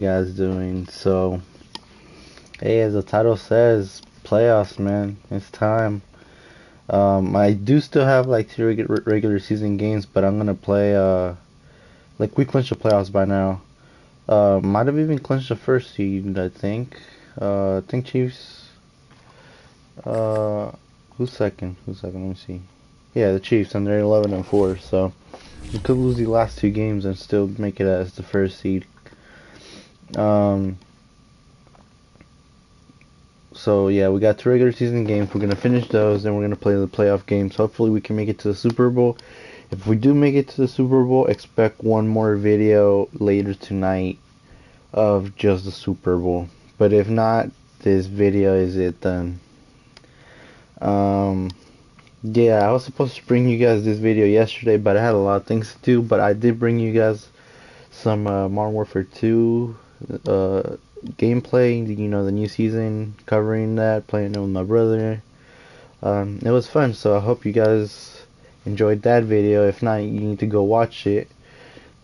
you guys doing? So, hey, as the title says, playoffs, man. It's time. I do still have like two regular season games, but I'm gonna play. Like we clinched the playoffs by now. Might have even clinched the first seed, I think. I think Chiefs. Uh, who's second? Who's second? Let me see. Yeah, the Chiefs, and they're 11-4. So we could lose the last two games and still make it as the first seed. Um. So yeah, we got two regular season games. We're gonna finish those, then we're gonna play the playoff games. Hopefully, we can make it to the Super Bowl. If we do make it to the Super Bowl, expect one more video later tonight of just the Super Bowl. But if not, this video is it done. Um, yeah, I was supposed to bring you guys this video yesterday, but I had a lot of things to do. But I did bring you guys some Modern Warfare 2 gameplay, you know, the new season, covering that, playing it with my brother. It was fun, so I hope you guys enjoyed that video. If not, you need to go watch it.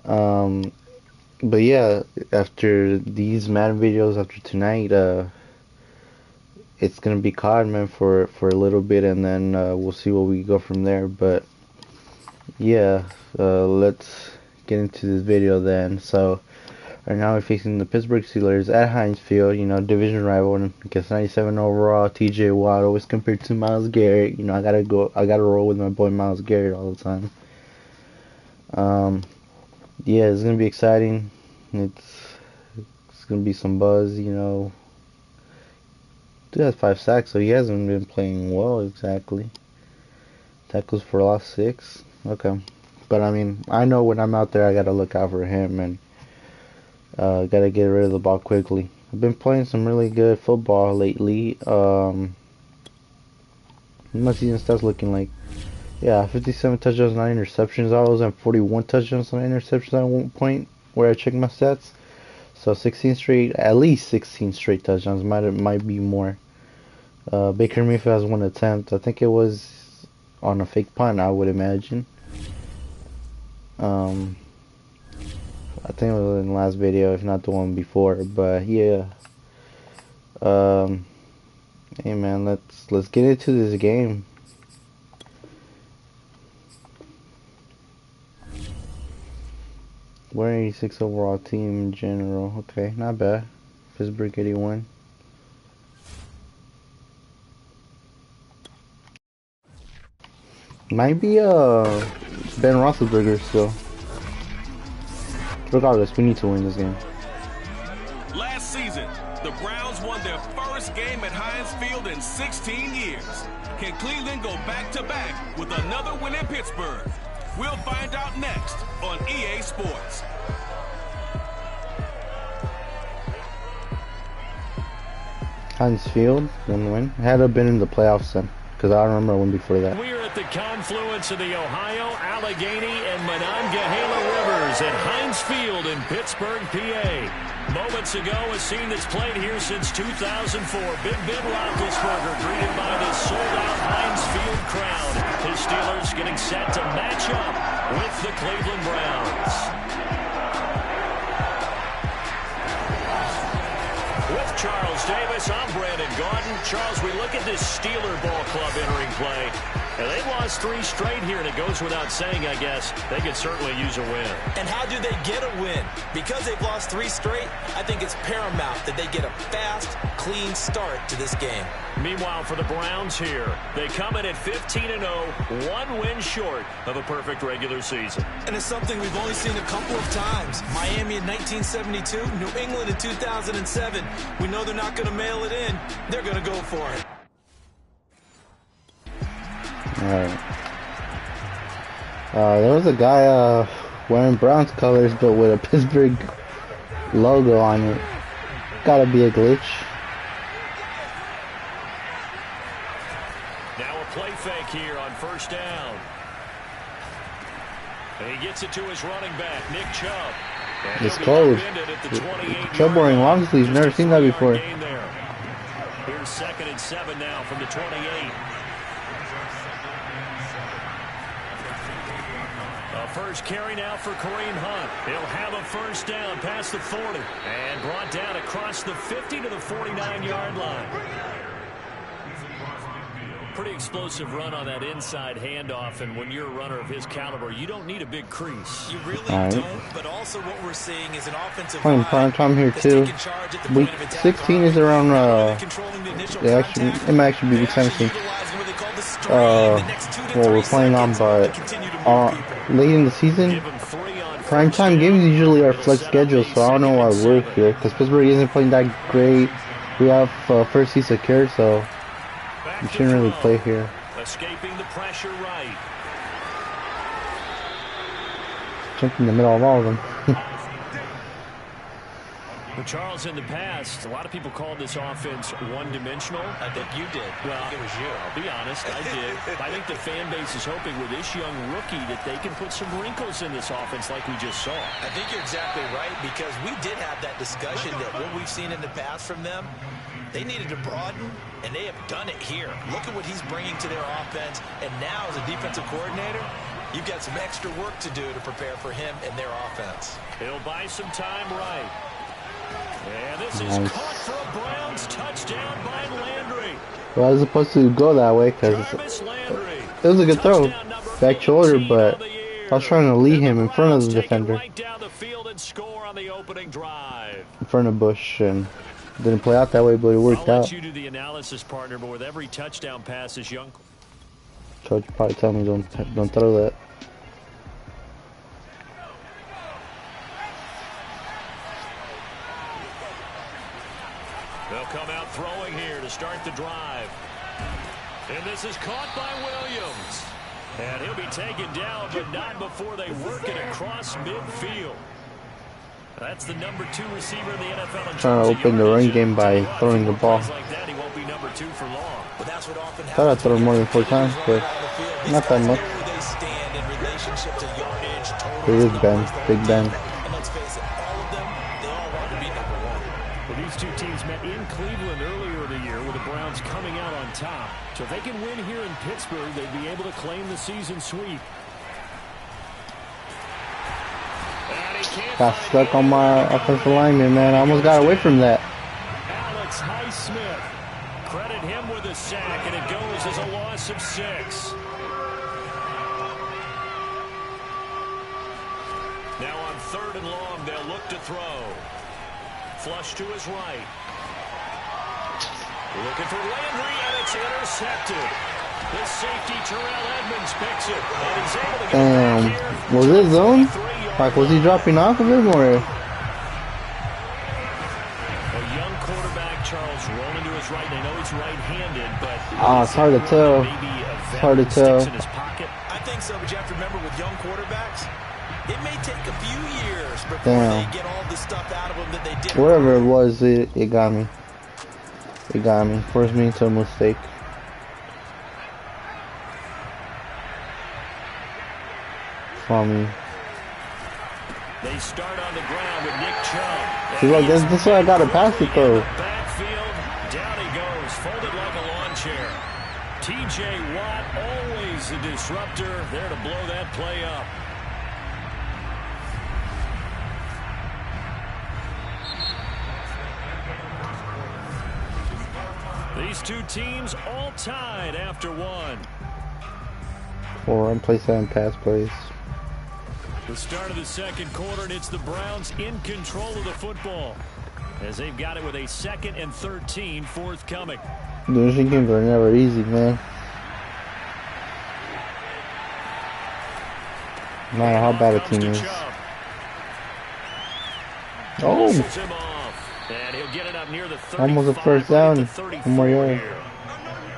Um, but yeah, after these Madden videos, after tonight, it's gonna be COD, man, for a little bit, and then we'll see where we go from there. But yeah, let's get into this video then. So right now we're facing the Pittsburgh Steelers at Heinz Field, you know, division rival, and gets 97 overall. TJ Watt always compared to Myles Garrett. You know, I gotta roll with my boy Myles Garrett all the time. Um, yeah, it's gonna be exciting. It's gonna be some buzz, you know. Dude has 5 sacks, so he hasn't been playing well exactly. Tackles for loss 6. Okay, but I mean, I know when I'm out there, I gotta look out for him and. Gotta get rid of the ball quickly. I've been playing some really good football lately. My season stats looking like, yeah, 57 touchdowns, 9 interceptions. I was at 41 touchdowns, 9 interceptions at one point where I checked my stats. So 16 straight, at least 16 straight touchdowns. Might be more. Baker Mayfield has one attempt. I think it was on a fake punt, I would imagine. I think it was in the last video, if not the one before. But yeah, hey man, let's get into this game. We're an 86 overall team in general. Okay, not bad. Pittsburgh 81. Might be Ben Roethlisberger still. Regardless, we need to win this game. Last season, the Browns won their first game at Heinz Field in 16 years. Can Cleveland go back-to-back with another win in Pittsburgh? We'll find out next on EA Sports. Heinz Field, 1 win. Had to been in the playoffs then, because I remember one before that. We're at the confluence of the Ohio, Allegheny, and Monongahela Rivers at Heinz Field in Pittsburgh, PA. Moments ago, a scene that's played here since 2004. Big Ben Roethlisberger greeted by this sold-out Heinz Field crowd. His Steelers getting set to match up with the Cleveland Browns. With Charles Davis, I'm Brandon Gordon. Charles, we look at this Steeler ball club entering play. And they've lost 3 straight here, and it goes without saying, I guess, they could certainly use a win. And how do they get a win? Because they've lost 3 straight, I think it's paramount that they get a fast, clean start to this game. Meanwhile, for the Browns here, they come in at 15-0, 1 win short of a perfect regular season. And it's something we've only seen a couple of times. Miami in 1972, New England in 2007. We know they're not going to mail it in. They're going to go for it. Alright. There was a guy wearing Browns colors but with a Pittsburgh logo on it. Gotta be a glitch. Now a play fake here on first down. And he gets it to his running back, Nick Chubb. It's close. Chubb wearing long sleeves. Never seen that before. Here's 2nd and 7 now from the 28. A first carry now for Kareem Hunt. He'll have a first down past the 40 and brought down across the 50 to the 49-yard line. Pretty explosive run on that inside handoff, and when you're a runner of his caliber, you don't need a big crease. You really don't, but also what we're seeing is an offensive playing prime time here too. Week 16 is around it might actually be week 17. Well, we're playing on, but late in the season, prime time games usually are flex schedule, so I don't know why we're here, because Pittsburgh isn't playing that great. We have first seed secured, so you shouldn't really play here. Escaping the pressure right. Jump in the middle of all of them. But Charles, in the past, a lot of people called this offense one-dimensional. I think you did. Well, I think it was you. I'll be honest, I did. I think the fan base is hoping with this young rookie that they can put some wrinkles in this offense like we just saw. I think you're exactly right, because we did have that discussion that what we've seen in the past from them, they needed to broaden, and they have done it here. Look at what he's bringing to their offense, and now as a defensive coordinator, you've got some extra work to do to prepare for him and their offense. He'll buy some time right. And this is caught for a Browns touchdown by Landry. Well, I was supposed to go that way because it was a good throw, back shoulder, but I was trying to lead him in front of the defender, in front of Bush, and it didn't play out that way, but it worked out. You do the analysis, partner, but with every touchdown pass is young. Coach probably tell me don't throw that. They'll come out throwing here to start the drive. And this is caught by Williams. And he'll be taken down, but not before they work it across midfield. That's the number 2 receiver in the NFL. Trying to open the run game by throwing the ball. Like that, he won't be number 2 for long. But that's what often thought I threw him more than 4 times, but not that much. It is Ben, Big Ben. And let's face it, all of them, they all want to be number 1. Well, these two teams met in Cleveland earlier in the year with the Browns coming out on top. So if they can win here in Pittsburgh, they'd be able to claim the season sweep. Got stuck on my offensive lineman, man. I almost got away from that. Alex Highsmith. Credit him with a sack, and it goes as a loss of 6. Now on 3rd and long, they'll look to throw. Flush to his right. Looking for Landry, and it's intercepted. The safety, Terrell Edmonds, picks it. And he's able to get back here. Was it zone? Like, was he dropping off of him, or? A young quarterback, Charles, rolling to his right. They know he's right-handed, but it's hard to tell. It's hard to tell. In his pocket. I think so, but you have to remember with young quarterbacks, it may take a few years before they get all the stuff out of them that they did. Whatever it was, it got me. It got me. Forced me into a mistake. For me. They start on the ground with Nick Chubb. See, look, this is why I got to pass it though. Backfield, down he goes, folded like a lawn chair. T.J. Watt, always a disruptor, there to blow that play up. These two teams all tied after 1. 4 run-play, 7 pass plays. The start of the second quarter, and it's the Browns in control of the football as they've got it with a 2nd and 13 forthcoming. Losing games are never easy, man. No matter how bad a team is. Oh! And he'll get it up near the 35, almost a first down. 1 more yard.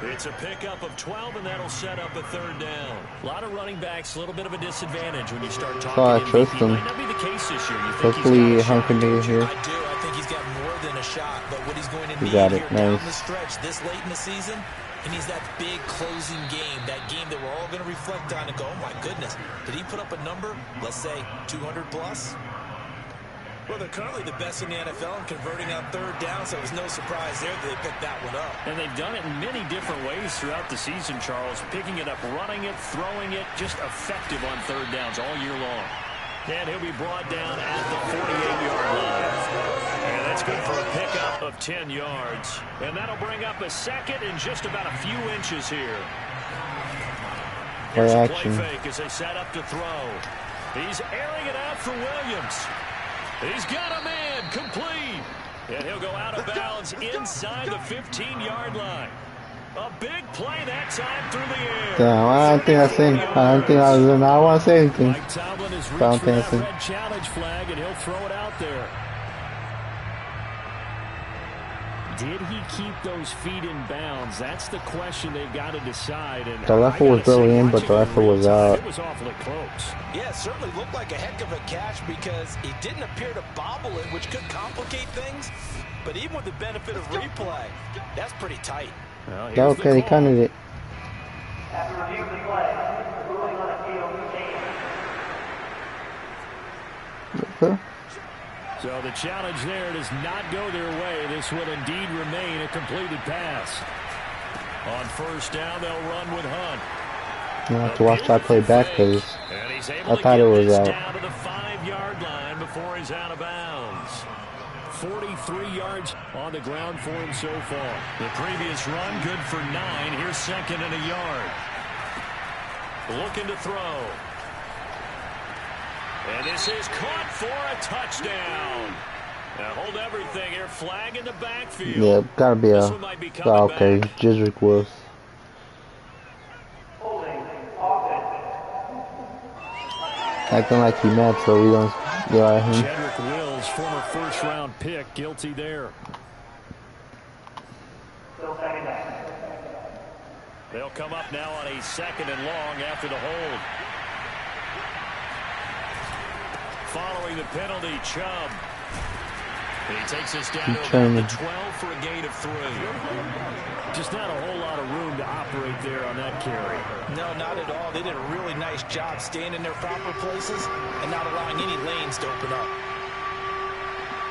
It's a pickup of 12, and that'll set up a 3rd down. A lot of running backs, a little bit of a disadvantage when you start talking. So I trust him. Might not be the case this year. Hopefully, Hunt can do it here. I do. I think he's got more than a shot, but what he's going to need got here it. down Nice. the stretch this late in the season, he needs that big closing game, that game that we're all going to reflect on and go, oh my goodness, did he put up a number, let's say 200 plus? Well, they're currently the best in the NFL in converting on third down, so it was no surprise there that they picked that one up. And they've done it in many different ways throughout the season, Charles. Picking it up, running it, throwing it, just effective on third downs all year long. And he'll be brought down at the 48-yard line. And that's good for a pickup of 10 yards. And that'll bring up a second and just about a few inches here. Here's a play fake as they set up to throw. He's airing it out for Williams. He's got a man complete. And he'll go out of bounds inside the 15-yard line. A big play that time through the air. Damn, I don't think I seen. I don't think I was in. I don't want to say anything. Mike Tomlin has reached for that red challenge flag, and he'll throw it out there. Did he keep those feet in bounds? That's the question they've got to decide. And the left was really in, but the left was out. It was awfully close. Yeah, it certainly looked like a heck of a catch because he didn't appear to bobble it, which could complicate things. But even with the benefit of replay, that's pretty tight. Well, okay, he counted it. After reviewing the play, ruling on a POV game. Okay. So the challenge there does not go their way. This will indeed remain a completed pass. On first down, they'll run with Hunt. I have to watch that play back because I thought it was out. Down to the 5-yard line before he's out of bounds. 43 yards on the ground for him so far. The previous run good for 9. Here's second and a yard. Looking to throw. And this is caught for a touchdown. Now hold everything here. Flag in the backfield. Yeah, gotta be a. Oh, okay, Jizrick was. Acting like he mad, so we don't go at him. Jedrick Wills, former first-round pick, guilty there. They'll come up now on a second and long after the hold. Following the penalty, Chubb. And he takes us down to the 12 for a gain of 3. Just not a whole lot of room to operate there on that carry. No, not at all. They did a really nice job staying in their proper places and not allowing any lanes to open up.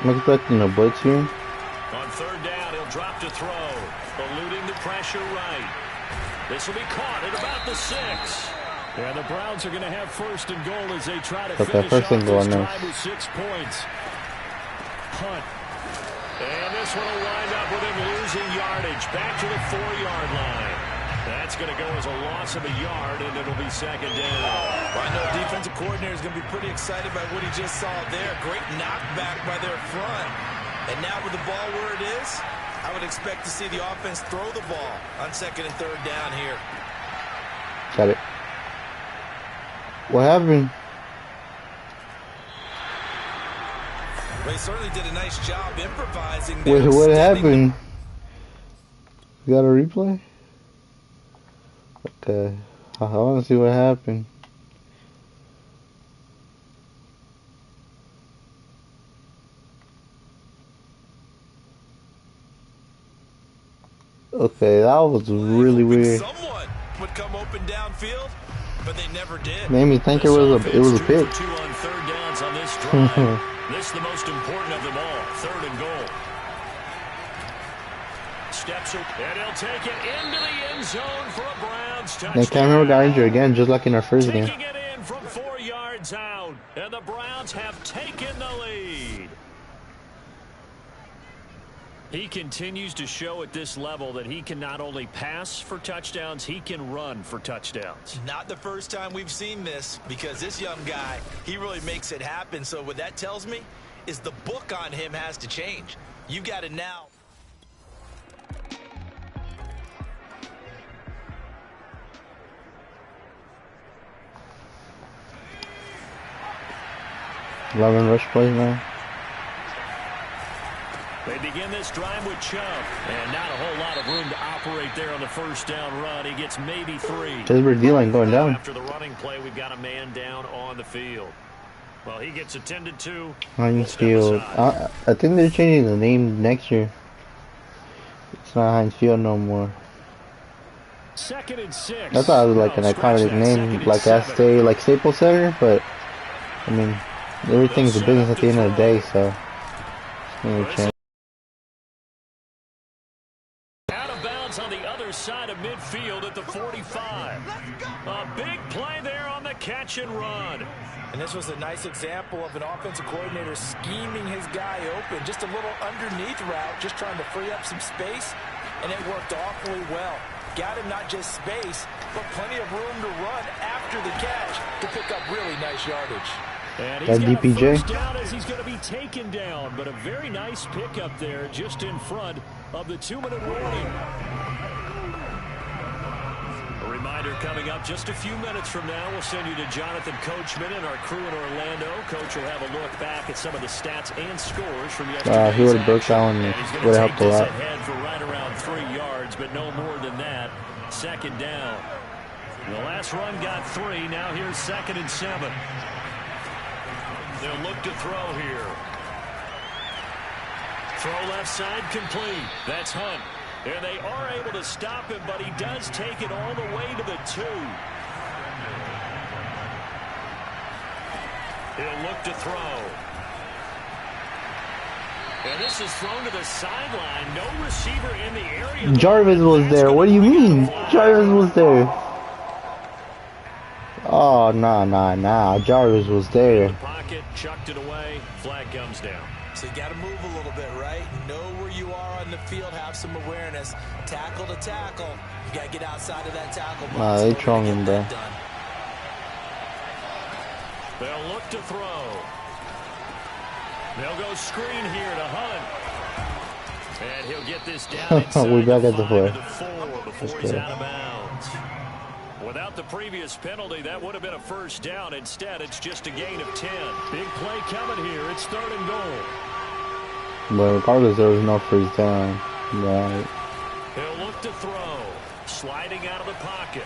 I'm expecting a blitz here. On third down, he'll drop to throw. Eluding the pressure right. This will be caught at about the 6. And the Browns are going to have first and goal as they try to finish off this drive with 6 points. Hunt. And this one will wind up with him losing yardage. Back to the 4-yard line. That's going to go as a loss of a yard, and it'll be second down. Well, I know defensive coordinator is going to be pretty excited by what he just saw there. Great knockback by their front. And now with the ball where it is, I would expect to see the offense throw the ball on second and third down here. Got it. What happened? They certainly did a nice job improvising. Wait, what happened? You got a replay? Okay. I want to see what happened. Okay, that was really weird. Someone would come open downfield, but they never did. Made me think it was a pick. 2 on third downs on this drive. This is the most important of them all. Third and goal. Steps and he'll take it into the end zone for a Browns touchdown. And Cameron got injured again, just like in our first game. Taking it in from 4 yards out, and the Browns have taken the lead. He continues to show at this level that he can not only pass for touchdowns, he can run for touchdowns. Not the first time we've seen this, because this young guy, he really makes it happen. So what that tells me is the book on him has to change. You got it now. Loving rush plays now. They begin this drive with Chubb, and not a whole lot of room to operate there on the first down run. He gets maybe 3. Pittsburgh D-line going down. After the running play, we've got a man down on the field. Well, he gets attended to. Heinz Field. I think they're changing the name next year. It's not Heinz Field no more. Second and 6. I thought it was like an iconic name, like like Staples Center, but I mean, Everything's a business at the end of the day, so it's gonna change. Out of bounds on the other side of midfield at the 45. A big play there on the catch and run. And this was a nice example of an offensive coordinator scheming his guy open. Just a little underneath route, just trying to free up some space, and it worked awfully well. Got him not just space, but plenty of room to run after the catch to pick up really nice yardage. And he's That got a DPJ. first down as he's going to be taken down, but a very nice pickup there just in front of the 2-minute warning. A reminder coming up just a few minutes from now. We'll send you to Jonathan Coachman and our crew in Orlando. Coach will have a look back at some of the stats and scores from yesterday's He would have broke that one. and he's going Would to have take helped a this lot. ahead for right around 3 yards, but no more than that. Second down. The last run got 3. Now here's 2nd and 7. They'll look to throw here. Throw left side complete. That's Hunt. And they are able to stop him, but he does take it all the way to the 2. He'll look to throw. And this is thrown to the sideline. No receiver in the area. Jarvis was there. What do you mean? Jarvis was there. Oh, nah. Jarvis was there. Pocket, chucked it away. Flag comes down. So you got to move a little bit, right? Know where you are on the field. Have some awareness. Tackle to tackle. You got to get outside of that tackle box. Nah, they trolling him, bro. They'll look to throw. They'll go screen here to Hunt. And he'll get this down inside We're back at the 5 play. to 4 before he's out of bounds. Without the previous penalty, that would have been a first down. Instead, it's just a gain of 10. Big play coming here. It's 3rd and goal. But regardless, there was no first down. Right. He'll look to throw. Sliding out of the pocket.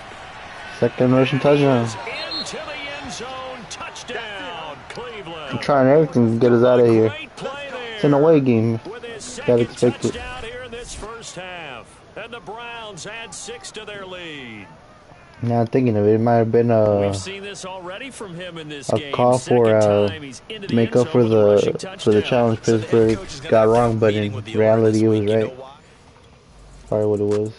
Second rushing touchdown. Into the end zone. Touchdown, Cleveland. I'm trying everything to get us out of here. Great play there. It's an away game. With his Gotta second expect it. touchdown here in this first half. And the Browns add 6 to their lead. Now thinking of it, it might have been We've seen this already from him in this a game. call for Second time he's into the make end up zone for with a rushing the touchdown. challenge So the head Pittsburgh coach is gonna got have wrong, a but meeting in with the owner reality this it was week. You know right. why? Probably what it was.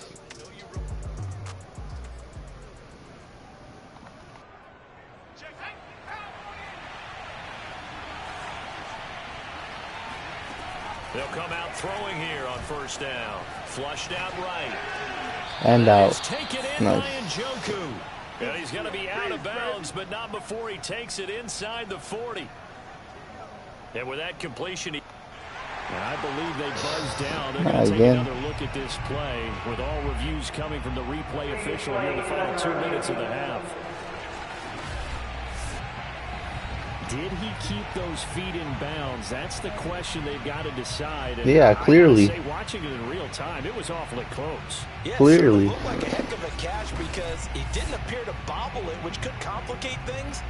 They'll come out throwing here on first down. Flushed out right. And out. He's taken in Nice. by Njoku. And he's going to be out of bounds, but not before he takes it inside the 40. And with that completion, I believe they buzzed down. They're going to take Again. another look at this play with all reviews coming from the replay official here in the final 2 minutes of the half. Did he keep those feet in bounds? That's the question they've got to decide. And Yeah, clearly. I gotta say, watching it in real time, it was awfully close. Yeah, Clearly. It looked like a heck of a catch because he didn't appear to bobble it, which could complicate things.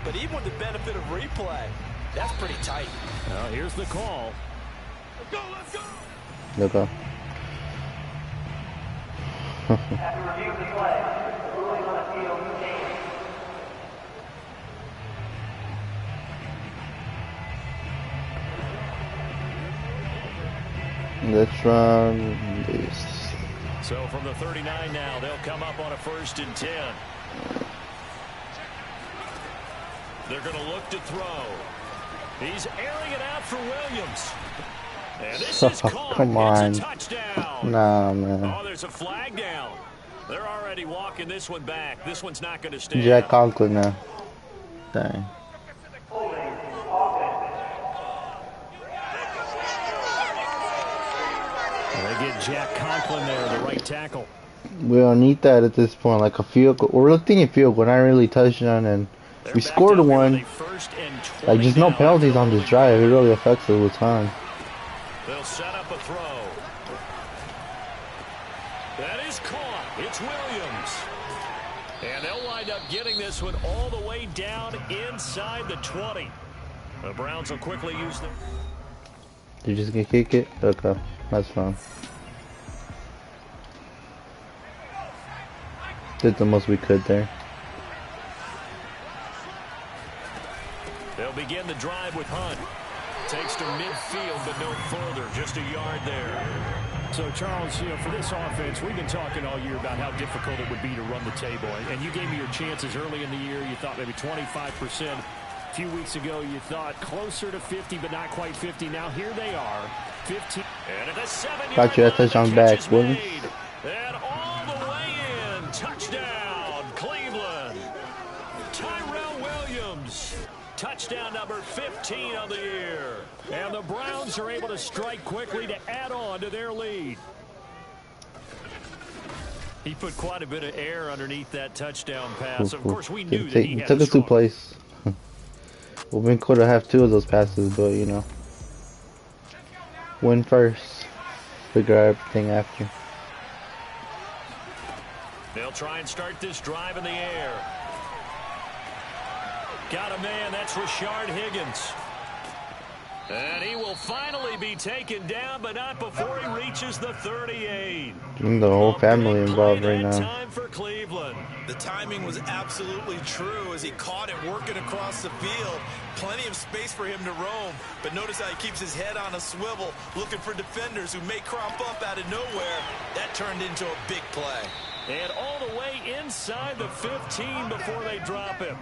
But even with the benefit of replay, that's pretty tight. Well, here's the call. Let's go, let's go. Look up. After review of the play, the ruling on the field changed. Let's run this. So from the 39 now, they'll come up on a 1st and 10. They're going to look to throw. He's airing it out for Williams. And this is caught. Come on. It's a touchdown. Nah, man. Oh, there's a flag down. They're already walking this one back. This one's not going to stand. Jack Conklin now. Dang. They get Jack Conklin there, the right tackle. We don't need that at this point. Like a field goal. We're looking at field goal, not really touchdown, and They're we backed scored up here one. with a 1st and 20 Like just no now. penalties on this drive. It really affects it with time. They'll set up a throw. That is caught. It's Williams. And they'll wind up getting this one all the way down inside the 20. The Browns will quickly use them. You just gonna kick it? Okay, that's fine. Did the most we could there. They'll begin the drive with Hunt. Takes to midfield, but no further. Just a yard there. So, Charles, you know, for this offense, we've been talking all year about how difficult it would be to run the table. And you gave me your chances early in the year. You thought maybe 25%. A few weeks ago, you thought closer to 50, but not quite 50. Now, here they are, 15. And at the 7-yard Got you a touchdown back, Williams. And all the way in. Touchdown, Cleveland. Tyrell Williams. Touchdown number 15 on the year. And the Browns are able to strike quickly to add on to their lead. He put quite a bit of air underneath that touchdown pass. Of course, we knew that he had took us to place. Well, we could have two of those passes, but you know, win first, figure out everything after. They'll try and start this drive in the air. Got a man, that's Rashard Higgins. And he will finally be taken down, but not before he reaches the 38. The whole family involved right now. Time for Cleveland. The timing was absolutely true as he caught it working across the field. Plenty of space for him to roam, but notice how he keeps his head on a swivel, looking for defenders who may crop up out of nowhere. That turned into a big play. And all the way inside the 15 before they drop him.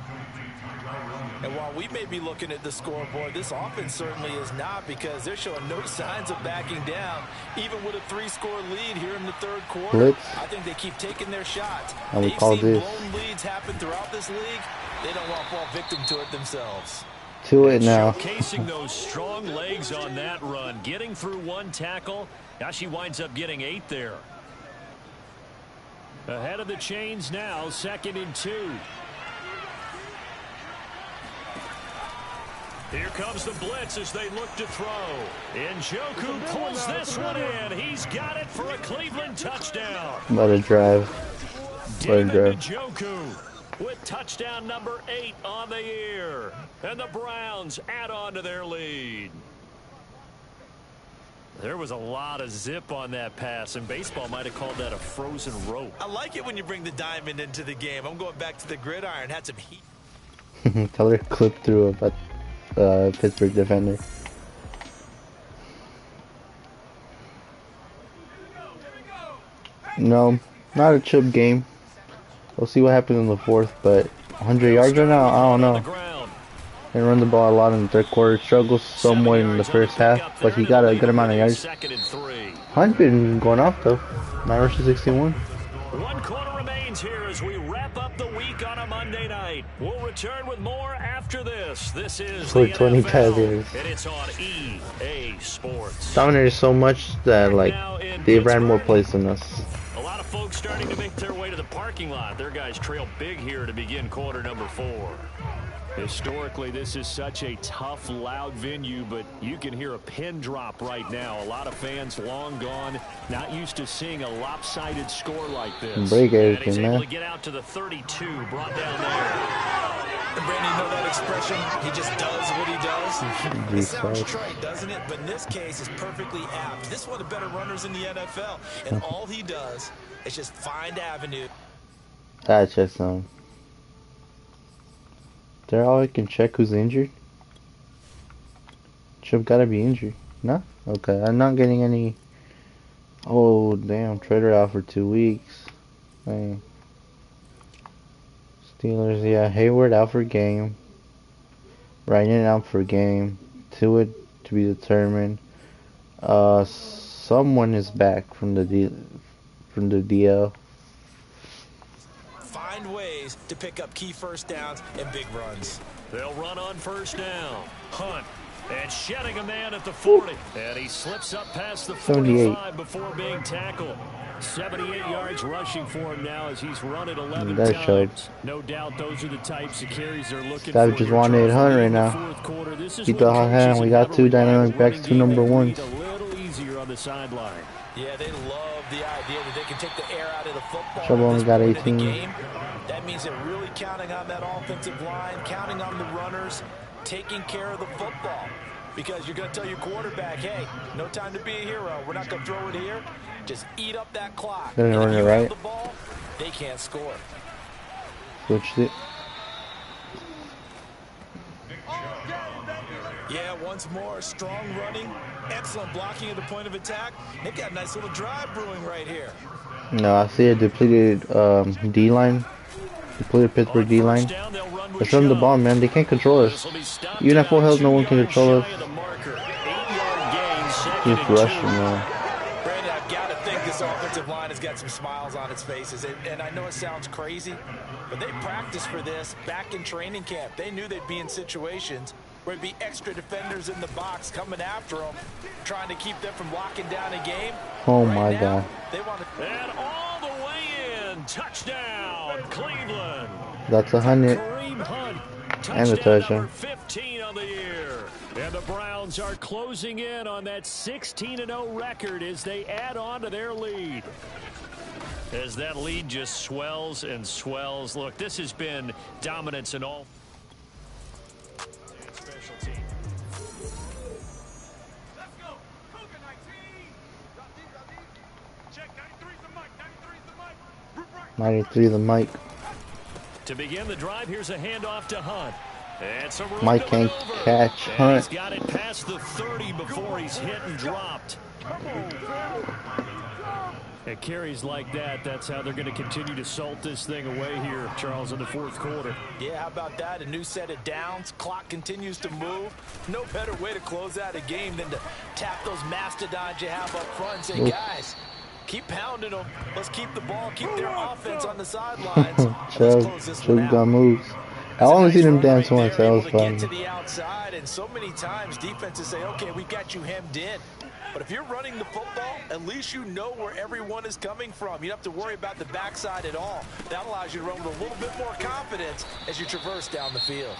And while we may be looking at the scoreboard, this offense certainly is not, because they're showing no signs of backing down. Even with a 3-score lead here in the third quarter, Blitz. I think they keep taking their shots. And we They've call seen this. blown leads happen throughout this league. They don't want to fall victim to it themselves. To it now. Showcasing those strong legs on that run. Getting through one tackle. Now she winds up getting 8 there. Ahead of the chains now, 2nd and 2. Here comes the blitz as they look to throw. Njoku pulls this one in. He's got it for a Cleveland touchdown. Let it drive. David Njoku with touchdown number 8 on the year. And the Browns add on to their lead. There was a lot of zip on that pass, and baseball might have called that a frozen rope. I like it when you bring the diamond into the game. I'm going back to the gridiron. Had some heat. Tell her clip through about Pittsburgh defender. No, not a chip game. We'll see what happens in the fourth, but 100 yards right now, I don't know. They run the ball a lot in the third quarter. Struggles somewhat in the first half, but he got a good amount of yards. Hunt been going off though. 9 rushes, 61. 1 quarter remains here as we wrap up the week on a Monday night. We'll return with more after this. This is For the 25 NFL, years. and it's on EA Sports. Dominated so much that like they ran more plays than us. A lot of folks starting to make their way to the parking lot. Their guys trail big here to begin quarter number 4. Historically, this is such a tough, loud venue, but you can hear a pin drop right now. A lot of fans long gone, not used to seeing a lopsided score like this. Break And everything, he's able man. to get out to the 32, brought down there. And Brandon, you know that expression? He just does what he does. It sounds trite, doesn't it? But in this case, it's perfectly apt. This is one of the better runners in the NFL. And all he does is just find avenue. That's just They're all I can check who's injured. Chip gotta be injured. No? Okay, I'm not getting any. Oh, damn. Trader out for 2 weeks. Dang. Steelers, yeah. Hayward out for game. Ryan out for game. To it to be determined. Someone is back from the DL. Find ways to pick up key first downs and big runs. They'll run on first down. Hunt. And shedding a man at the 40. And he slips up past the 45 before being tackled. 78 yards rushing for him now as he's run it 11 That times. showed. No doubt those are the types of carries they're looking Savage for. just wanted Hunt right now. Keep the hot hand. We got 2 dynamic backs, 2 number 1s. A little easier on the sideline. Yeah, they love the idea that they can take the air out of the football. Trouble only got 18. That means they're really counting on that offensive line, counting on the runners, taking care of the football. Because you're going to tell your quarterback, hey, no time to be a hero. We're not going to throw it here. Just eat up that clock. They're gonna run it right. The ball, they can't score. Switched it. Yeah, once more, strong running, excellent blocking at the point of attack. They've got a nice little drive brewing right here. No, I see a depleted D-line. Depleted Pittsburgh On first D-line. down, they'll run with Let's run the Chubb. ball, man. They can't control us. This will be stopped Even at full about health, 2 no one can yards control us. shy of the marker. 8-yard gain, second Just and rushing, 2. man. Brandon, I've got to think this offensive line has got some smiles on its faces. And I know it sounds crazy, but they practiced for this back in training camp. They knew they'd be in situations where there'd be extra defenders in the box coming after them, trying to keep them from locking down a game. Oh Right my now, God. They want to... And all the way in. Touchdown, Cleveland. That's 100. Kareem Hunt. And the Touchdown number touchdown. 15 on the year. And the Browns are closing in on that 16-0 record as they add on to their lead. As that lead just swells and swells. Look, this has been dominance in all special teams. 93 the mic. To begin the drive, here's a handoff to Hunt. And some room Mike to can't maneuver. catch And Hunt. he's got it past the 30 before he's hit and dropped. At carries like that, that's how they're going to continue to salt this thing away here, Charles, in the fourth quarter. Yeah, how about that? A new set of downs. Clock continues to move. No better way to close out a game than to tap those mastodons you have up front and say, guys, keep pounding them. Let's keep the ball, keep their offense on the sidelines. Let's close this one Chubb got out. moves. I That's a only nice seen him run dance right once. there, That was able to fun. get to the outside, and so many times defenses say, okay, we've got you hemmed in. But if you're running the football, at least you know where everyone is coming from. You don't have to worry about the backside at all. That allows you to run with a little bit more confidence as you traverse down the field.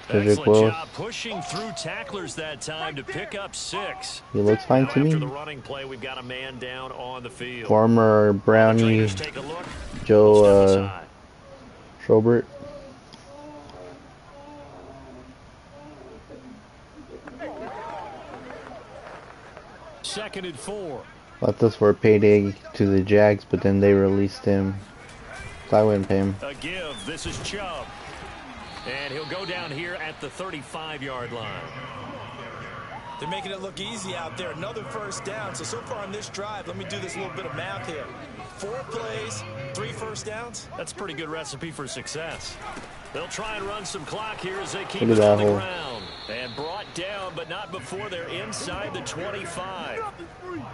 Excellent job pushing through tacklers that time to pick up 6. He looks fine to After me. the running play, we've got a man down on the field. Former Brownie Trainers take a look. Joe Schobert. Second and 4. Left us for a payday to the Jags, but then they released him. So I wouldn't pay him. A give. This is Chubb. And he'll go down here at the 35-yard line. They're making it look easy out there. Another first down. So far on this drive, let me do this little bit of math here. 4 plays, 3 first downs. That's a pretty good recipe for success. They'll try and run some clock here as they keep Look it at on that the hole. ground. And brought down, but not before they're inside the 25.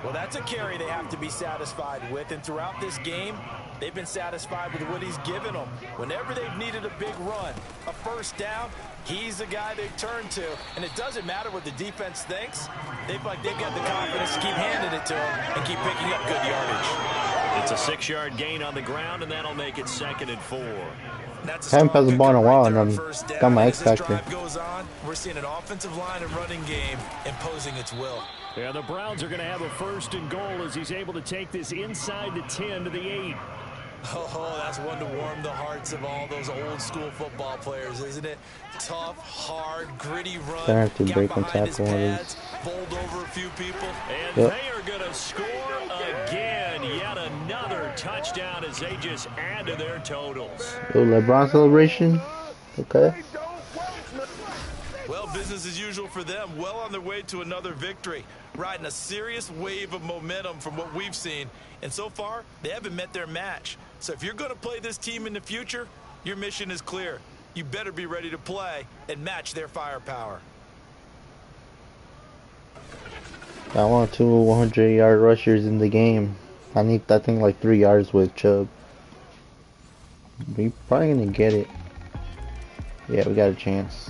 Well, that's a carry they have to be satisfied with. And throughout this game, they've been satisfied with what he's given them. Whenever they've needed a big run, a first down, he's the guy they've turned to. And it doesn't matter what the defense thinks. They've got the confidence to keep handing it to him and keep picking up good yardage. It's a 6-yard gain on the ground, and that'll make it 2nd and 4. That's Haven't passed the ball in a while, and I'm I'm got my X factor. Goes on, we're seeing an offensive line and running game imposing its will. Yeah, the Browns are going to have a 1st and goal as he's able to take this inside the 10 to the 8. Oh, that's one to warm the hearts of all those old school football players, isn't it? Tough, hard, gritty run. Gonna have to got break on behind his tackle one of pads, bowled over a few people. And Yep. they are going to score again. Yet another touchdown as they just add to their totals. Oh, LeBron celebration. Okay. Well, business as usual for them. Well on their way to another victory. Riding a serious wave of momentum from what we've seen. And so far, they haven't met their match. So if you're going to play this team in the future, your mission is clear. You better be ready to play and match their firepower. I want 2 100-yard rushers in the game. I need that thing like 3 yards with Chubb. We probably gonna get it. Yeah, we got a chance.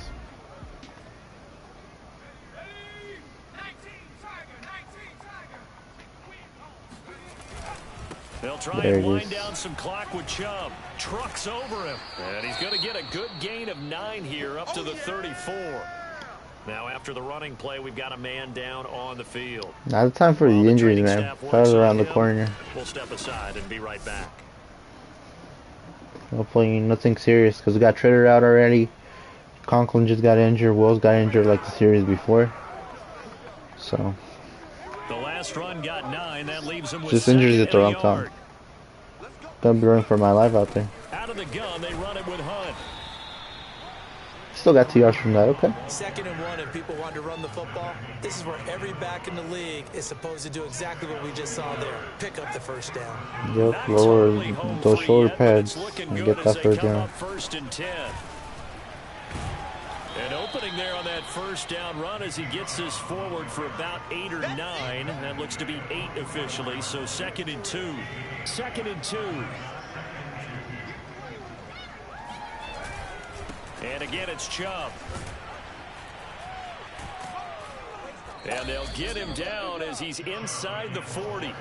They'll try There and it wind is. down some clock with Chubb. Trucks over him. And he's going to get a good gain of 9 here up to the 34. Now after the running play, we've got a man down on the field. Not the time for While the the injuries, training man. staff That works was on around the him, corner. We'll step aside and be right back. Hopefully nothing serious, because we got Trader out already. Conklin just got injured. Wills got injured like the series before. So, The last run got 9. That leaves him with just injuries at the 2nd wrong and a time. yard. Gonna be running for my life out there. Out of the gun, they run it with Hunt. Still got 2 yards from that. Okay. 2nd and 1, and people want to run the football. This is where every back in the league is supposed to do exactly what we just saw there. Pick up the first down. Yep, lower those shoulder pads and get that first down. 1st and 10. An opening there on that first down run as he gets this forward for about 8 or 9. That looks to be 8 officially, so 2nd and 2. 2nd and 2. And again, it's Chubb. And they'll get him down as he's inside the 40.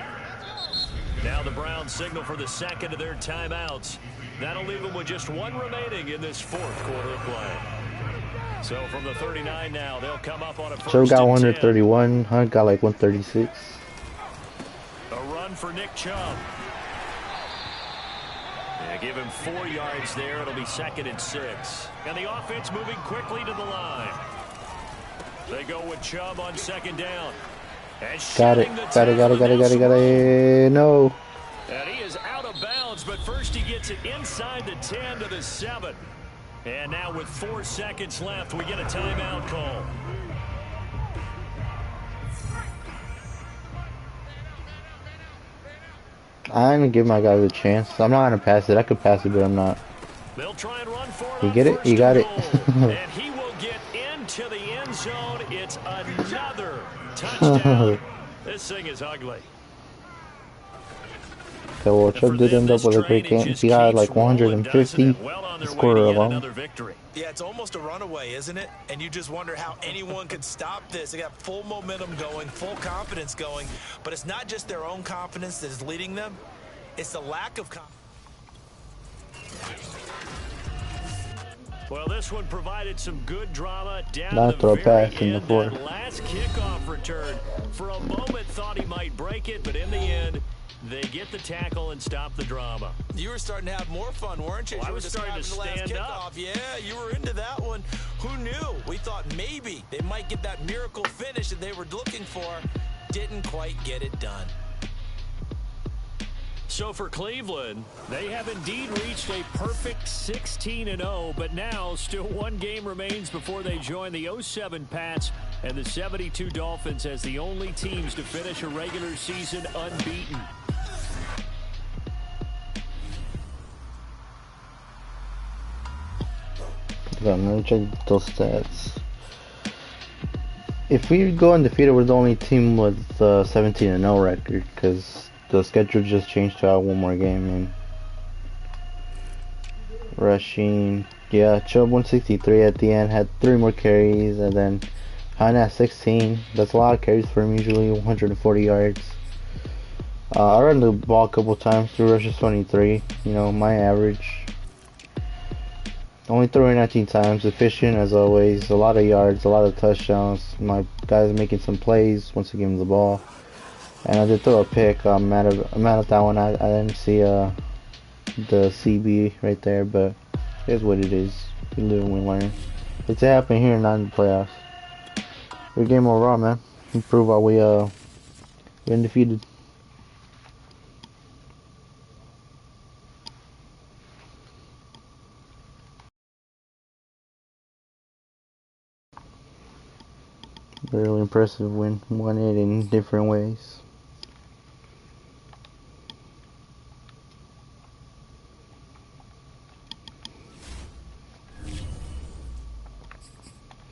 Now the Browns signal for the 2nd of their timeouts. That'll leave them with just 1 remaining in this 4th quarter of play. So from the 39 now, they'll come up on a first. Joe got 131. Hunt got like 136. A run for Nick Chubb. Yeah, give him 4 yards there. It'll be 2nd and 6. And the offense moving quickly to the line. They go with Chubb on 2nd down. And got it. No. And he is out of bounds, but first he gets it inside the 10 to the 7. And now with 4 seconds left, we get a timeout call. I'm gonna give my guy a chance. I'm not gonna pass it. I could pass it, but I'm not. They'll try and run for it. You get it? You got it. And he will get into the end zone. It's another touchdown. This thing is ugly. Okay, well, Chubb did end up with a great game. He got like 150. He scored alone. Yeah, it's almost a runaway, isn't it? And you just wonder how anyone could stop this. They got full momentum going, full confidence going. But it's not just their own confidence that is leading them. It's the lack of confidence. Well, this one provided some good drama down Not to the very pass in the end. fourth. That last kickoff return, for a moment thought he might break it, but in the end, they get the tackle and stop the drama. You were starting to have more fun, weren't you? Well, I You were was starting to stand up. Yeah, you were into that one. Who knew? We thought maybe they might get that miracle finish that they were looking for. Didn't quite get it done. So for Cleveland, they have indeed reached a perfect 16-0, but now still 1 game remains before they join the 07 Pats and the 72 Dolphins as the only teams to finish a regular season unbeaten. Let me check those stats. If we go undefeated, we're the only team with 17-0 record because the schedule just changed to 1 more game. And rushing, yeah, Chubb 163 at the end, had 3 more carries, and then Hunt at 16. That's a lot of carries for him, usually 140 yards. I ran the ball a couple times, 3 rushes 23, you know, my average. Only throwing 19 times, efficient as always, a lot of yards, a lot of touchdowns. My guys making some plays once I give him the ball. And I did throw a pick. I'm mad at that one. I didn't see the CB right there, but it's what it is. We live and we learn. It's happening here, not in the playoffs. We're game overall, man. We prove why we're undefeated. Really impressive win. Won it in different ways.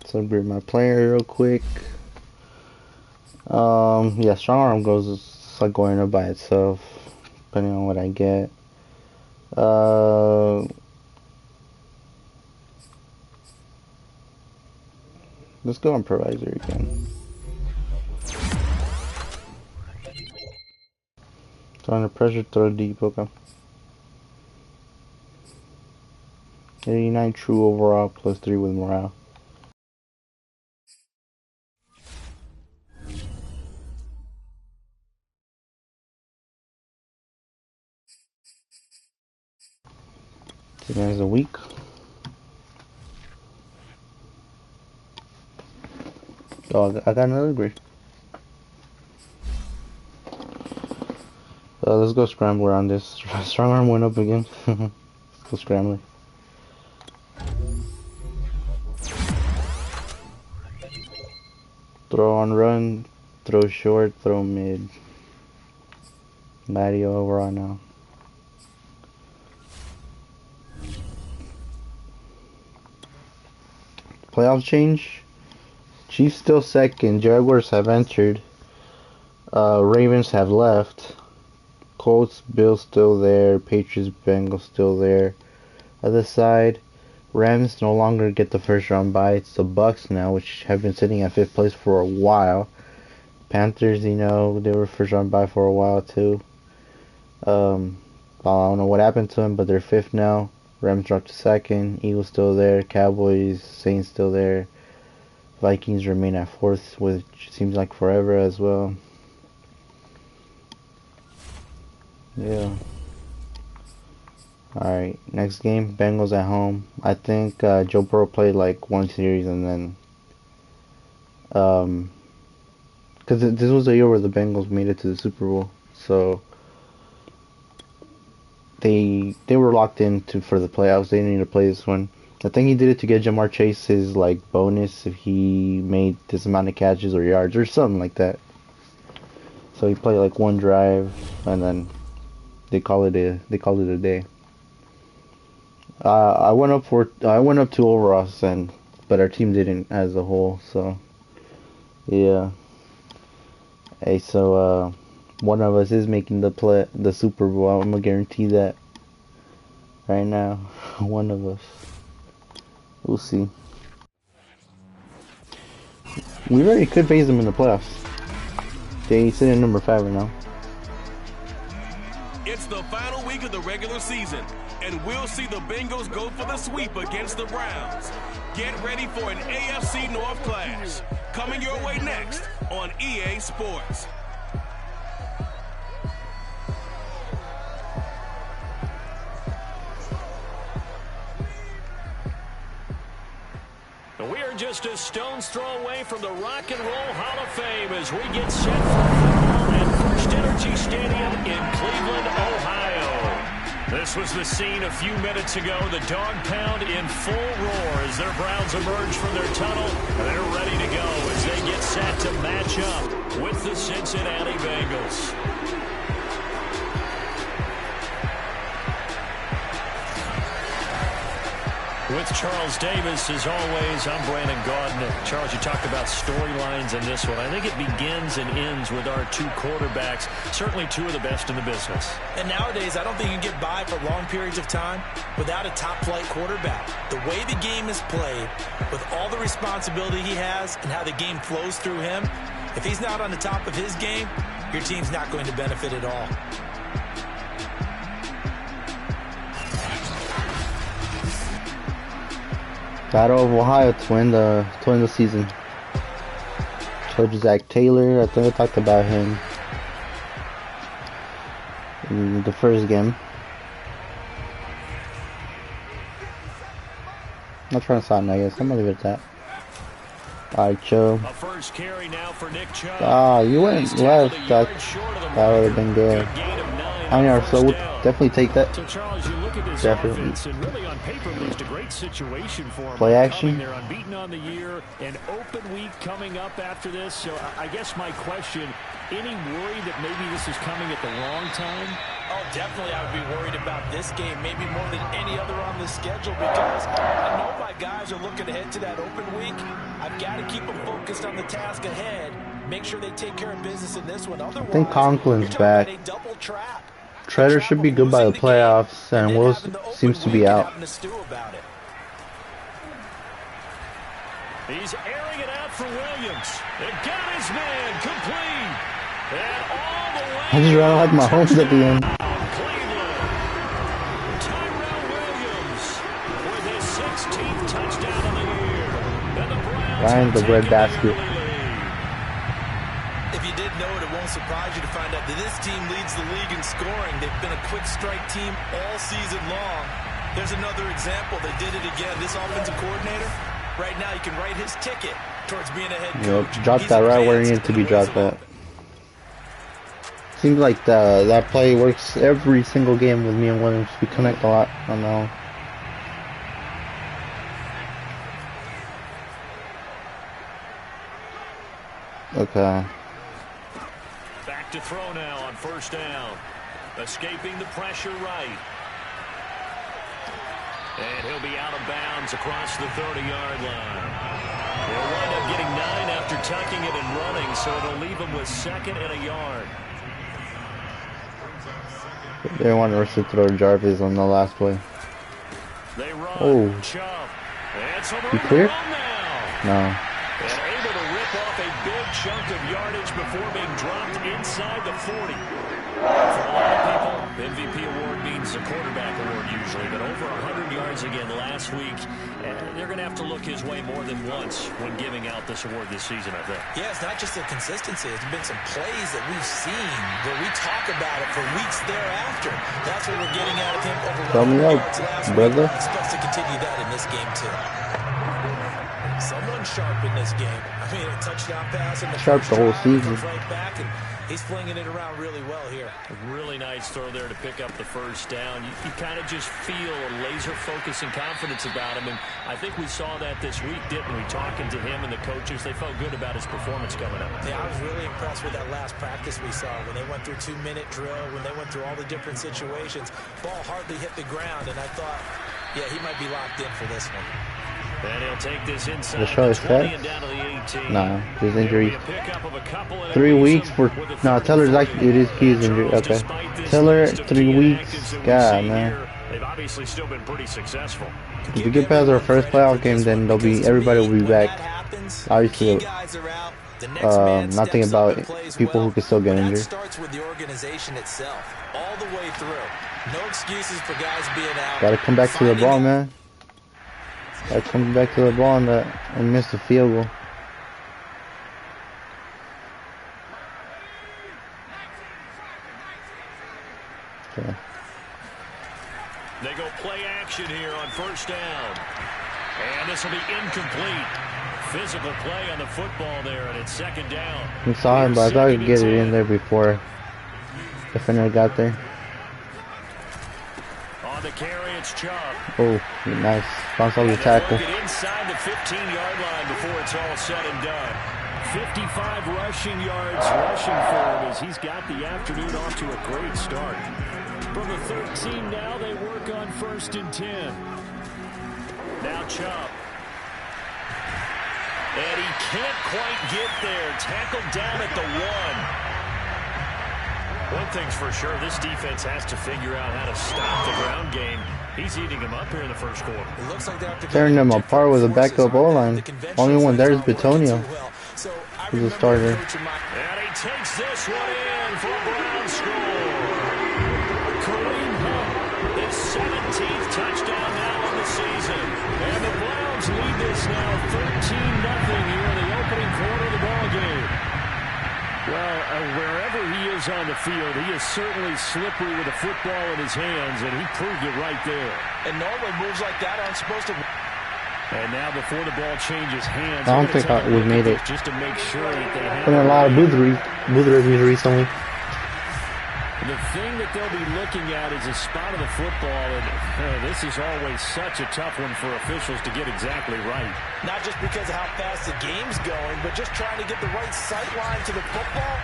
So upgrade my player real quick. Yeah, strong arm goes like going up by itself, depending on what I get. Let's go improviser again. So under pressure, throw deep. Okay. 89 true overall, plus 3 with morale. There's a week. Oh, I got another grade. Let's go scrambler on this. Strong arm went up again. Let's go scrambler. Throw on run, throw short, throw mid. Mario overall now. Playoff change. Chiefs still second. Jaguars have entered. Ravens have left. Colts, Bills still there. Patriots, Bengals still there. Other side, Rams no longer get the first round bye. It's the Bucks now, which have been sitting at 5th place for a while. Panthers, you know, they were first round bye for a while too. I don't know what happened to them, but they're 5th now. Rams dropped to 2nd. Eagles still there. Cowboys, Saints still there. Vikings remain at 4th, which seems like forever as well. Yeah. Alright, next game, Bengals at home. I think Joe Burrow played like one series and then because this was the year where the Bengals made it to the Super Bowl, so they were locked in for the playoffs. They didn't need to play this one. I think he did it to get Jamar Chase his like bonus if he made this amount of catches or yards or something like that. So he played like one drive and then they called it a day. I went up 2 overalls but our team didn't as a whole. So yeah. Hey, so one of us is making the Super Bowl. I'm gonna guarantee that right now. One of us. We'll see. We already could face them in the playoffs. They sit in number 5 right now. It's the final week of the regular season, and we'll see the Bengals go for the sweep against the Browns. Get ready for an AFC North clash. Coming your way next on EA Sports. We are just a stone's throw away from the Rock and Roll Hall of Fame as we get set for football at First Energy Stadium in Cleveland, Ohio. This was the scene a few minutes ago. The dog pound in full roar as their Browns emerge from their tunnel. They're ready to go as they get set to match up with the Cincinnati Bengals. With Charles Davis, as always, I'm Brandon Gaudin. Charles, you talked about storylines in this one. I think it begins and ends with our 2 quarterbacks, certainly 2 of the best in the business. And nowadays, I don't think you can get by for long periods of time without a top-flight quarterback. The way the game is played, with all the responsibility he has and how the game flows through him, if he's not on the top of his game, your team's not going to benefit at all. Battle of Ohio to win the season. Coach Zach Taylor, I think I talked about him in the first game. I'm not trying to sound negative, I'm gonna leave it at that. Alright, Joe. First carry now for Nick Chubb. You went left. That would have been good. I mean, so we'll definitely take that. So Charles, you look at this Definitely. offense, and really on paper, just a great situation for them. Play action. They're unbeaten on the year, an open week coming up after this. So I guess my question, any worry that maybe this is coming at the wrong time? Oh, definitely I would be worried about this game, maybe more than any other on the schedule, because I know my guys are looking ahead to that open week. I've got to keep them focused on the task ahead, make sure they take care of business in this one. Otherwise, I think Conklin's you're back. talking about a double trap. Treader should be good by the playoffs, and Will seems to be out. He's airing it out for Williams. They got his man complete. And all the way. I just ran like my homes at the end. Cleveland. Tyrell Williams with his 16th touchdown of the year. And the Browns Ryan the bread basket. If you didn't know it, it won't surprise you to find out that this team leads the league in scoring. They've been a quick strike team all season long. There's another example. They did it again. This offensive coordinator, right now, you can write his ticket towards being a head coach. Yep, drop that right where it needed to be dropped at. Seems like that play works every single game with me and Williams. We connect a lot on that one. Okay. Back to throw now on first down. Escaping the pressure right. And he'll be out of bounds across the 30-yard line. He'll wind up getting 9 after tucking it and running, so it'll leave him with 2nd and a yard. They want us to throw Jarvis on the last play. They run. Oh. Chubb. And so You clear? now. No. And able to rip off a big chunk of yardage before being dropped inside the 40. For a lot of people, MVP award means a quarterback award usually, but over 100 yards again last week. They're going to have to look his way more than once when giving out this award this season, I think. Yeah, it's not just the consistency. It's been some plays that we've seen where we talk about it for weeks thereafter. That's what we're getting out of him over Tell me 100 out, yards last brother. week. Expects to continue that in this game, too. Someone sharp in this game. I mean, a touchdown pass in the Sharp first the whole drive, season. comes right back, and he's flinging it around really well here. A really nice throw there to pick up the first down. You kind of just feel a laser focus and confidence about him, and I think we saw that this week, didn't we? Talking to him and the coaches, they felt good about his performance coming up. Yeah, I was really impressed with that last practice we saw when they went through 2-minute drill, when they went through all the different situations. Ball hardly hit the ground, and I thought, yeah, he might be locked in for this one. And he'll take this inside The show the is 20 set? and down to the 18. Nah, his injury. A pickup of a couple, and 3 it leaves weeks him for. with a No, third Teller's and actually. It is his injury. Charles, Okay. despite this Teller, list of 3 key weeks. inactives that we God, see man. here, they've obviously still been pretty successful. If we get past our first playoff game, then they'll be. Everybody will be back. Obviously, nothing about people who can still get injured. Starts with the organization itself, all the way through. No excuses for guys being out. Gotta come back to the ball, man. Gotta come back to the ball and miss the field goal. Okay. They go play action here on first down. And this will be incomplete. Physical play on the football there, and it's 2nd down. We saw him, but I thought he'd get it in there before the defender got there. On the carry, it's Chubb. Oh, nice. Bounce off the And tackle. they'll get inside the 15-yard line before it's all said and done. 55 rushing yards rushing for him as he's got the afternoon off to a great start. From the 13 now, they work on 1st and 10. Now Chubb. And he can't quite get there. Tackled down at the 1. One thing's for sure, this defense has to figure out how to stop the ground game. He's eating them up here in the first quarter. It looks like tearing them apart with a backup O-line. Only one there is Betonio. He's a starter. And he takes this one in for a Brown score. Kareem Hunt, his 17th touchdown now on the season. And the Browns lead this now 13-0 here in the opening quarter of the ball game. Well, wherever he is on the field, he is certainly slippery with a football in his hands, and he proved it right there. And normally moves like that aren't supposed to. And now before the ball changes hands, I don't think we made it. just to make sure that they have Been a lot of booth reviews recently. the thing that they'll be looking at is a spot of the football, and this is always such a tough one for officials to get exactly right. Not just because of how fast the game's going, but just trying to get the right sight line to the football.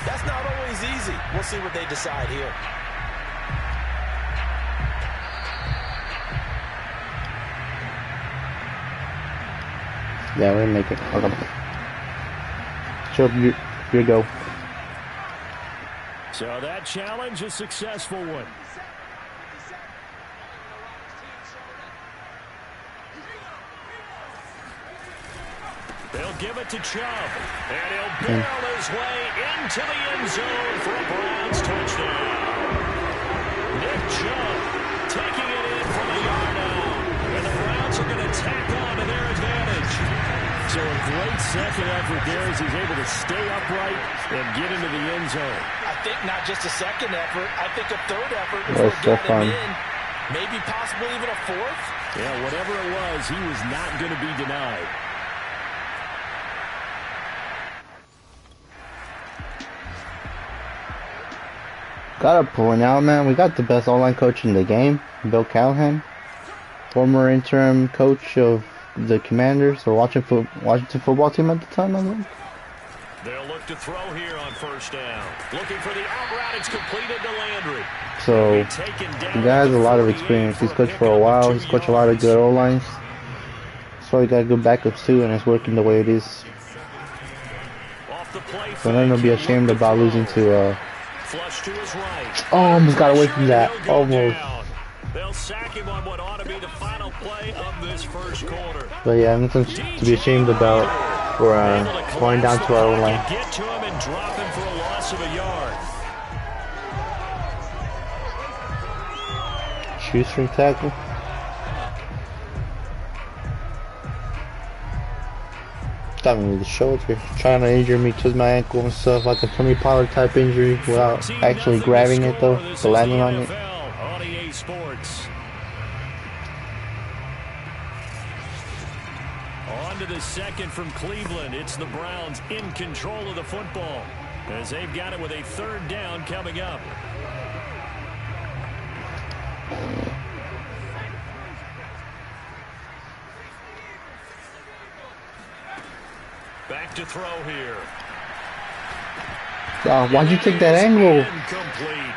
That's not always easy. We'll see what they decide here. Yeah, we're gonna make it. Okay. Sure, you go. So that challenge, a successful one. They'll give it to Chubb, and he'll barrel his way into the end zone for a Browns touchdown. Nick Chubb taking it in from a yard out, and the Browns are going to tack on to their advantage. So a great second effort there as he's able to stay upright and get into the end zone. I think not just a second effort. I think a third effort was That's what so got fun. him in. Maybe possibly even a fourth. Yeah, whatever it was, he was not going to be denied. Gotta point out, man, we got the best online coach in the game, Bill Callahan, former interim coach of the Commanders or Washington football team at the time, I think. They'll look to throw here on first down. Looking for the out route. It's completed to Landry. So the guy has a lot of experience. He's coached for a while. He's coached a lot of good O-lines. So he got good backups too, and it's working the way it is. So then he'll be ashamed about losing to oh, almost got away from that. Almost. They'll sack him on what ought to be the final play of this first quarter. But yeah, nothing to be ashamed about for going down to our own line. Get to him and drop him for a loss of a yard. Shoestring tackle. Got me with the shoulder, trying to injure me, twist my ankle and stuff, like a Tony Pollard type injury without actually grabbing it though, the landing on it. On to the second from Cleveland. It's the Browns in control of the football as they've got it with a third down coming up. Back to throw here. Why'd you take that angle?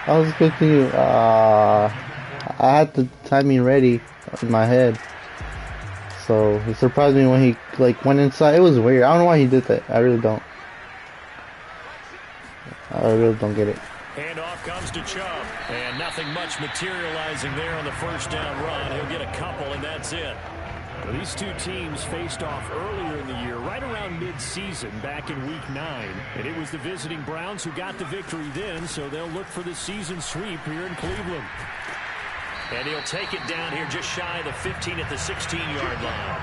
I was expecting you. I had the timing ready in my head. So it surprised me when he went inside. It was weird. I don't know why he did that. I really don't. I really don't get it. Handoff comes to Chubb. And nothing much materializing there on the first down run. He'll get a couple and that's it. Well, these two teams faced off earlier in the year, right around mid-season, back in Week 9. And it was the visiting Browns who got the victory then, so they'll look for the season sweep here in Cleveland. And he'll take it down here just shy of the 15 at the 16-yard line.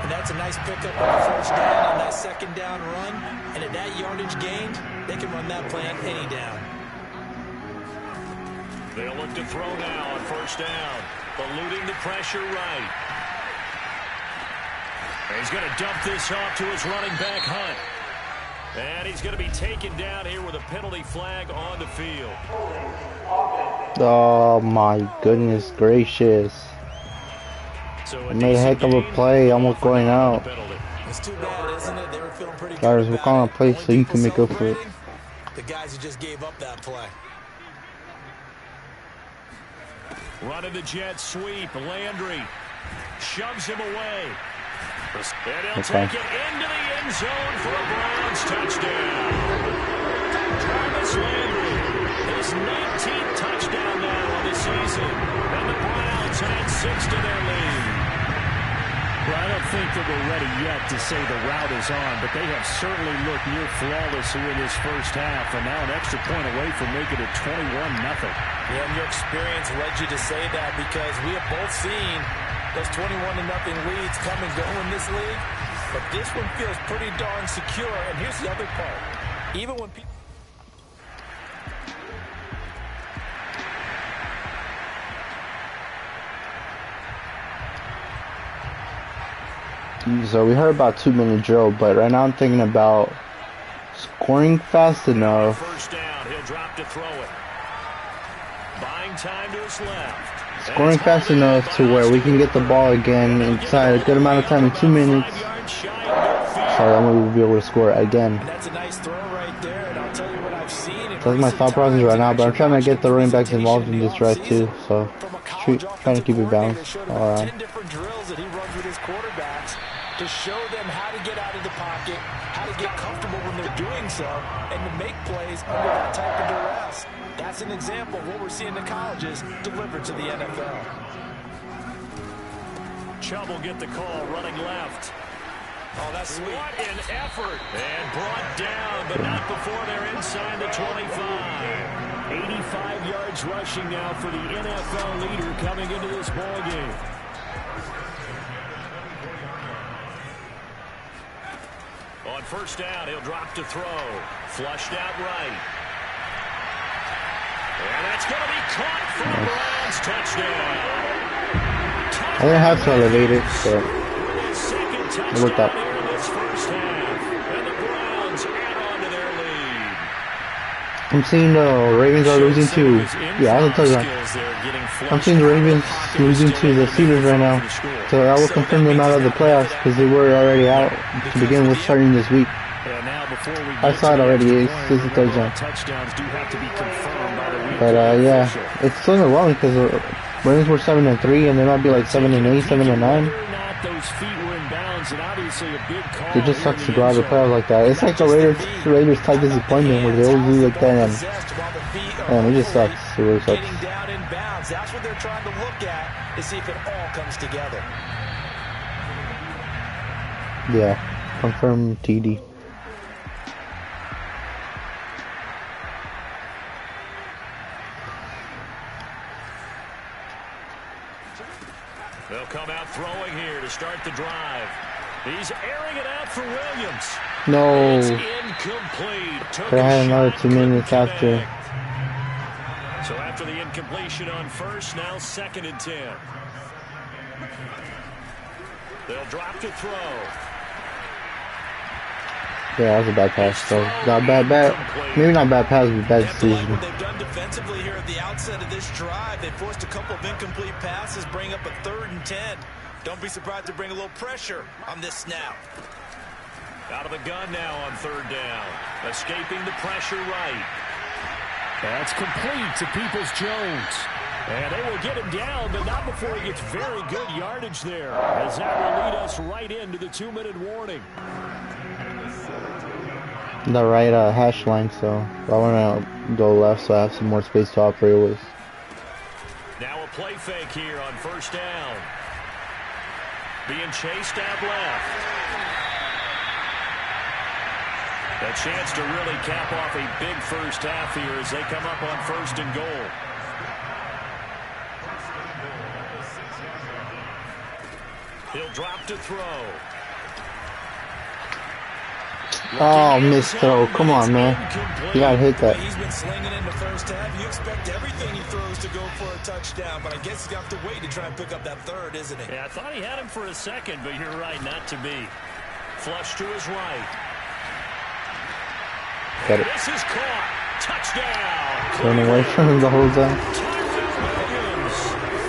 And that's a nice pickup on the first down on that second down run. And at that yardage gained, they can run that play on any down. They'll look to throw now on first down. Eluding the pressure right. He's going to dump this off to his running back, Hunt. And he's going to be taken down here with a penalty flag on the field. Oh my goodness gracious. So I made a heck of a play, almost going out. It's too bad, isn't it? They were feeling pretty good. Guys, we're calling a play so you can make up for it. The guys who just gave up that play. Running the jet sweep. Landry shoves him away. And he'll take it into the end zone for a Browns touchdown. Travis Landry, his 19th touchdown now on the season. And the Browns add 6 to their lead. Well, I don't think that we're ready yet to say the route is on, but they have certainly looked near flawless here in this first half, and now an extra point away from making it 21-0. Yeah, and your experience led you to say that because we have both seen those 21-0 leads come and go in this league. But this one feels pretty darn secure. And here's the other part. Even when people... So we heard about 2-minute drill, but right now I'm thinking about scoring fast enough. First down, he'll drop to throw it. Buying time to his left. Scoring fast enough to where we can get the ball again inside a good amount of time in 2 minutes. So then we will be able to score again. That's a nice throw right there, and I'll tell you what I've seen. That's my thought process right now, but I'm trying to get the running backs involved in this drive too. So trying to keep it balanced. 10 different drills that he runs with his quarterbacks to show them how to get out of the pocket, how to get comfortable when they're doing so, and to make plays under that type of duress. That's an example of what we're seeing in colleges delivered to the NFL. Chubb will get the call running left. Oh, that's sweet. What an effort. And brought down, but not before they're inside the 25. 85 yards rushing now for the NFL leader coming into this ballgame. On first down, he'll drop to throw. Flushed out right. And that's going to be caught for a Browns touchdown. I didn't have to elevate it, so it worked out. I'm seeing the Ravens are losing to, yeah, I was a touchdown. I'm seeing the Ravens losing to the Steelers right now, so I will confirm them out of the playoffs because they were already out to begin with starting this week. And now before we I get saw it to the already. extra It's point, just a remember, all touchdown. touchdowns do have to be confirmed by the But replay yeah, official. it's still wrong because Ravens were 7-3, and they might be like 7-8, 7-9. Whether or not those feet were in bounds, and obviously a big call. It just here sucks in to the go out end of the playoffs zone. like that. It's like the Raiders type disappointment where they always do like that, and it just sucks. It really sucks. Getting down in bounds. That's what they're trying to look at to see if it all comes together. Yeah, confirm TD. They'll come out throwing here to start the drive. He's airing it out for Williams. No, It's incomplete. Took they a had another shot, 2 minutes couldn't after. connect. So after the incompletion on first, now 2nd and 10. They'll drop to throw. Yeah, that was a bad pass. So not bad. Maybe not bad pass, but bad Have to like decision. what they've done defensively here at the outset of this drive. They forced a couple of incomplete passes, bring up a 3rd and 10. Don't be surprised to bring a little pressure on this snap. Out of the gun now on 3rd down. Escaping the pressure right. That's complete to Peoples-Jones. And they will get him down, but not before he gets very good yardage there, as that will lead us right into the 2-minute warning. The right hash line, so I want to go left so I have some more space to operate with. Now a play fake here on 1st down. Being chased out left. A chance to really cap off a big first half here as they come up on 1st and goal. He'll drop to throw. Oh, missed throw. Come on, man. You gotta hit that. He's been slinging in the first half. You expect everything he throws to go for a touchdown, but I guess he's got to wait to try and pick up that 3rd, isn't he? Yeah, I thought he had him for a second, but you're right, not to be. Flush to his right. Got it. This is caught. Touchdown. Turn away from him the whole time. Tyrell Williams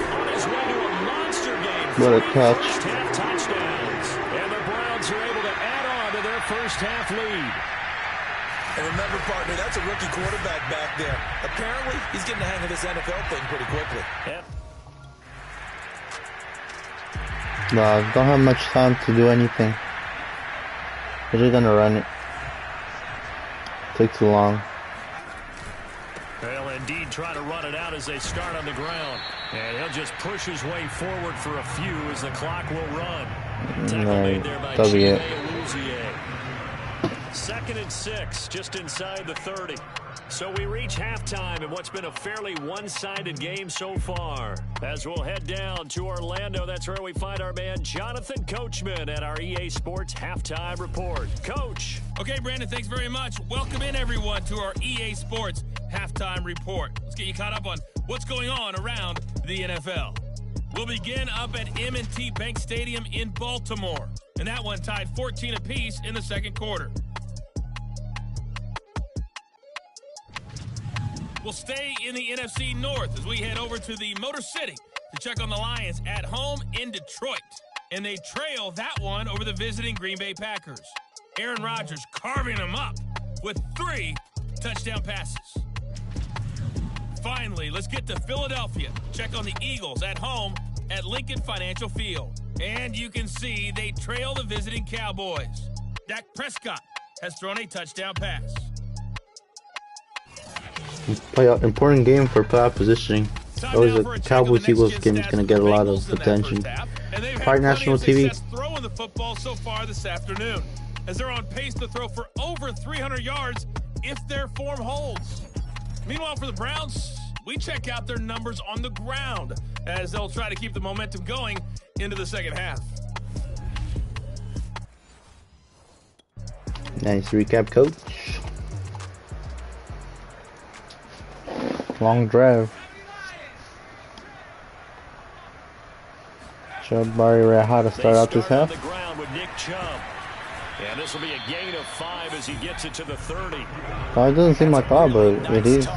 on his way to a monster game. What a 3 catch. first-half touchdowns. And the Browns are able to add on to their first-half lead. And remember, partner, that's a rookie quarterback back there. Apparently, he's getting the hang of this NFL thing pretty quickly. Yep. Don't have much time to do anything. They're just gonna run it. Take too long. They'll indeed try to run it out as they start on the ground. And he'll just push his way forward for a few as the clock will run. Tackle made there by that'll be it. Chimezie. 2nd and 6, just inside the 30. So we reach halftime in what's been a fairly one-sided game so far. As we'll head down to Orlando, that's where we find our man Jonathan Coachman at our EA Sports Halftime Report. Coach. Okay, Brandon, thanks very much. Welcome in, everyone, to our EA Sports Halftime Report. Let's get you caught up on what's going on around the NFL. We'll begin up at M&T Bank Stadium in Baltimore. And that one tied 14 apiece in the 2nd quarter. We'll stay in the NFC North as we head over to the Motor City to check on the Lions at home in Detroit. And they trail that one over the visiting Green Bay Packers. Aaron Rodgers carving them up with 3 touchdown passes. Finally, let's get to Philadelphia. Check on the Eagles at home at Lincoln Financial Field. And you can see they trail the visiting Cowboys. Dak Prescott has thrown a touchdown pass. Important game for playoff positioning. Always a Cowboys-Eagles game is going to get a lot of attention. Part national TV. Throwing the football so far this afternoon, as they're on pace to throw for over 300 yards if their form holds. Meanwhile, for the Browns, we check out their numbers on the ground as they'll try to keep the momentum going into the 2nd half. Nice recap, Coach. Long drive. Chubb already read how to start out this half. On the ground with Nick Chubb. And this will be a gain of 5 as he gets it to the 30. Oh, it doesn't seem like that, but it is.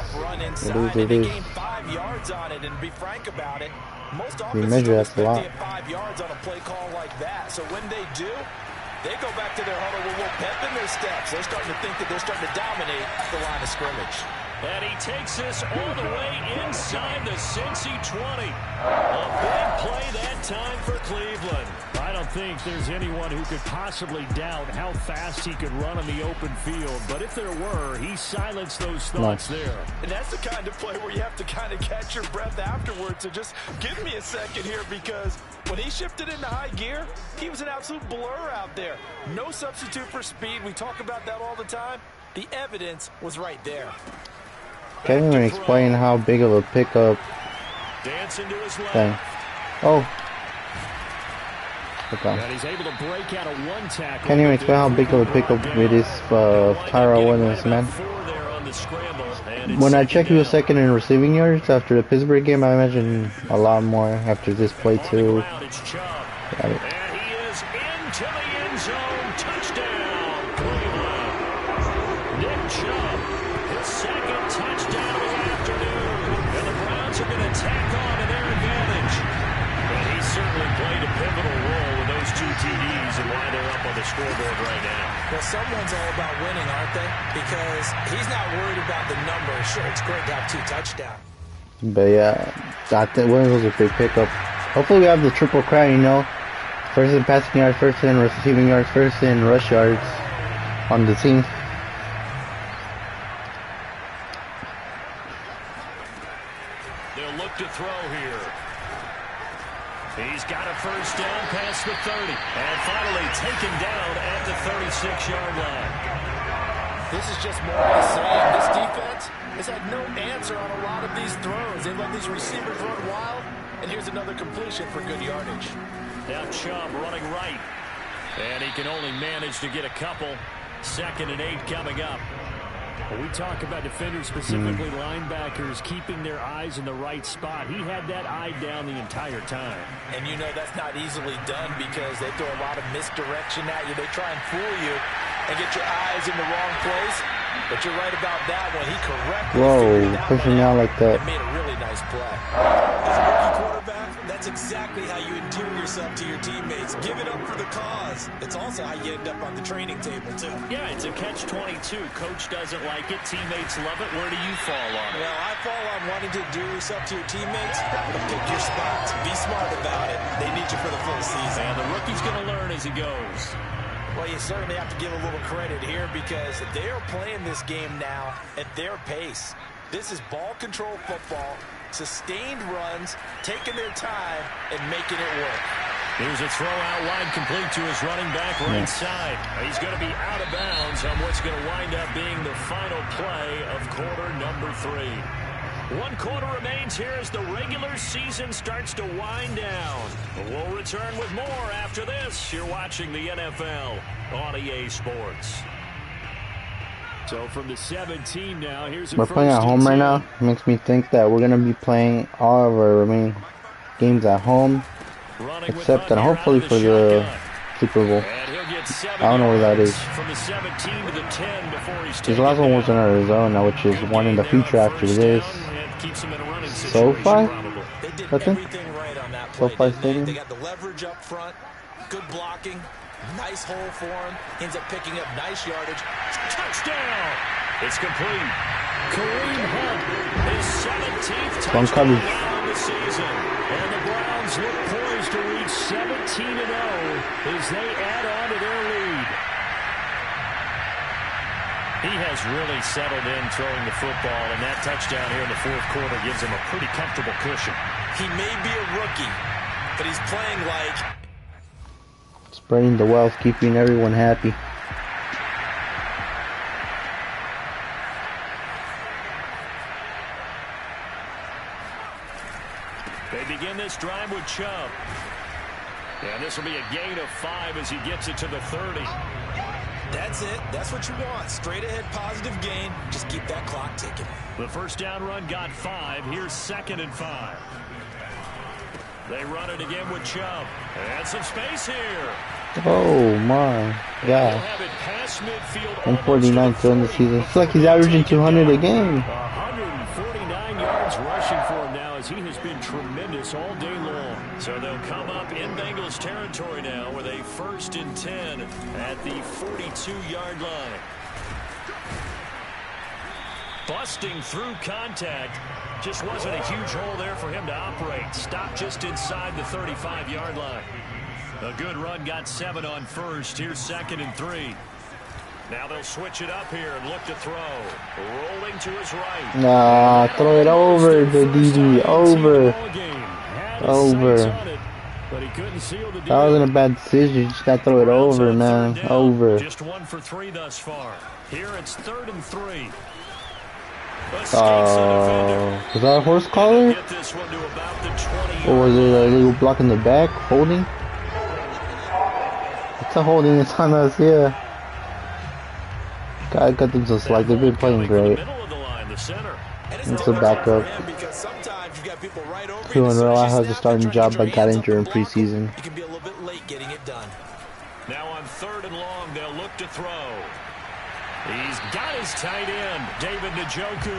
It is. 5 yards on it, and to be frank about it, most We offenses measure don't that a expect lot. to get 5 yards on a play call like that. So when they do, They go back to their huddle with a little pep in their steps. They're starting to think that they're starting to dominate the line of scrimmage. And he takes this all the way inside the Cincy 20. A big play that time for Cleveland. I don't think there's anyone who could possibly doubt how fast he could run on the open field. But if there were, he silenced those thoughts there. And that's the kind of play where you have to kind of catch your breath afterwards. So just give me a second here, because when he shifted into high gear, he was an absolute blur out there. No substitute for speed. We talk about that all the time. The evidence was right there. Can't even explain how big of a pickup thing. Oh. Okay. And he's able to break out of one tackle. Can't even explain how big of a pickup it is for Tyrell Williams, man. When I checked, he was second in receiving yards after the Pittsburgh game. I imagine a lot more after this play too. And he is into the end zone. Touchdown, Cleveland. Nick Chubb, his second touchdown of the afternoon. And the Browns are going to tack on to their advantage. And he certainly played a pivotal role with those 2 TDs and why they're up on the scoreboard right now. Well, someone's all about winning, aren't they? Because he's not worried about the numbers. Sure, it's great to have 2 touchdowns. But yeah, I think Williams was a big pickup. Hopefully we have the triple crown, you know. First in passing yards, first in receiving yards, first in rush yards on the team. They'll look to throw here. He's got a first down past the 30. And finally taken down at the 36-yard line. This is just more of the same. This defense has had no answer on a lot of these throws. They let these receivers run wild. And here's another completion for good yardage. Now Chubb running right. And he can only manage to get a couple. 2nd and 8 coming up. When we talk about defenders, specifically linebackers, keeping their eyes in the right spot. He had that eye down the entire time. And you know that's not easily done because they throw a lot of misdirection at you. They try and fool you and get your eyes in the wrong place. But you're right about that one. He correctly figured that pushing out like that. and made a really nice play. As a rookie quarterback, that's exactly how you endear yourself to your teammates. Give it up for the cause. It's also how you end up on the training table, too. Yeah, it's a catch-22. Coach doesn't like it. Teammates love it. Where do you fall on it? Well, I fall on wanting to endear yourself to your teammates. But pick your spots. Be smart about it. They need you for the full season. And the rookie's going to learn as he goes. Well, you certainly have to give a little credit here because they are playing this game now at their pace. This is ball control football, sustained runs, taking their time, and making it work. Here's a throw out wide complete to his running back right side. He's going to be out of bounds on what's going to wind up being the final play of quarter number 3. 1 quarter remains here as the regular season starts to wind down. We'll return with more after this. You're watching the NFL on EA Sports. So from the 17 now, here's a We're playing at home right now. Makes me think that we're gonna be playing all of our remaining games at home, except that hopefully for the Super Bowl. I don't know where that is. From the 17 to the 10 before he's His last one was in Arizona, which is one in the future after this. SoFi? They did I think. everything right on that play. SoFi Stadium. They got the leverage up front, good blocking, nice hole for him. Ends up picking up nice yardage. Touchdown! It's complete. Kareem Hunt, his 17th One touchdown coverage. of the season. And the Browns look poised to reach 17-0 as they add on to their lead. He has really settled in throwing the football, and that touchdown here in the 4th quarter gives him a pretty comfortable cushion. He may be a rookie, but he's playing like... Spreading the wealth, keeping everyone happy. They begin this drive with Chubb. And this will be a gain of 5 as he gets it to the 30. That's it. That's what you want. Straight ahead positive gain. Just keep that clock ticking. The first down run got 5. Here's 2nd and 5. They run it again with Chubb. And some space here. Oh my They'll god. have it past midfield. 149 still in the season. It's like he's averaging 200 a game. 149 yards yards rushing for him now as he has been tremendous all day long. So they'll come up in Bengals territory now with a 1st and 10 at the 42-yard line. Busting through contact. Just wasn't a huge hole there for him to operate. Stopped just inside the 35-yard line. A good run got 7 on 1st. Here's 2nd and 3. Now they'll switch it up here and look to throw. Rolling to his right. Nah, throw it over the DD. Over. But he couldn't seal the deal. That wasn't a bad decision. You just gotta throw it over, man. Over. Just 1 for 3 thus far. Here it's 3rd and 3. Oh, was that a horse collar? Or was it a little block in the back? Holding? It's a holding. It's on us, yeah. God got them just like they've been playing great. It's a backup. Doing well. I have the starting job, but got injured in preseason. You can be a little bit late getting it done. Now on 3rd and long, they'll look to throw. He's got his tight end, David Njoku.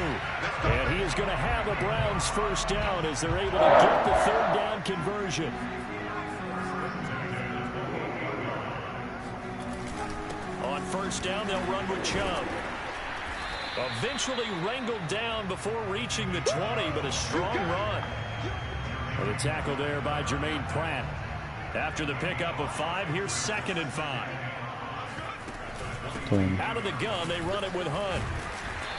And he is going to have the Browns 1st down as they're able to get the 3rd down conversion. On 1st down, they'll run with Chubb. Eventually wrangled down before reaching the 20, but a strong run. And a tackle there by Jermaine Pratt. After the pickup of 5, here's 2nd and 5. Out of the gun, they run it with Hunt.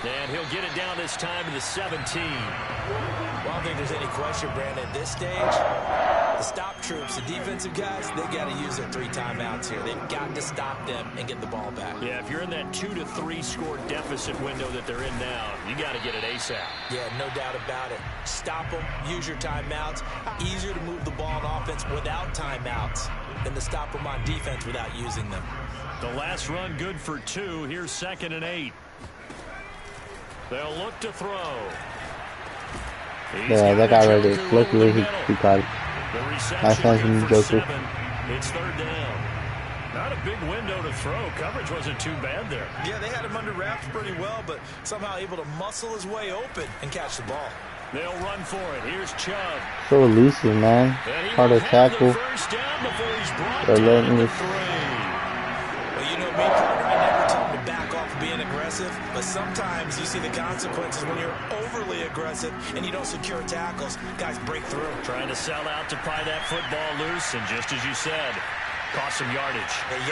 And he'll get it down this time to the 17. Well, I don't think there's any question, Brandon. At this stage, the stop troops, the defensive guys, they got to use their 3 timeouts here. They've got to stop them and get the ball back. Yeah, if you're in that 2 to 3 score deficit window that they're in now, you got to get it ASAP. Yeah, no doubt about it. Stop them, use your timeouts. Easier to move the ball on offense without timeouts than to stop them on defense without using them. The last run good for 2. Here's 2nd and 8. They'll look to throw. Yeah, that guy right there. Luckily, he caught it. Nice one from Njoku. It's 3rd down. Not a big window to throw. Coverage wasn't too bad there. Yeah, they had him under wraps pretty well, but somehow able to muscle his way open and catch the ball. They'll run for it. Here's Chubb. So elusive, man. Hard to tackle. Relentless. Well, you know me, partner, I never tell him to back off of being aggressive, but sometimes you see the consequences when you're overly aggressive and you don't secure tackles. Guys break through. Trying to sell out to pry that football loose, and just as you said, cost some yardage. And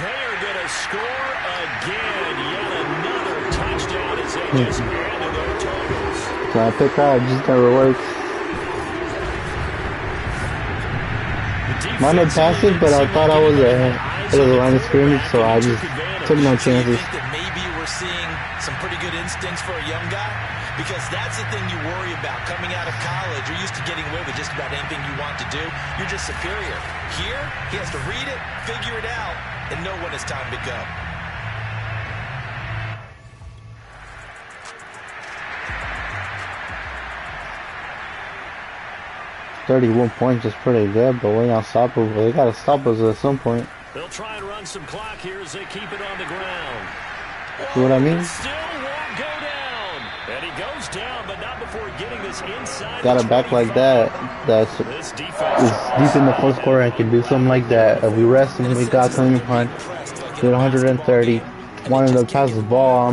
they are going to score again. Yet another touchdown as they just handed their totals. Trying to pick out, just never works. Mine had passed it, but I thought I was ahead of the line of scrimmage, so I just took no chances. I think that maybe we're seeing some pretty good instincts for a young guy, because that's the thing you worry about coming out of college. You're used to getting away with just about anything you want to do. You're just superior. Here, he has to read it, figure it out, and know when it's time to go. 31 points is pretty good, but we're unstoppable. They gotta stop us at some point. They'll try and run some clock here as they keep it on the ground. See what I mean? Still won't go down. And he goes down, but not before getting this inside. Got a back like that. That's is deep in the first quarter and can do something like that. If we rest him, we got clean punt. Did 130. Wanted to pass the ball. I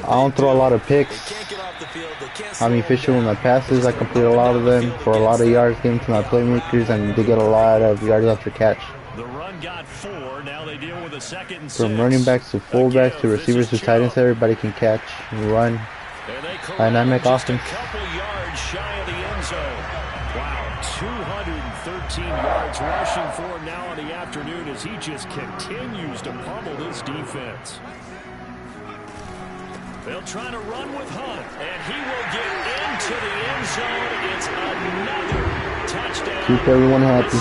don't throw a lot of picks. I'm efficient with my passes. I complete a lot of them for a lot of yards, getting to my playmakers, and they get a lot of yards after catch. The run got 4. Now they deal with a 2nd and 6. From running backs to fullbacks to receivers to tight ends, everybody can catch and run. Dynamic offense. A couple yards shy of the end zone. Wow, 213 yards rushing for him now in the afternoon as he just continues to pummel this defense. They'll try to run with Hunt, and he will get into the end zone. It's another touchdown. Keep everyone happy.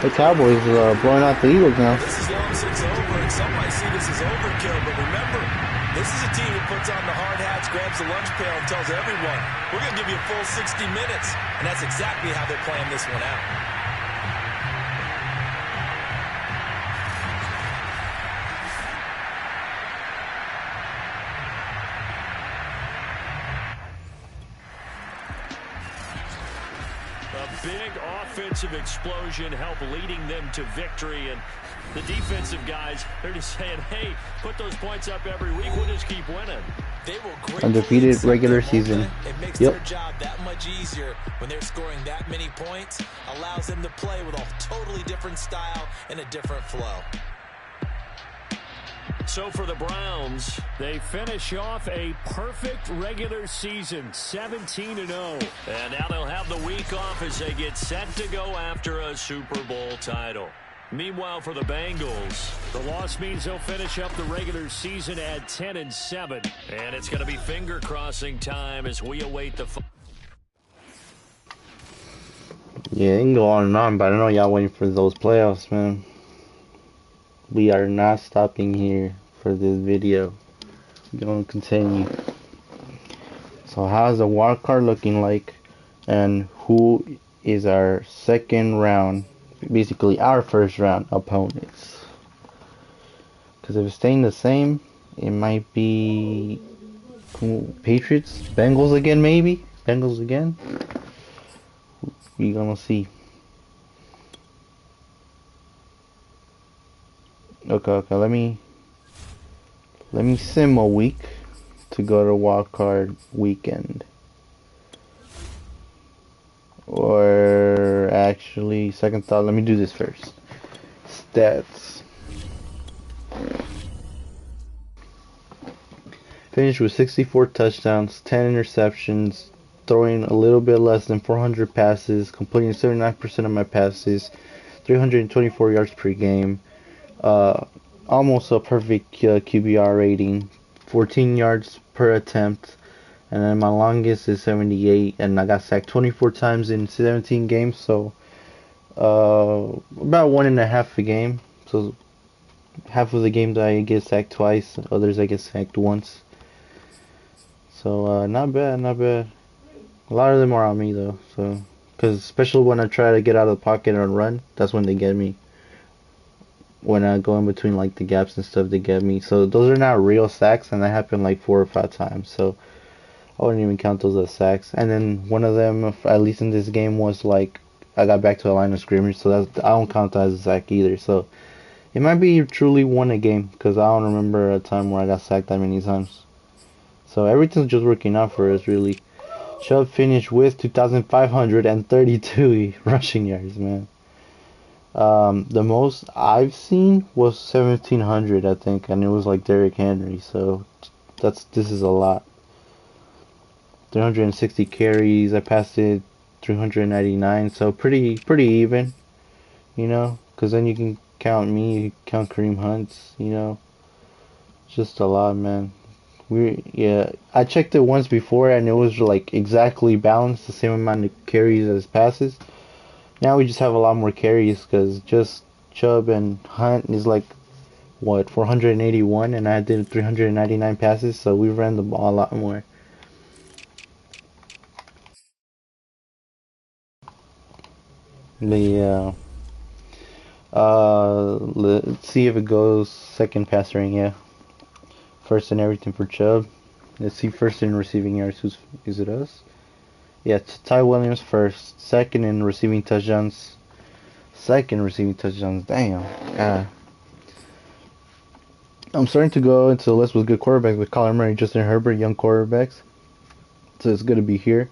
The Cowboys are blowing out the Eagles now. This is long since over, and some might see this as overkill, but remember, this is a team that puts on the hard hats, grabs the lunch pail, and tells everyone, we're going to give you a full 60 minutes. And that's exactly how they're playing this one out. big offensive explosion help leading them to victory. And the defensive guys, they're just saying, hey, put those points up every week. We'll just keep winning. They will gratefully Undefeated accept regular their season. moment. It makes Yep. their job that much easier when they're scoring that many points. Allows them to play with a totally different style and a different flow. So for the Browns, They finish off a perfect regular season, 17-0. and now they'll have the week off as they get set to go after a Super Bowl title. Meanwhile, for the Bengals, The loss means they'll finish up the regular season at 10-7. and it's going to be finger-crossing time as we await the... Yeah, it can go on and on, but I know y'all waiting for those playoffs, man. We are not stopping here for this video. We're going to continue. So how's the wild card looking like? And who is our second round, basically our first round opponents? Because if it's staying the same, it might be Patriots, Bengals again maybe? Bengals again? We're gonna see. Okay, let me sim a week to go to wild card weekend. Or actually, second thought, let me do this first. Stats. Finished with 64 touchdowns, 10 interceptions, throwing a little bit less than 400 passes, completing 79% of my passes, 324 yards per game. Almost a perfect QBR rating, 14 yards per attempt, and then my longest is 78, and I got sacked 24 times in 17 games, so about 1.5 a game. So half of the games I get sacked twice, others I get sacked once. So not bad, not bad. A lot of them are on me though, so because especially when I try to get out of the pocket and run, that's when they get me. When I go in between like the gaps and stuff, they get me. So those are not real sacks, and that happened like 4 or 5 times. So I wouldn't even count those as sacks. And then one of them, at least in this game, was like I got back to a line of scrimmage, so that's, I don't count that as a sack either. So it might be truly one a game, because I don't remember a time where I got sacked that many times. So everything's just working out for us, really. Chubb finished with 2,532 rushing yards, man. The most I've seen was 1,700, I think, and it was like Derrick Henry. So this is a lot. 360 carries. I passed it 399, so pretty even, you know. Because then you can count me, you can count Kareem Hunt's, you know. Just a lot, man. Yeah, I checked it once before and it was like exactly balanced, the same amount of carries as passes. Now we just have a lot more carries because just Chubb and Hunt is like what 481, and I did 399 passes, so we ran the ball a lot more. Yeah. Let's see if it goes second passing. Yeah. First in everything for Chubb. Let's see first in receiving yards. Is it us? Yeah, Ty Williams first. Second in receiving touchdowns. Damn. I'm starting to go into the list with good quarterbacks with Kyler Murray, Justin Herbert, young quarterbacks. So it's good to be here.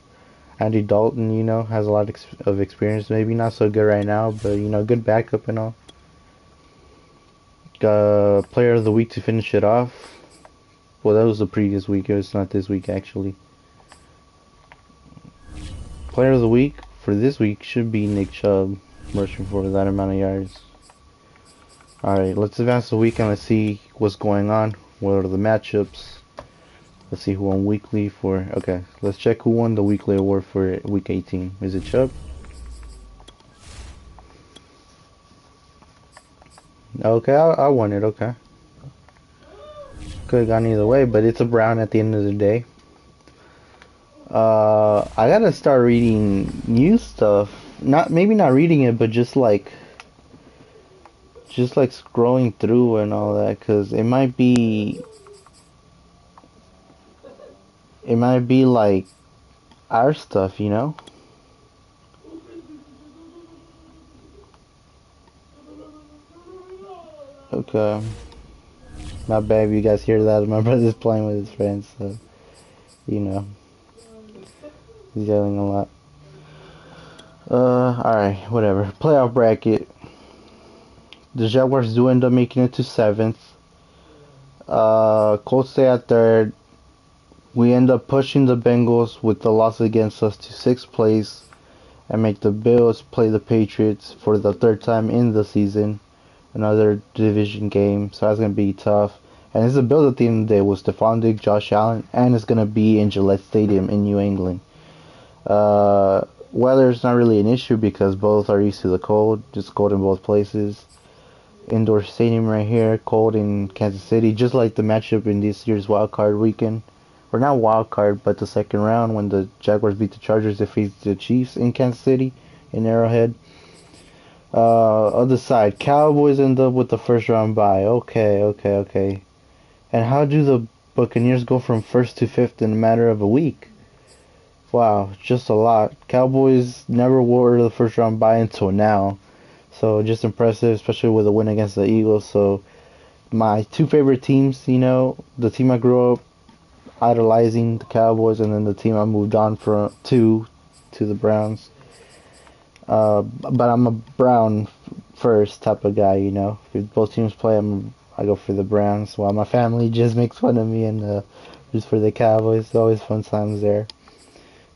Andy Dalton, you know, has a lot of experience. Maybe not so good right now, but, you know, good backup and all. Player of the week to finish it off. Well, that was the previous week. It's not this week, actually. Player of the week for this week should be Nick Chubb, rushing for that amount of yards. Alright, let's advance the week and let's see what's going on. What are the matchups? Let's see who won weekly for... Okay, let's check who won the weekly award for week 18. Is it Chubb? Okay, I won it, okay. Could have gone either way, but it's a Brown at the end of the day. I gotta start reading new stuff. Maybe not reading it, but just like scrolling through and all that, cause it might be like our stuff, you know. Okay. Not bad if you guys hear that. My brother's playing with his friends, so you know he's yelling a lot. Alright, whatever. Playoff bracket. The Jaguars do end up making it to 7th. Colts stay at 3rd. We end up pushing the Bengals with the loss against us to 6th place and make the Bills play the Patriots for the 3rd time in the season. Another division game, so that's going to be tough. And it's the Bills at the end of the day with Stephon Diggs, Josh Allen, and it's going to be in Gillette Stadium in New England. Weather's not really an issue because both are used to the cold, just cold in both places. Indoor stadium right here, cold in Kansas City, just like the matchup in this year's wild card weekend. Or not wild card, but the second round when the Jaguars beat the Chargers, they faced the Chiefs in Kansas City, in Arrowhead. Other side, Cowboys end up with the first round bye. Okay. And how do the Buccaneers go from 1st to 5th in a matter of a week? Wow, just a lot. Cowboys never wore the first round bye until now. So just impressive, especially with a win against the Eagles. So my two favorite teams, you know, the team I grew up idolizing, the Cowboys, and then the team I moved on from to the Browns. But I'm a Brown first type of guy, you know. If both teams play, I go for the Browns. While my family just makes fun of me and just for the Cowboys. It's always fun times there.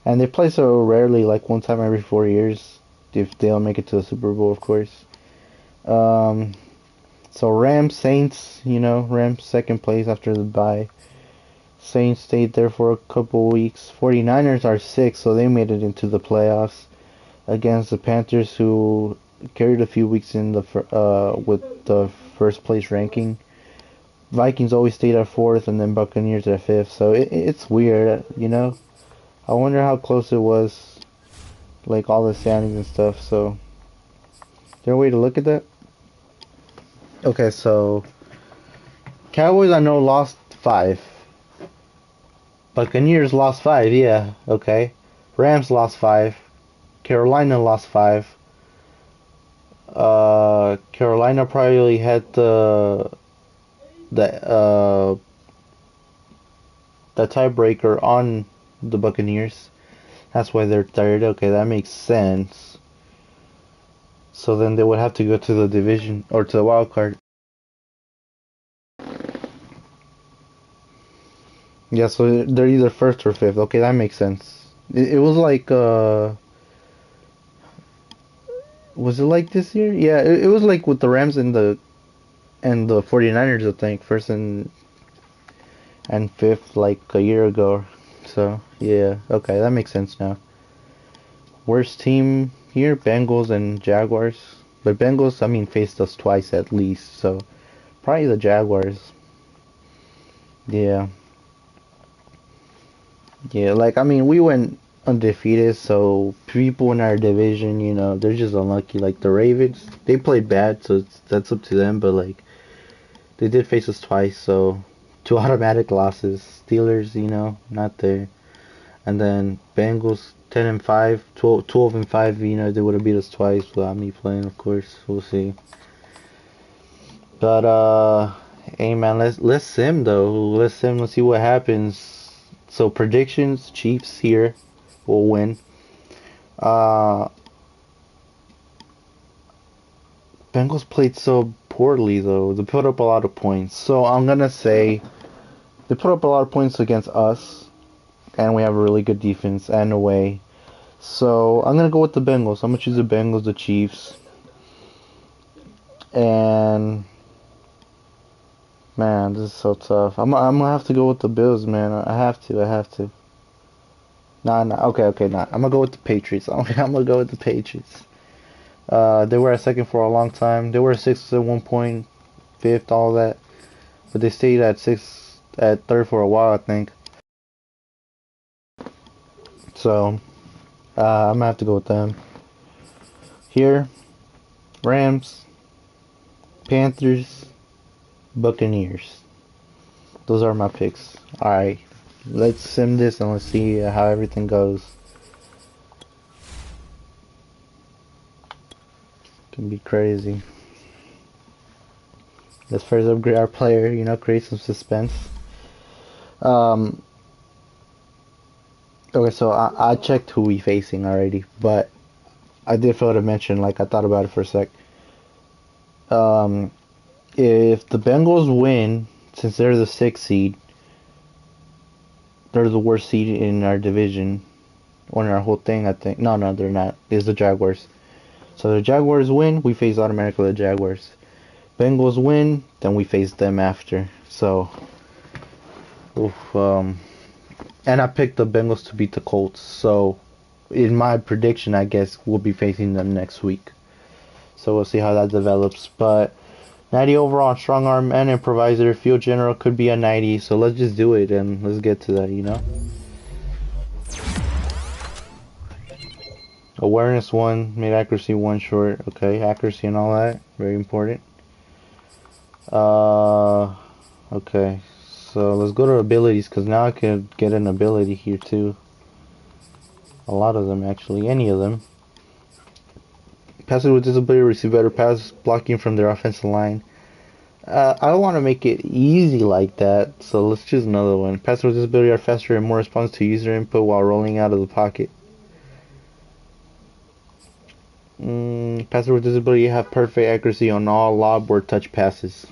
And they play so rarely, like one time every 4 years, if they don't make it to the Super Bowl, of course. So Rams, Saints, you know, Rams second place after the bye. Saints stayed there for a couple weeks. 49ers are 6th, so they made it into the playoffs against the Panthers, who carried a few weeks in the with the first place ranking. Vikings always stayed at 4th, and then Buccaneers at 5th. So it's weird, you know. I wonder how close it was, like all the standings and stuff. So, is there a way to look at that? Okay, so Cowboys I know lost 5. Buccaneers lost 5. Yeah, okay. Rams lost 5. Carolina lost 5. Carolina probably had the tiebreaker on the Buccaneers. That's why they're 3rd. Okay, that makes sense. So then they would have to go to the division or to the wild card. Yeah, so they're either 1st or 5th. Okay, that makes sense. It was like was it like this year? Yeah, it was like with the Rams and the 49ers, I think, 1st and 5th like a year ago. So, yeah, okay, that makes sense now. Worst team here, Bengals and Jaguars. But Bengals, I mean, faced us twice at least, so probably the Jaguars. Yeah. Yeah, like, I mean, we went undefeated, so people in our division, you know, they're just unlucky. Like, the Ravens, they played bad, so that's up to them, but, like, they did face us twice, so 2 automatic losses. Steelers, you know, not there. And then Bengals 10-5, 12-5. You know, they would have beat us twice without me playing. Of course, we'll see. But hey man, let's sim though. Let's sim. Let's see what happens. So predictions: Chiefs here will win. Uh, Bengals played so poorly though. They put up a lot of points. So I'm gonna say they put up a lot of points against us, and we have a really good defense and away. So I'm gonna go with the Bengals. I'm gonna choose the Bengals, the Chiefs, and man, this is so tough. I'm gonna have to go with the Bills, man. I have to. Nah. Okay, nah. I'm gonna go with the Patriots. I'm gonna go with the Patriots. They were at second for a long time. They were 6th at one point, 5th, all that, but they stayed at 3rd for a while, I think. So I'm gonna have to go with them. Here, Rams, Panthers, Buccaneers. Those are my picks. Alright, let's sim this and let's see how everything goes. Can be crazy. Let's first upgrade our player, you know, create some suspense. Um, okay, so I checked who we facing already, but I did fail to mention, like, I thought about it for a sec. If the Bengals win, since they're the 6th seed, they're the worst seed in our division, or in our whole thing, I think. No, they're not. It's the Jaguars. So the Jaguars win, we face automatically the Jaguars. Bengals win, then we face them after. So, oof, and I picked the Bengals to beat the Colts. So, in my prediction, I guess we'll be facing them next week. So we'll see how that develops. But 90 overall, strong arm and improviser, field general could be a 90. So let's just do it and let's get to that, you know. Awareness 1, made accuracy 1 short. Okay, accuracy and all that, very important. Okay, so let's go to abilities, because now I could get an ability here too. A lot of them, actually, any of them. Passers with disability receive better pass blocking from their offensive line. I don't want to make it easy like that, so let's choose another one. Passers with disability are faster and more responsive to user input while rolling out of the pocket. Passers with disability have perfect accuracy on all lob or touch passes.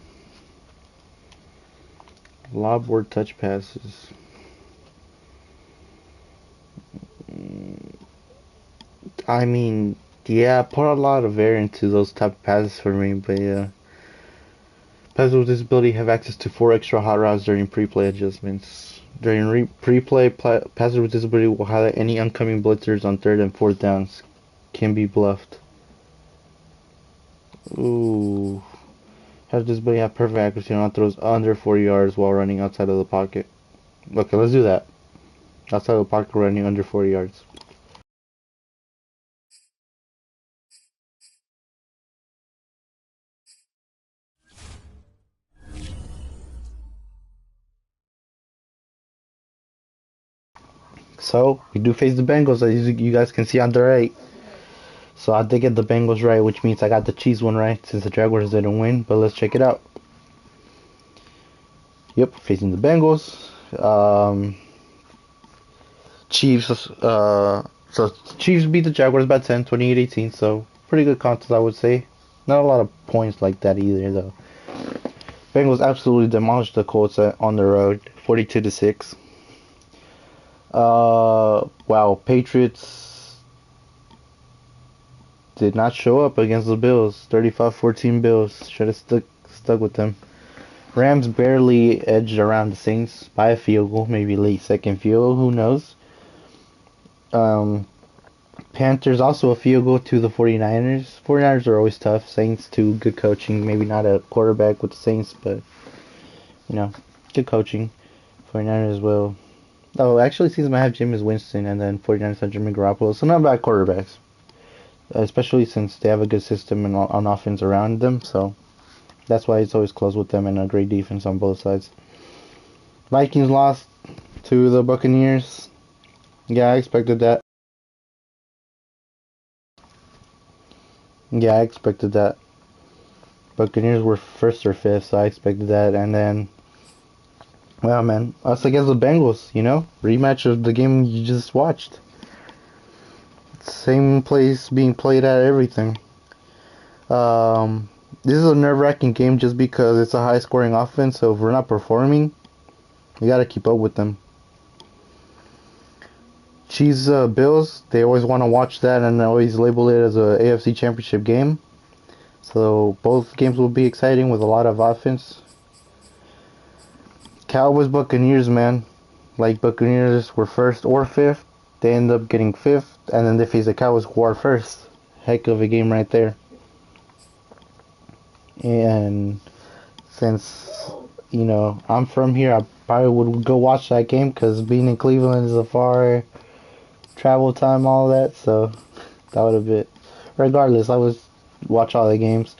Lob or touch passes. I mean, yeah, put a lot of air into those type of passes for me, but yeah. Passers with disability have access to 4 extra hot routes during pre-play adjustments. During pre-play, passers with disability will highlight any oncoming blitzers on 3rd and 4th downs. Can be bluffed. Ooh. Passers with disability have perfect accuracy on throws under 40 yards while running outside of the pocket. Okay, let's do that. Outside of the pocket, running under 40 yards. So, we do face the Bengals, as you guys can see on the right. So I did get the Bengals right, which means I got the Chiefs one right, since the Jaguars didn't win. But let's check it out. Yep, facing the Bengals. Chiefs, so Chiefs beat the Jaguars by 10, 28-18, so pretty good contest, I would say. Not a lot of points like that either, though. Bengals absolutely demolished the Colts on the road, 42-6. Wow, Patriots did not show up against the Bills. 35-14 Bills. Should have stuck with them. Rams barely edged around the Saints by a field goal, maybe late second field goal, who knows. Panthers also a field goal to the 49ers. 49ers are always tough. Saints too, good coaching. Maybe not a quarterback with the Saints, but, you know, good coaching. 49ers as well. Oh, actually, seems might have Jameis Winston, and then 49ers have Jimmy Garoppolo. So not bad quarterbacks. Especially since they have a good system and on offense around them. So that's why it's always close with them, and a great defense on both sides. Vikings lost to the Buccaneers. Yeah, I expected that. Yeah, I expected that. Buccaneers were 1st or 5th, so I expected that. And then, well, man, us against the Bengals, you know? Rematch of the game you just watched. Same place being played at, everything. This is a nerve-wracking game just because it's a high-scoring offense, so if we're not performing, we gotta keep up with them. Chiefs, Bills, they always want to watch that and always label it as a AFC Championship game. So both games will be exciting with a lot of offense. Cowboys, Buccaneers, man. Like, Buccaneers were 1st or 5th. They end up getting 5th, and then they face the Cowboys who are 1st. Heck of a game right there. And since, you know, I'm from here, I probably would go watch that game because being in Cleveland is a far travel time, all that, so that would have been. Regardless, I would watch all the games.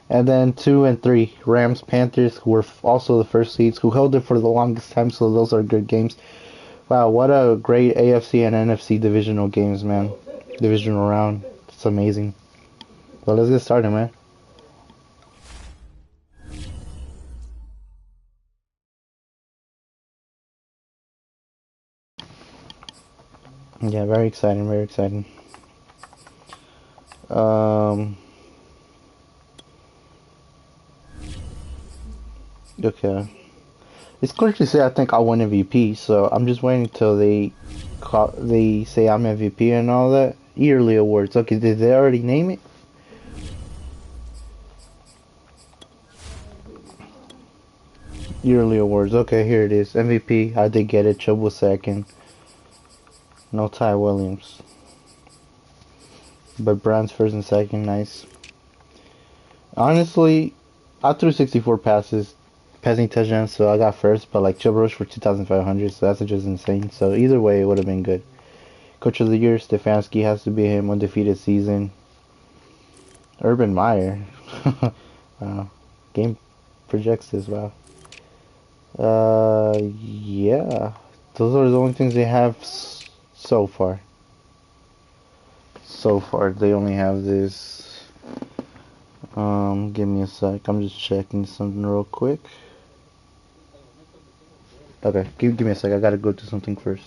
And then 2 and 3, Rams, Panthers, who were also the 1st seeds, who held it for the longest time, so those are good games. Wow, what a great AFC and NFC divisional games, man. Divisional round. It's amazing. Well, let's get started, man. Yeah, very exciting, very exciting. Um, okay. It's clear to say I think I won MVP, so I'm just waiting till they say I'm MVP and all that. Yearly awards. Okay, did they already name it? Yearly awards. Okay, here it is. MVP. I did get it. Chubb was second. No Ty Williams. But Brown's first and second. Nice. Honestly, I threw 64 passes, passing touchdowns, so I got first. But like Chubb rushed for 2,500, so that's just insane. So either way, it would have been good. Coach of the year, Stefanski has to be him. Undefeated season. Urban Meyer. Wow. Game projects this. Wow. Yeah. Those are the only things they have so far. So far, they only have this. Give me a sec. I'm just checking something real quick. Okay, give me a sec. I gotta go to something first.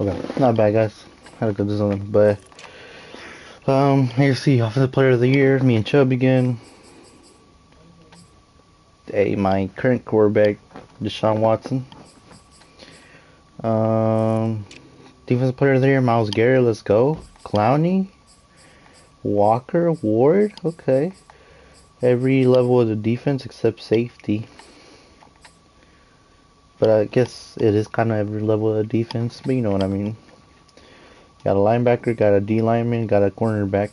Okay, not bad, guys. Had to go do something, but here you see offensive player of the year. Me and Chubb again. Hey, my current quarterback, Deshaun Watson. Um, defensive player of the year, Miles Garrett. Let's go. Clowney, Walker, Ward. Okay. Every level of the defense except safety. But I guess it is kind of every level of the defense. But you know what I mean. Got a linebacker, got a D lineman, got a cornerback.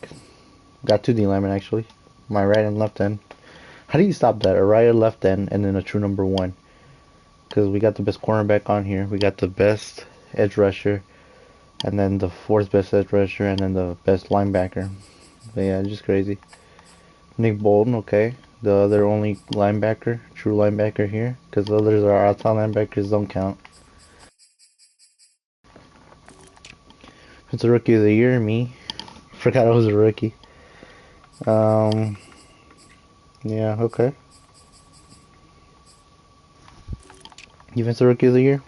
Got two D linemen actually. My right and left end. How do you stop that? A right and left end and then a true number one. Because we got the best cornerback on here. We got the best edge rusher. And then the fourth best edge rusher. And then the best linebacker. But yeah, just crazy. Nick Bolton, okay. The other only linebacker, true linebacker here. Because the others are outside linebackers, don't count. It's a rookie of the year, me. Forgot I was a rookie. Um, yeah, okay. Defensive rookie of the year.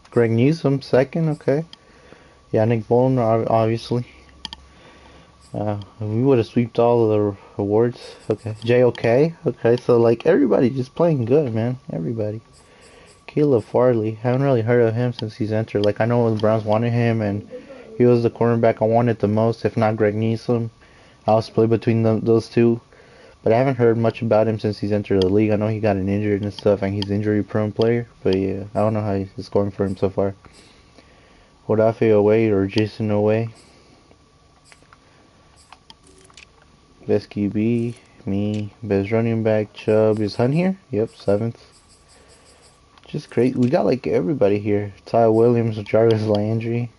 Greg Newsome, second, okay. Yeah, Nick Bolton, obviously. We would have sweeped all of the awards. Okay. JOK. Okay, so like everybody just playing good, man. Everybody. Caleb Farley. Haven't really heard of him since he's entered. Like I know the Browns wanted him, and he was the cornerback I wanted the most, if not Greg Newsome. I was split between those two, but I haven't heard much about him since he's entered the league. I know he got an injury and stuff, and he's an injury-prone player. But yeah, I don't know how he's scoring for him so far. Odafe Oweh or Jason Oweh. Best QB, me. Best running back, Chubb. Is Hunt here? Yep, 7th. Just great. We got like everybody here. Ty Williams, Jarvis Landry.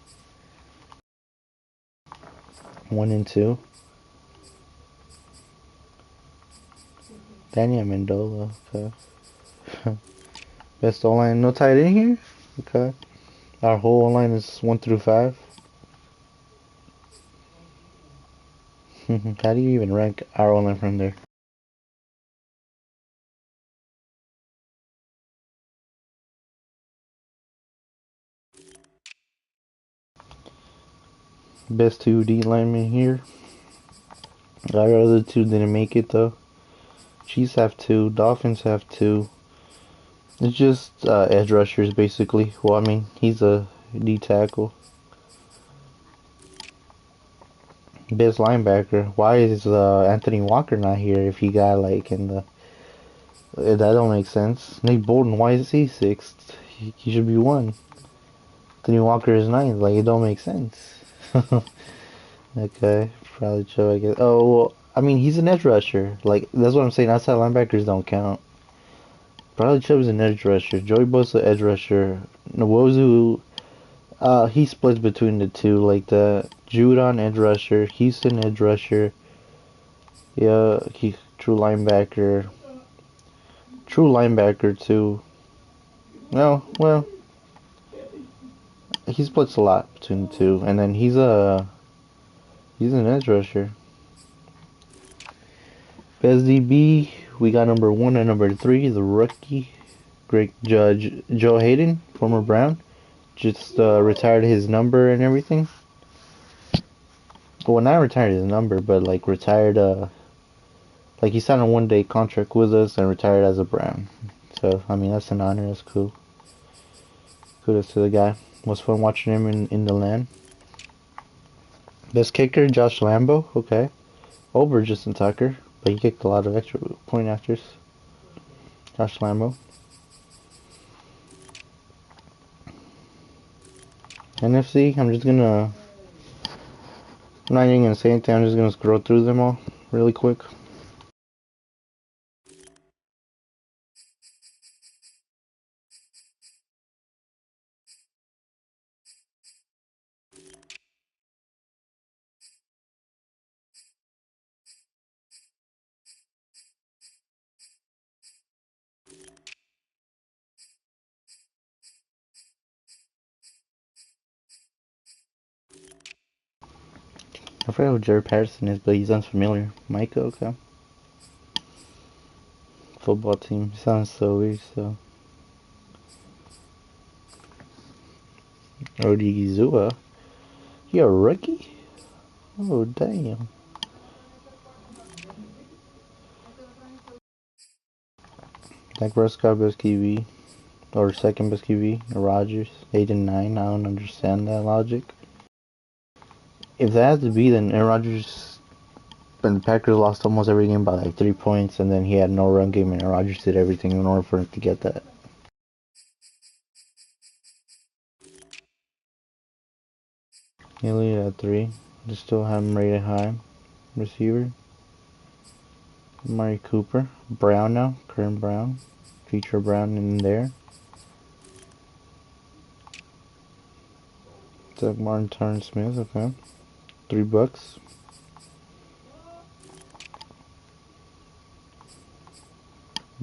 1 and 2. Daniel Mendola. Okay. Best O-line. No tight end here? Okay. Our whole O-line is 1 through 5. How do you even rank our O-line from there? Best 2 D linemen here. Our other 2 didn't make it though. Chiefs have 2. Dolphins have 2. It's just edge rushers, basically. Well, I mean, he's a D tackle. Best linebacker. Why is Anthony Walker not here if he got like in the... that don't make sense. Nate Bolton, why is he 6th? He should be 1. Anthony Walker is 9th. Like, it don't make sense. Okay, probably Joe, I guess. Oh, well, I mean, he's an edge rusher. Like, that's what I'm saying. Outside linebackers don't count. Bradley Chubb's an edge rusher. Joey Bosa, edge rusher. Nwozu, he splits between the two like that. Judon, edge rusher. Houston, edge rusher. Yeah, he true linebacker. True linebacker too. No, well, he splits a lot between the two, and then he's an edge rusher. Best DB, we got number 1 and number 3, the rookie, great judge Joe Hayden, former Brown, just retired his number and everything. Well, not retired his number, but like retired, like he signed a 1-day contract with us and retired as a Brown. So, I mean, that's an honor, that's cool. Kudos to the guy. Was fun watching him in the land. Best kicker, Josh Lambo, okay. Over Justin Tucker, but he kicked a lot of extra point afters. Josh Lambo. NFC, I'm not even gonna say anything, I'm just gonna scroll through them all really quick. I forgot who Jared Patterson is, but he's unfamiliar. Micah, okay. Football team, sounds so weird, so. Odigizua? You a rookie? Oh, damn. Dak Prescott, best QB. Or second best QB. Rodgers, 8 and 9. I don't understand that logic. If that has to be, then Aaron Rodgers and the Packers lost almost every game by like 3 points, and then he had no run game, and Aaron Rodgers did everything in order for him to get that. Nearly at 3. Just still have him rated high. Receiver. Amari Cooper. Brown now. Current Brown. Feature Brown in there. Doug Martin, Turner Smith, okay. $3.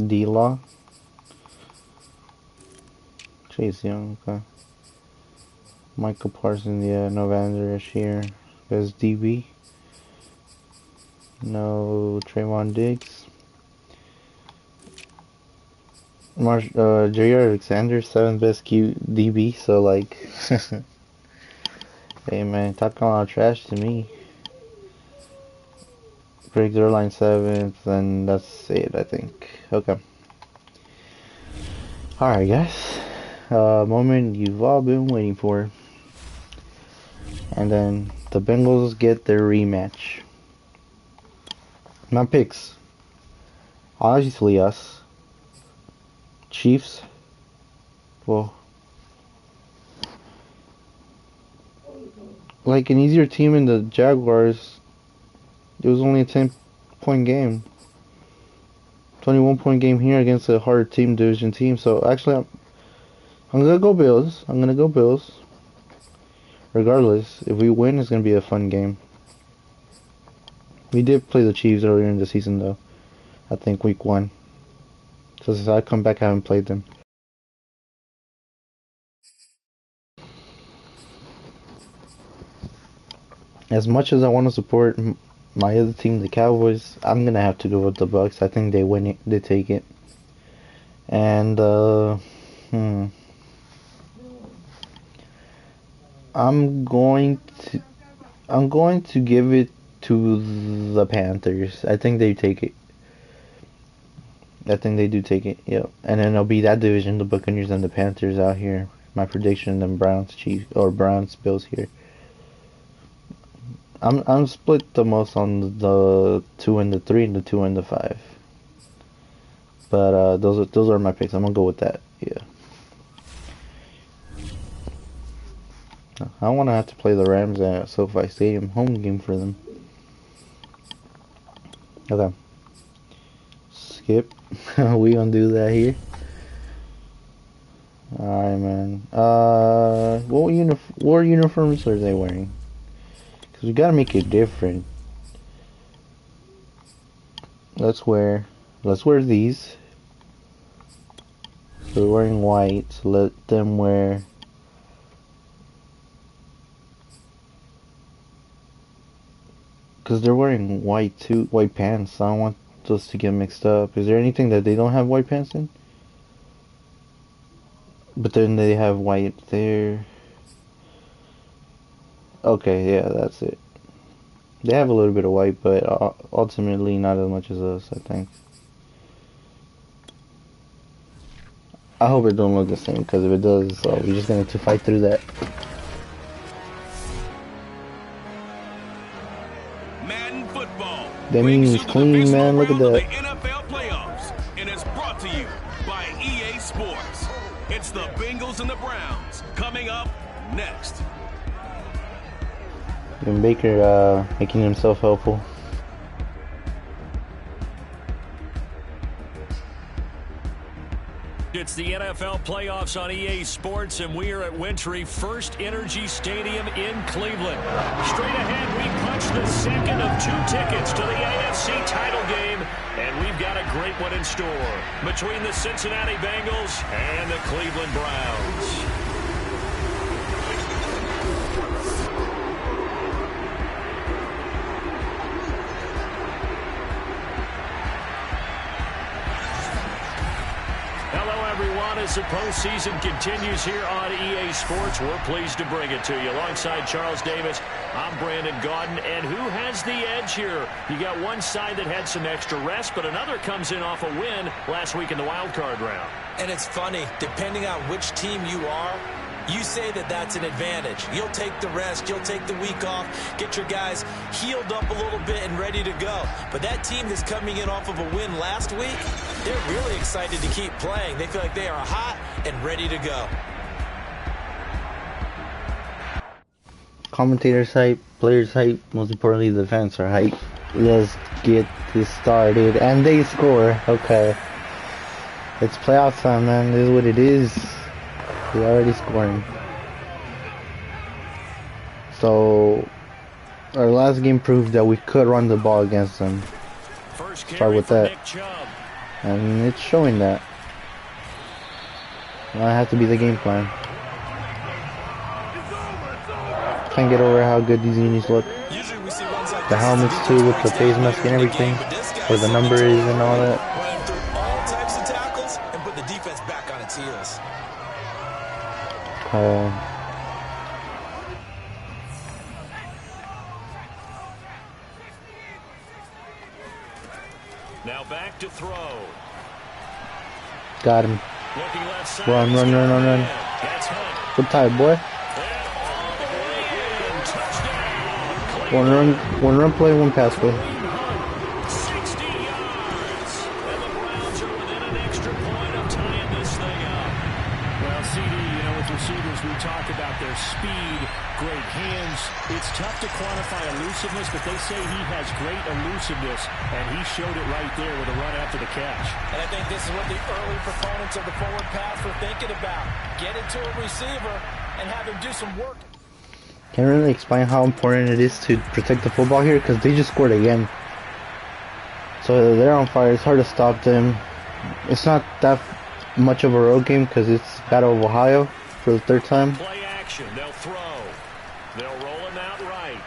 D-Law. Chase Young, okay. Michael Parsons, yeah, no Van Der Esch here. Best DB. No Trayvon Diggs. J.R. Alexander, 7th best DB, so like, hey man, talking a lot of trash to me. Greg Zerline 7th, and that's it, I think. Okay. Alright, guys. Moment you've all been waiting for. And then the Bengals get their rematch. My picks. Obviously us. Chiefs. Well, like an easier team in the Jaguars. It was only a 10-point game. 21-point game here against a hard team, division team. So actually, I'm gonna go Bills. I'm gonna go Bills. Regardless, if we win, it's gonna be a fun game. We did play the Chiefs earlier in the season, though. I think week 1. So since I come back, I haven't played them. As much as I want to support my other team, the Cowboys, I'm gonna have to go with the Bucks. I think they win it. They take it. And I'm going to give it to the Panthers. I think they take it. I think they do take it. Yep. And then it'll be that division, the Buccaneers and the Panthers out here. My prediction, then Browns, Chiefs, or Browns, Bills here. I'm split the most on the 2 and the 3 and the 2 and the 5. But those are my picks. I'm gonna go with that. Yeah. I don't want to have to play the Rams at SoFi Stadium, home game for them. Okay. Skip. We gonna do that here. Alright, man. What uniforms are they wearing? Because we gotta make it different. Let's wear these. They're wearing white, so let them wear. Because they're wearing white pants. I don't want those to get mixed up. Is there anything that they don't have white pants in? But then they have white there. Okay, yeah, that's it. They have a little bit of white, but ultimately not as much as us, I think. I hope it don't look the same, because if it does, we're just going to fight through that. Madden football. That means clean, man. Look at that. The NFL playoffs, and it's brought to you by EA Sports. It's the Bengals and the Browns coming up next. And Baker making himself helpful. It's the NFL playoffs on EA Sports, and we are at Wintry First Energy Stadium in Cleveland. Straight ahead, we punch the second of 2 tickets to the AFC title game, and we've got a great one in store between the Cincinnati Bengals and the Cleveland Browns. As the postseason continues here on EA Sports, we're pleased to bring it to you. Alongside Charles Davis, I'm Brandon Gaudin. And who has the edge here? You got one side that had some extra rest, but another comes in off a win last week in the wild card round. And it's funny, depending on which team you are, you say that that's an advantage. You'll take the rest, you'll take the week off, get your guys healed up a little bit and ready to go. But that team that's coming in off of a win last week, they're really excited to keep playing. They feel like they are hot and ready to go. Commentators hype, players hype, most importantly the fans are hype. Let's get this started. And they score. Okay. It's playoff time, man. This is what it is. We're already scoring. So our last game proved that we could run the ball against them. Start with that. And it's showing that. Now it has to be the game plan. Can't get over how good these unis look. The helmets too, with the face mask and everything. Where the number is and all that. All types of tackles and put the defense back on its heels. Now back to throw. Got him. Run. Good time, boy. One run play, one pass play. 60 yards. And the Browns are within an extra point of tying this thing up. Well, CD, with receivers, we talk about their speed, great hands. It's tough to quantify elusiveness, but they say he has great elusiveness, and he showed it right there with a run after the catch. And I think this is what the early proponents of the forward pass were thinking about. Get it to a receiver and have him do some work. Can't really explain how important it is to protect the football here, because they just scored again. So they're on fire. It's hard to stop them. It's not that much of a road game because it's Battle of Ohio for the 3rd time. Play action. They'll throw. They'll roll him out right.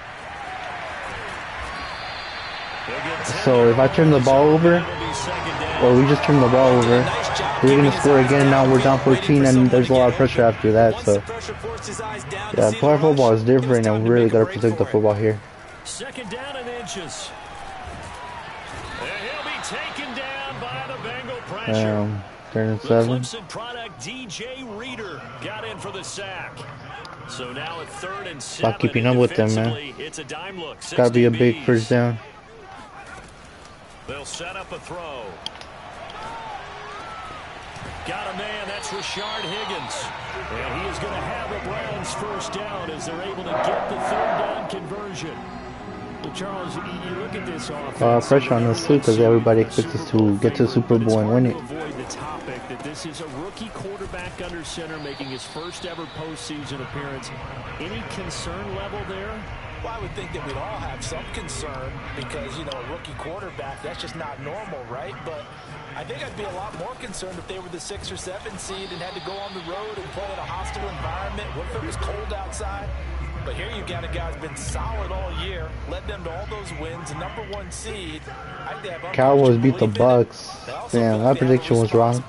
So if I turn the ball over, or we just turn the ball over, we're going to score again. Now we're down 14 and there's a lot of pressure after that. So yeah, player football is different and we really got to protect the football here. 2nd down and inches. And he'll be taken down by the Bengal pressure. Third and The 7. Clemson product DJ Reader got in for the sack. So now at 3rd and 7. Stop keeping up with them, man. It's a dime look. Gotta be a big first down. They'll set up a throw. Got a man, that's Rashard Higgins. And he is going to have a Browns first down as they're able to get the 3rd down conversion. Well, Charles, you look at this offense. Pressure on us too, because everybody expects us to get to the Super Bowl and win it. Avoid the topic that this is a rookie quarterback under center making his first ever postseason appearance. Any concern level there? Well, I would think that we'd all have some concern because, you know, a rookie quarterback, that's just not normal, right? But I think I'd be a lot more concerned if they were the 6 or 7 seed and had to go on the road and play in a hostile environment. What if it was cold outside? But here you got a guy who's been solid all year, led them to all those wins, number 1 seed. Cowboys beat the Bucks. Damn, that prediction was wrong,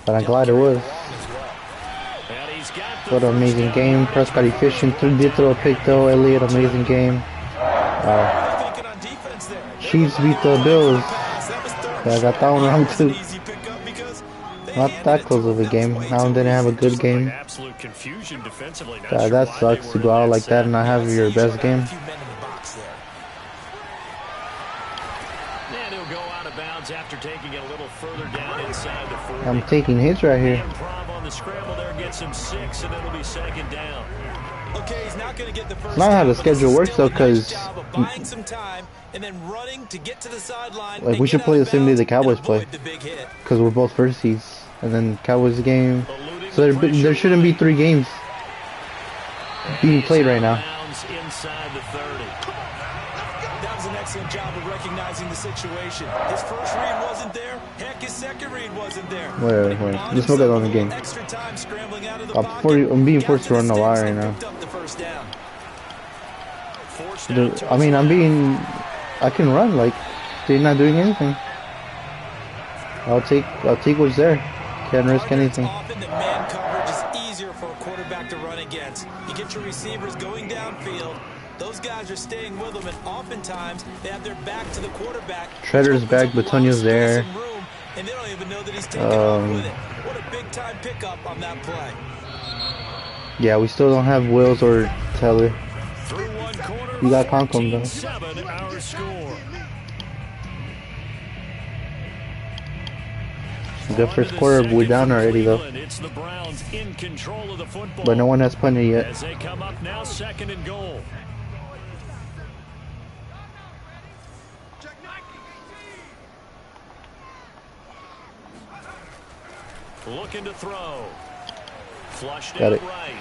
but I'm glad it was. What an amazing game. Prescott efficient. Did throw a pick though. Elliott, amazing game. Chiefs beat the Bills. Yeah, I got that one wrong too. Not that close of a game. Allen didn't have a good game. That sucks to go out like that and not have your best game. And he'll go out of bounds after taking it a little further down inside the 40. I'm taking hits right here. On the scramble there gets him 6, and it'll be 2nd down. Okay, he's not going to get the first. It's not how the schedule works though, because like we should play the same day the Cowboys play, because we're both first seeds, and then Cowboys game. So there shouldn't be 3 games being played right now. Inside the 30. That was an excellent job of recognizing the situation. His first read wasn't there. Heck, his second read wasn't there. Wait. Let's look at on the game. I'm being forced to run the wire right now. I mean, I can run, like, they're not doing anything. I'll take what's there. Can't risk anything. Often that man coverage is easier for a quarterback to run against. You get your receivers going downfield. Those guys are staying with them, and oftentimes they have their back to the quarterback. Treader's back, Batonya's there. And they don't even know that he's taking off with it. What a big time pickup on that play. Yeah, we still don't have Wills or Teller. You got Conklin though. 7-hour score. Good first quarter, we're down already though. It's the Browns in control of the football. But no one has punted yet. As they come up now, 2nd and goal. Looking to throw. Flushed Got out it. right.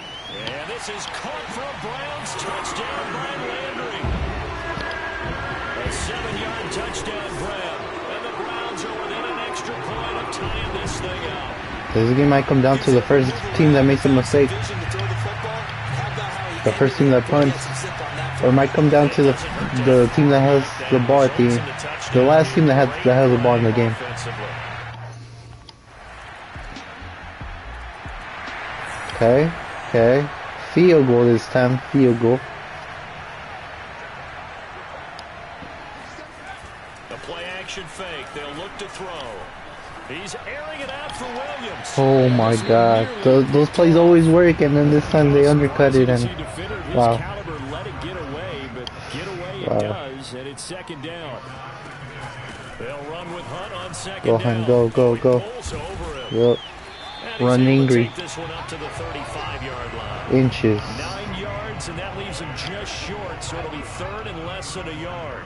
And this is caught for a Browns touchdown by Landry. A 7-yard touchdown grab. And the Browns are within an extra point of tying this thing up. This game might come down to the first team that makes a mistake. The first team that punts. Or it might come down to the team that has the ball at the end. The last team that has the ball in the game. Okay. Field goal this time. Field goal. The play action fake. They'll look to throw. He's airing it out for Williams. Oh my God. Those plays always work, and then this time they undercut it, and wow. Let it get away, but get away it does, and it's 2nd down. They'll run with Hunt on 2nd Go, down. Hunt, go. Yep. Run angry. Take this one up to the 35-yard line. Inches. 9 yards, and that leaves him just short, so it'll be 3rd and less than a yard.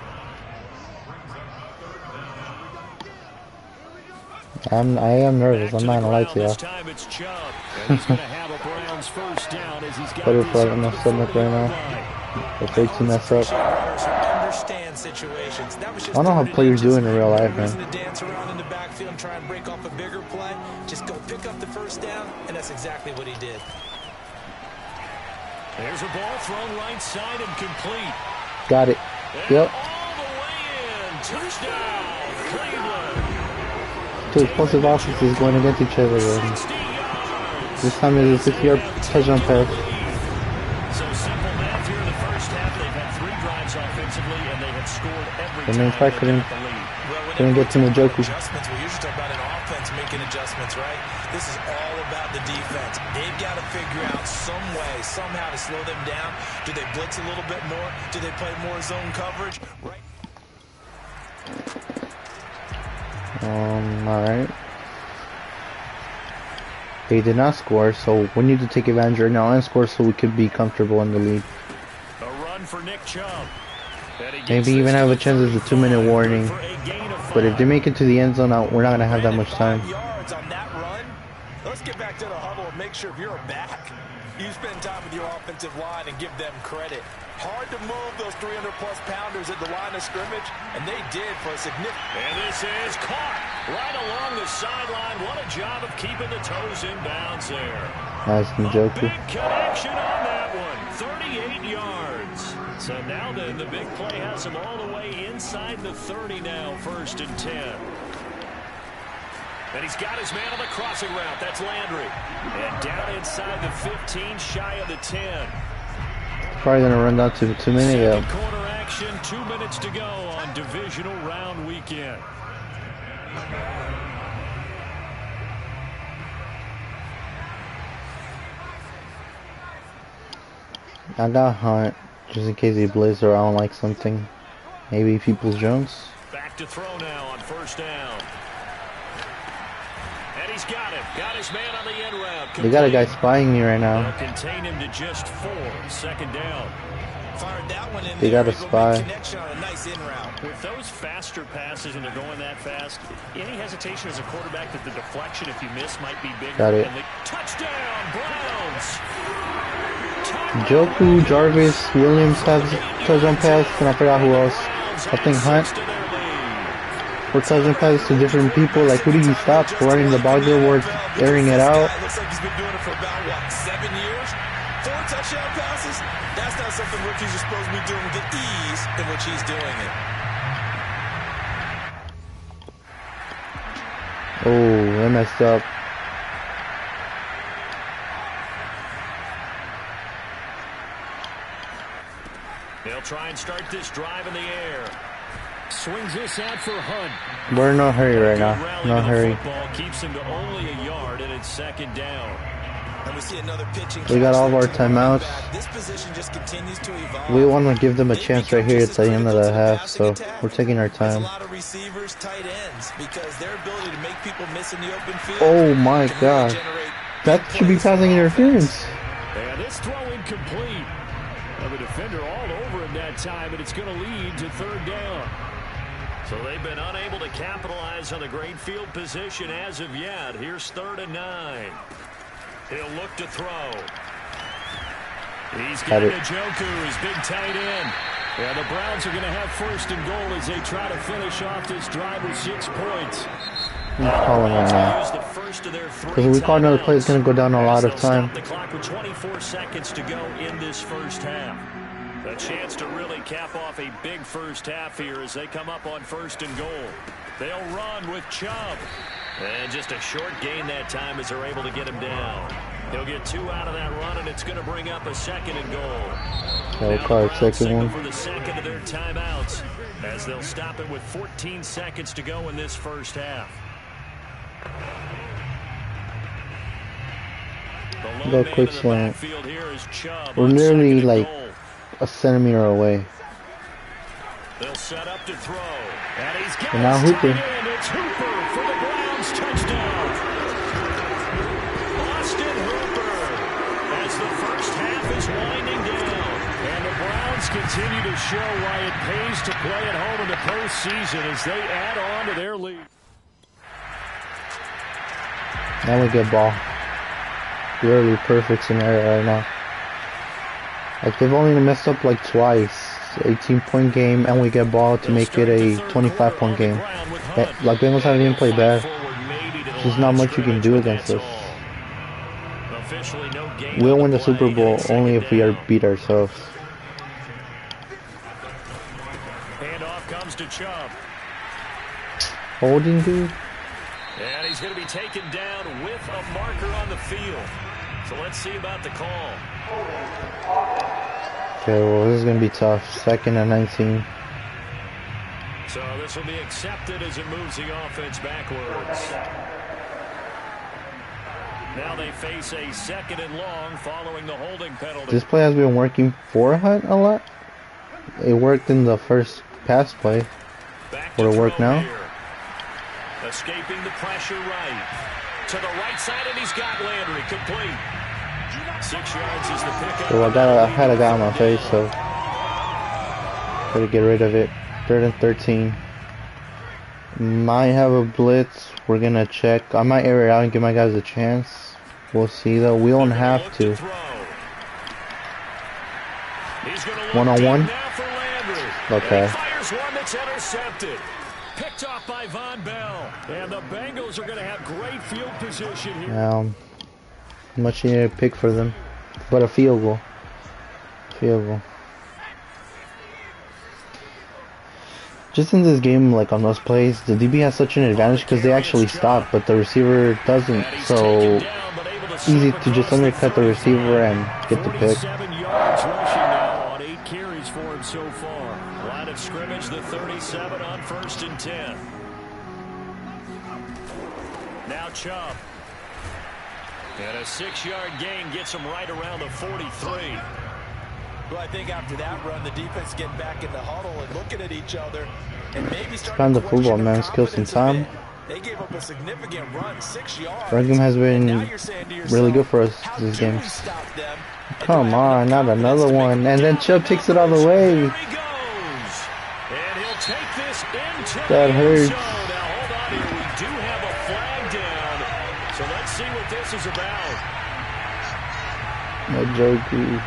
I am nervous. I'm not gonna lie to y'all. Butterfly in my stomach right now. Afraid to mess up. I don't know how players do in real life, man. Dance around in the backfield and try and break off a bigger play. Just go pick up the first down, and that's exactly what he did. There's a ball thrown right side and complete. Got it. Yep. All the way in. Touchdown, Cleveland. Two explosive offenses going against each other. And this time it is a 6-yard touchdown pass. So simple math here in the first half. They've had 3 drives offensively, and they have scored every And then time they got couldn't get to Njoku. Adjustments, we usually talk about an offense making adjustments, right? This is all about the defense. They've got to figure out some way, somehow to slow them down. Do they blitz a little bit more? Do they play more zone coverage? Right. Alright. They did not score, so we need to take advantage right now and score so we could be comfortable in the lead. A run for Nick Chubb. Maybe even have a chance as a 2-minute warning. But if they make it to the end zone, we're not going to have that much time. Yards on that run. Let's get back to the huddle and make sure if you're a back, you spend time with your offensive line and give them credit. Hard to move those 300-plus pounders at the line of scrimmage, and they did for a significant... And this is caught right along the sideline. What a job of keeping the toes in bounds there. Nice, Njoku. Big connection on that one. 38 yards. So now then, the big play has him all the way inside the 30 now, 1st and 10. And he's got his man on the crossing route. That's Landry. And down inside the 15, shy of the 10. Probably going to run down to 2 minutes. Second quarter action, 2 minutes to go on divisional round weekend. I got Hunt, just in case he blitz or I don't like something. Maybe Peoples-Jones. Back to throw now on 1st down. And he's got him. Got his man on the end route. They got a guy spying me right now. They'll contain him to just 4. 2nd down. Fired that one in They got a spy. On a nice in route. With those faster passes and they're going that fast, any hesitation as a quarterback that the deflection, if you miss, might be bigger. Got it. Touchdown, Browns! Njoku, Jarvis, Williams has touchdown pass, and I forgot who else. I think Hunt. We're touchdown passes to different people. Like, who do you stop? Running the ball good, we're airing it out. Looks like he's been doing it for about, what, 7 years? 4 touchdown passes? That's not something rookies are supposed to be doing with the ease in which he's doing it. Oh, they messed up. They'll try and start this drive in the air. Swings this out for Hunt. We're in no hurry right now. No hurry. Keeps him to only a yard, and it's 2nd down. And we see another pitching. We got all of our timeouts. This position just continues to evolve. We want to give them a chance right here at the end of the half, so we're taking our time. A lot of receivers, tight ends, because their ability to make people miss in the open field. Oh my God, that should be passing interference. And this throw incomplete. The defender all over him that time, and it's going to lead to 3rd down. So they've been unable to capitalize on the great field position as of yet. Here's 3rd and 9. He'll look to throw. He's got Njoku, his big tight end. Yeah, the Browns are going to have 1st and goal as they try to finish off this drive with 6 points. I'm calling right now. Because if we call another play, it's going to go down a lot of time. The clock with 24 seconds to go in this 1st half. A chance to really cap off a big 1st half here as they come up on 1st and goal. They'll run with Chubb. And just a short gain that time as they're able to get him down. He'll get 2 out of that run, and it's going to bring up a 2nd and goal. We'll call it 2nd one. For the 2nd of their timeouts as they'll stop it with 14 seconds to go in this 1st half. Go quick slant. We're nearly like a centimeter away. They'll set up to throw. And he's got and now Hooper. It's Hooper for the Browns touchdown. Austin Hooper as the 1st half is winding down. And the Browns continue to show why it pays to play at home in the postseason as they add on to their lead. Now we get ball. Literally perfect scenario right now. Like, they've only messed up like twice. 18-point game, and we get ball to make it a 25-point game. Like, Bengals haven't even played bad. There's not much you can do against us. We'll win the Super Bowl only if we beat ourselves. Handoff comes to Chubb. Holding, dude. And he's going to be taken down with a marker on the field. So let's see about the call. Okay, well, this is going to be tough. 2nd and 19. So this will be accepted as it moves the offense backwards. Now they face a 2nd and long following the holding penalty. This play has been working for Hunt a lot. It worked in the first pass play. Will it work now? Here. Escaping the pressure right. To the right side, and he's got Landry complete. 6 yards is the pickup. So I had a guy on my face, so gotta get rid of it. 3rd and 13. Might have a blitz. We're gonna check. I might air it out and give my guys a chance. We'll see though. We don't have to. 1-on-1. Okay. Fires one that's intercepted. Picked off by Von Bell. And the Bengals are going to have great field position here. Much needed to pick for them. But a field goal. Field goal. Just in this game, like on those plays, the DB has such an advantage because they actually stop, but the receiver doesn't. So easy to just undercut the receiver and get the pick. 47 yards rushing now on 8 carries for him so far. Line of scrimmage, the 37 on 1st and 10. Now Chubb. And a 6-yard gain gets him right around the 43. Well, I think after that run, the defense getting back in the huddle and looking at each other and maybe starting to football, man. Let's kill some time. They gave up a significant run, 6 yards. Run game has been really good for us this game. Come on, not another one. And then Chubb takes it all the way. That hurts. Now hold on here. We do have a flag down. So let's see what this is about. No jokey.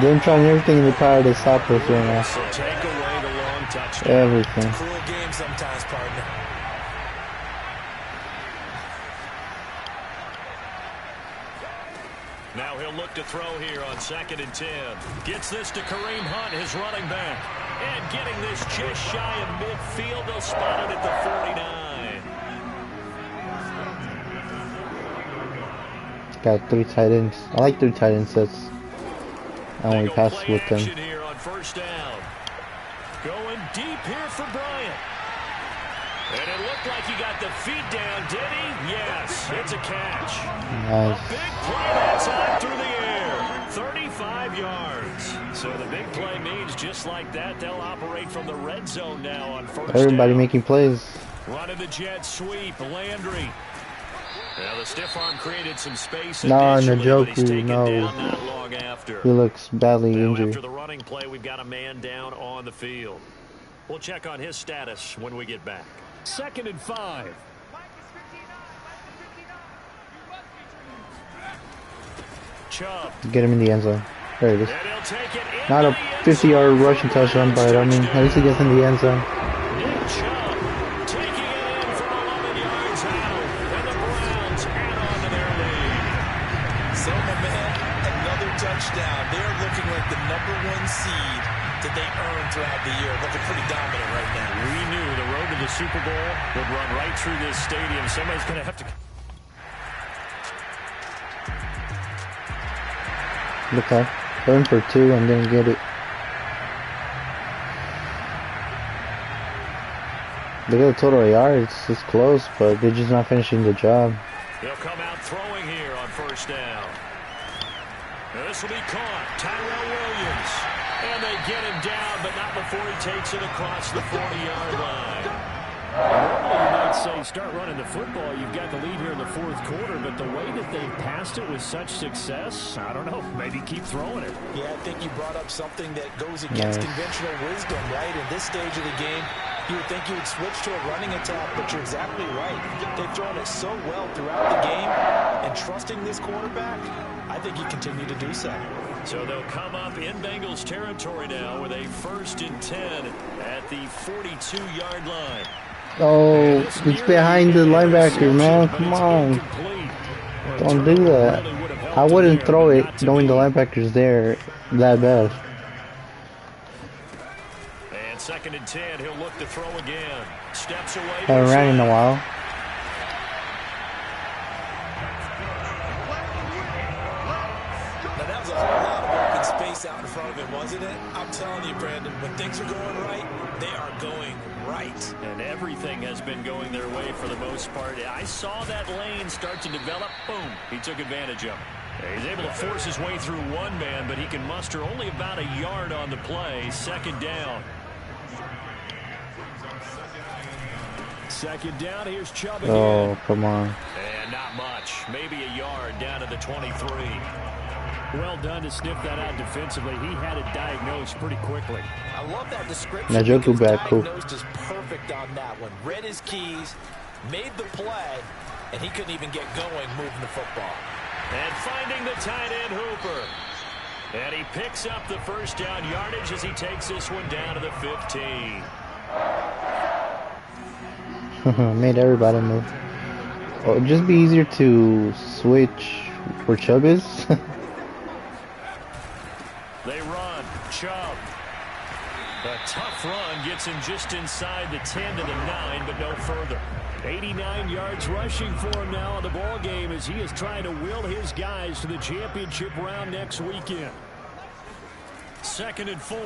They're trying everything in their power to stop us right now. So take away the long touchdown. Everything. Cruel game sometimes, partner. Now he'll look to throw here on 2nd and 10. Gets this to Kareem Hunt, his running back. And getting this just shy of midfield. They'll spot it at the 49. Got 3 tight ends. I like 3 tight end sets. I only pass with them. Here on 1st down. Going deep here for Bryant. And it looked like he got the feet down, did he? Yes, it's a catch. Nice. A big play that time through the air. 35 yards. So the big play means just like that, they'll operate from the red zone now on 1st Everybody down. making plays. Running the jet sweep, Landry. Well, the stiff arm created some space. No, initially, Njoku, but he's taken no. down not long after. He looks badly Now, injured. after the running play, we've got a man down on the field. We'll check on his status when we get back. 2nd and 5. Chubb. Get him in the end zone. There it is. And he'll take it in Not a the end 50-yard zone. rushing touchdown, but I mean, at least he gets in the end zone. Nick Chubb taking it in from 11 yards out. And the Browns add on to their lead. So, my man, another touchdown. They're looking like the #1 seed that they earned throughout the year. Looking pretty dominant right now. We knew the road to the Super Bowl would run right through this stadium. Somebody's going to have to... Look at 7 for 2 and didn't get it. Look at the total yards. It's close, but they're just not finishing the job. They'll come out throwing here on 1st down. And this will be caught. Tyrell Williams. And they get him down, but not before he takes it across the 40-yard line. Normally you might say start running the football. You've got the lead here in the 4th quarter, but the way that they passed it with such success, I don't know, maybe keep throwing it. Yeah, I think you brought up something that goes against conventional wisdom, right? In this stage of the game, you would think you would switch to a running attack, but you're exactly right. They've thrown it so well throughout the game, and trusting this quarterback, I think you continue to do so. So they'll come up in Bengals territory now with a 1st and 10 at the 42-yard line. Oh, it's behind the linebacker, man. Come on. Don't do that. I wouldn't throw it knowing the linebacker's there that bad. And 2nd and 10, he'll look to throw again. Steps away. Haven't ran in a while. Now, that was a whole lot of open space out in front of him, wasn't it? I'm telling you, Brandon, when things are going right, they are going right. And everything has been going their way for the most part. I saw that lane start to develop. Boom. He took advantage of it. He's able to force his way through one man, but he can muster only about a yard on the play. Second down. Second down. Here's Chubb again. Oh, come on. And not much. Maybe a yard down to the 23. Well done to sniff that out defensively. He had it diagnosed pretty quickly. I love that description. Now, Joku because back, cool. diagnosed is perfect on that one. Read his keys, made the play, and he couldn't even get going moving the football. And finding the tight end Hooper. And he picks up the first down yardage as he takes this one down to the 15. Made everybody move. Oh, it'd just be easier to switch where Chubb is. They run. Chubb. A tough run gets him just inside the 10 to the 9, but no further. 89 yards rushing for him now in the ball game as he is trying to will his guys to the championship round next weekend. 2nd and 4.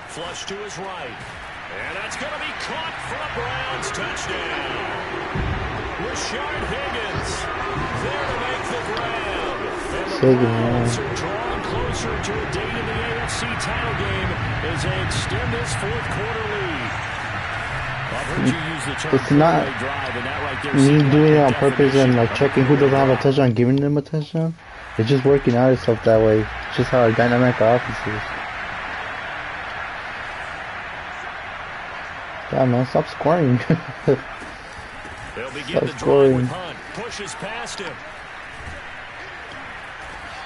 Flush to his right. And that's going to be caught for a Browns touchdown. Rashard Higgins there to make the grab. And the Browns are drawing closer to a date in the AFC title game as they extend this fourth quarter lead. I've heard you use the term it's not drive, and that right there me doing it on purpose and like checking who doesn't have a touchdown, giving them a touchdown. It's just working out itself that way. It's just how dynamic our offense is. God, man, stop scoring. They'll begin the drive with Hunt. Pushes past him.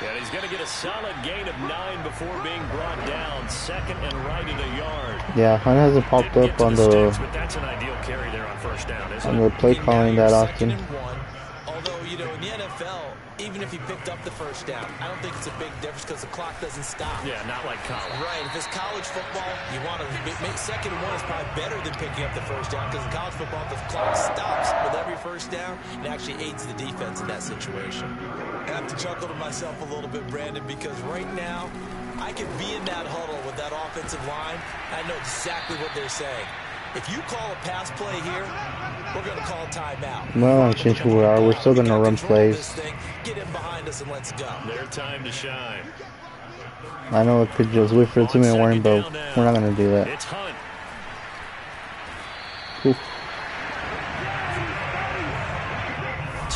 And he's going to get a solid gain of 9 before being brought down. 2nd and right in a yard. Yeah, Hunt hasn't popped up on the but that's an ideal carry there on first down, isn't on the play calling that often. Although, you know, in the NFL, even if he picked up the first down, I don't think it's a big difference because the clock doesn't stop. Yeah, not like college. Right. If it's college football, you want to make 2nd and 1 is probably better than picking up the first down because in college football, the clock stops with every first down. It actually aids the defense in that situation. I have to chuckle to myself a little bit, Brandon, because right now, I could be in that huddle with that offensive line. I know exactly what they're saying. If you call a pass play here, we're going to call timeout. We don't change who we are. We're still going to run plays. Get in behind us and let's go. Their time to shine. I know it could just wait for the 2-minute warning, but we're not going to do that. It's Hunt. Oof.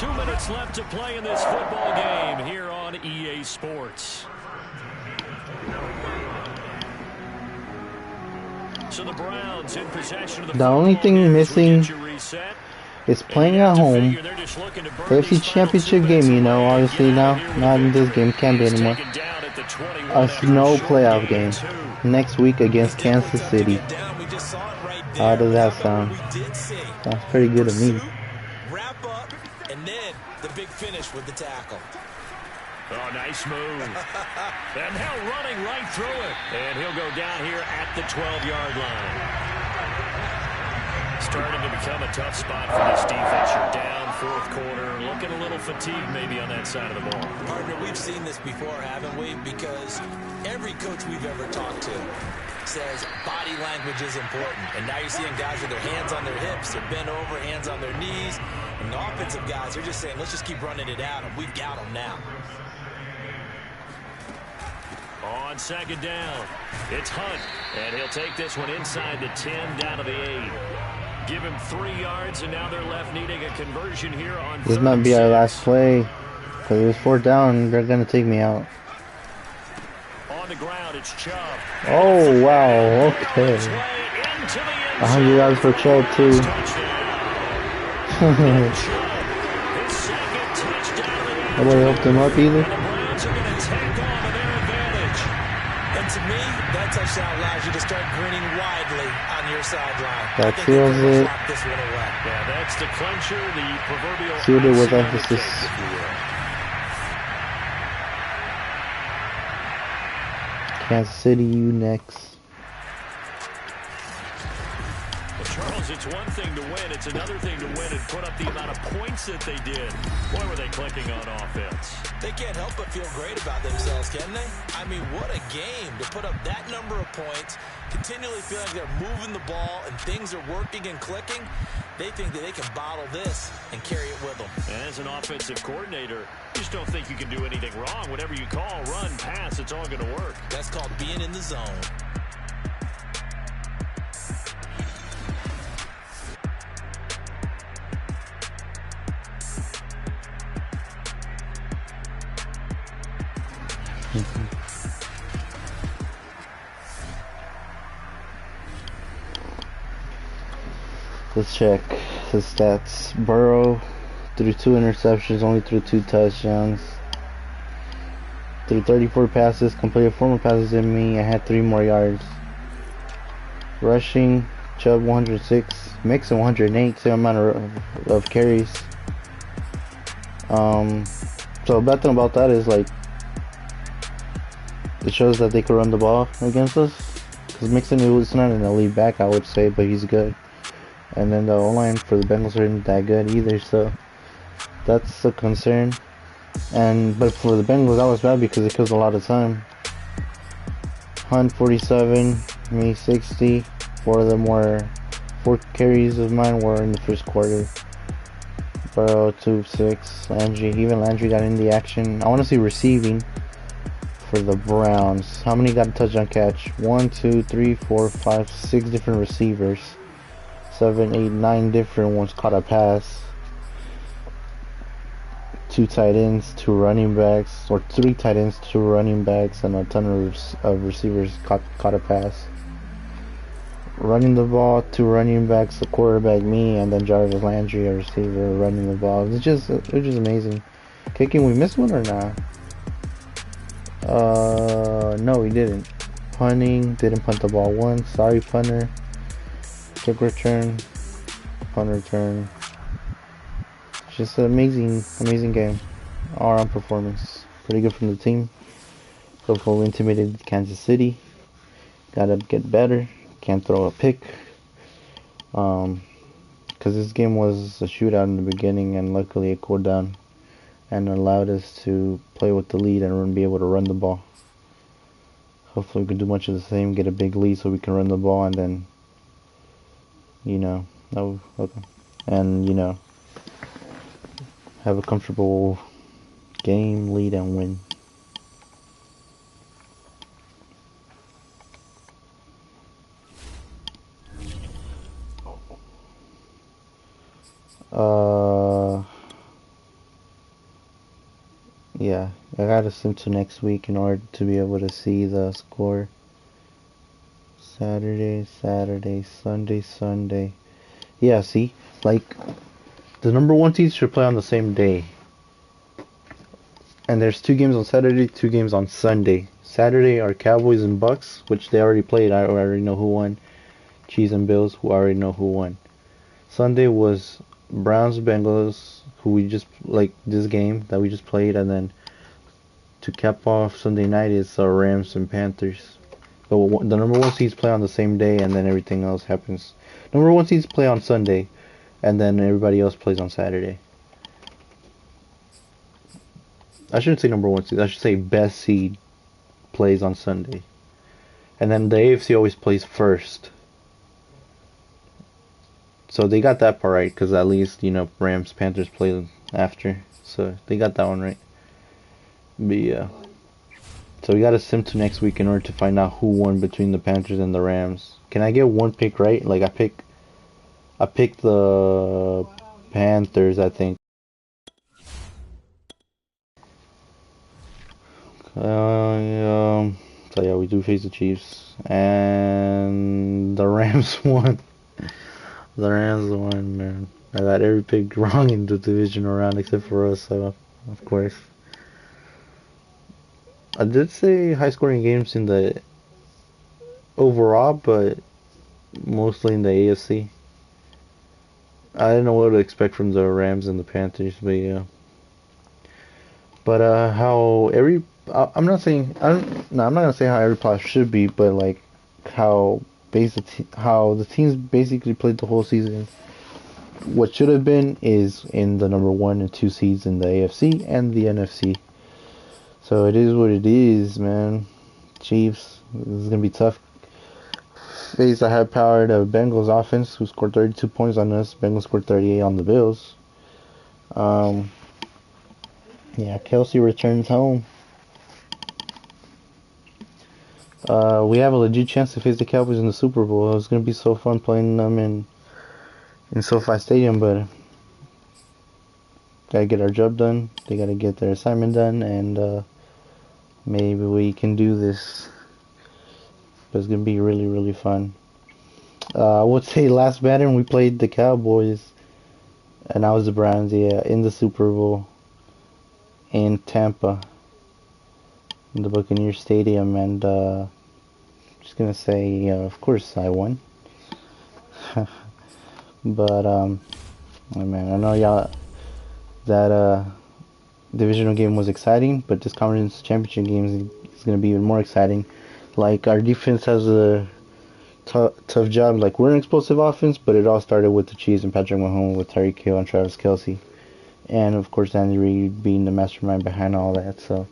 2 minutes left to play in this football game here on EA Sports. So the Browns in possession of the only thing missing is playing at home. AFC Championship game, you know, obviously now, not in this game, can't be anymore. A snow playoff game next week against Kansas City. How does that sound? Sounds pretty good to me. Wrap up, and then the big finish with the tackle. Oh, nice move. And now running right through it. And he'll go down here at the 12-yard line. Starting to become a tough spot for this defense. You're down fourth quarter, looking a little fatigued maybe on that side of the ball. Partner, we've seen this before, haven't we? Because every coach we've ever talked to says body language is important. And now you're seeing guys with their hands on their hips, they're bent over, hands on their knees. And the offensive guys, they're just saying, let's just keep running it out, and we've got them now. On 2nd down, it's Hunt, and he'll take this one inside the 10 down to the 8. Give him 3 yards, and now they're left needing a conversion here on This might be our last play, because it was 4th down, they're going to take me out. On the ground, it's Chubb. Oh, wow, okay. 100 yards for Chubb, too. Nobody helped him up either. To me, that touchdown allows you to start grinning widely on your sideline. That seals it. Yeah, that's the clincher, the proverbial sealed it with emphasis. Kansas City, you next. Well, Charles, it's one thing to win. It's another thing to win and put up the amount of points that they did. Boy, were they clicking on offense. They can't help but feel great about themselves, can they? I mean, what a game to put up that number of points, continually feeling like they're moving the ball and things are working and clicking. They think that they can bottle this and carry it with them. And as an offensive coordinator, you just don't think you can do anything wrong. Whatever you call, run, pass, it's all going to work. That's called being in the zone. Let's check his stats. Burrow threw 2 interceptions, only threw 2 touchdowns. Threw 34 passes, completed 4 more passes than me. I had 3 more yards. Rushing, Chubb 106, Mixon 108, same amount of carries. So bad thing about that is like it shows that they could run the ball against us. Because Mixon is not an elite back, I would say, but he's good. And then the O-line for the Bengals aren't that good either, so that's a concern. But for the Bengals, that was bad because it kills a lot of time. Hunt 47, me 60. 4 of them were 4 carries of mine were in the first quarter. Burrow 2-6. Landry got in the action. I want to see receiving for the Browns. How many got a touchdown catch? 1, 2, 3, 4, 5, 6 different receivers. 7, 8, 9 different ones caught a pass. 2 tight ends, 2 running backs, or 3 tight ends, 2 running backs, and a ton of receivers caught a pass. Running the ball, 2 running backs, the quarterback, me, and then Jarvis Landry, a receiver, running the ball. It was just amazing. Kicking, we missed one or not? No, we didn't. Punting, didn't punt the ball once. Sorry, punter. Kick return, punt return. Just an amazing game. All around performance. Pretty good from the team. Hopefully we intimidated Kansas City. Gotta get better. Can't throw a pick. Because this game was a shootout in the beginning, and luckily it cooled down and allowed us to play with the lead and be able to run the ball. Hopefully we can do much of the same, get a big lead so we can run the ball, and then have a comfortable game, lead, and win. Yeah, I gotta sim to next week in order to be able to see the score. Saturday, Sunday. Yeah, see? Like, the number 1 seeds should play on the same day. And there's 2 games on Saturday, 2 games on Sunday. Saturday are Cowboys and Bucks, which they already played. I already know who won. Chiefs and Bills, who I already know who won. Sunday was Browns, Bengals, who we just, like, this game that we just played. And then to cap off Sunday night is Rams and Panthers. But the number 1 seeds play on the same day, and then everything else happens. Number 1 seeds play on Sunday, and then everybody else plays on Saturday. I shouldn't say number 1 seed. I should say best seed plays on Sunday. And then the AFC always plays first. So they got that part right, because at least, Rams, Panthers play after. So they got that one right. But yeah. So we got to sim to next week in order to find out who won between the Panthers and the Rams. Can I get one pick right? Like I picked the Panthers, I think. So yeah, we do face the Chiefs, and the Rams won. The Rams won, man. I got every pick wrong in the divisional round except for us, so of course. I did say high scoring games in the overall, but mostly in the AFC. I didn't know what to expect from the Rams and the Panthers, but yeah. But I'm not gonna say how every playoff should be, but like how how the teams basically played the whole season. What should have been is in the number 1 and 2 seeds in the AFC and the NFC. So it is what it is, man. Chiefs, this is gonna be tough. Face a high-powered Bengals offense who scored 32 points on us. Bengals scored 38 on the Bills. Yeah, Kelsey returns home. We have a legit chance to face the Cowboys in the Super Bowl. It's gonna be so fun playing them in SoFi Stadium, but gotta get our job done. They gotta get their assignment done, and maybe we can do this. But it's gonna be really, really fun. I would say last Madden we played the Cowboys, and I was the Browns. Yeah, in the Super Bowl in Tampa, in the Buccaneers Stadium, and just gonna say, of course I won. But oh man, I know y'all that divisional game was exciting, but this conference championship game is gonna be even more exciting. Like, our defense has a tough job. Like, we're an explosive offense, but it all started with the Chiefs and Patrick Mahomes with Tyreek Hill and Travis Kelce, and of course Andy Reid being the mastermind behind all that. So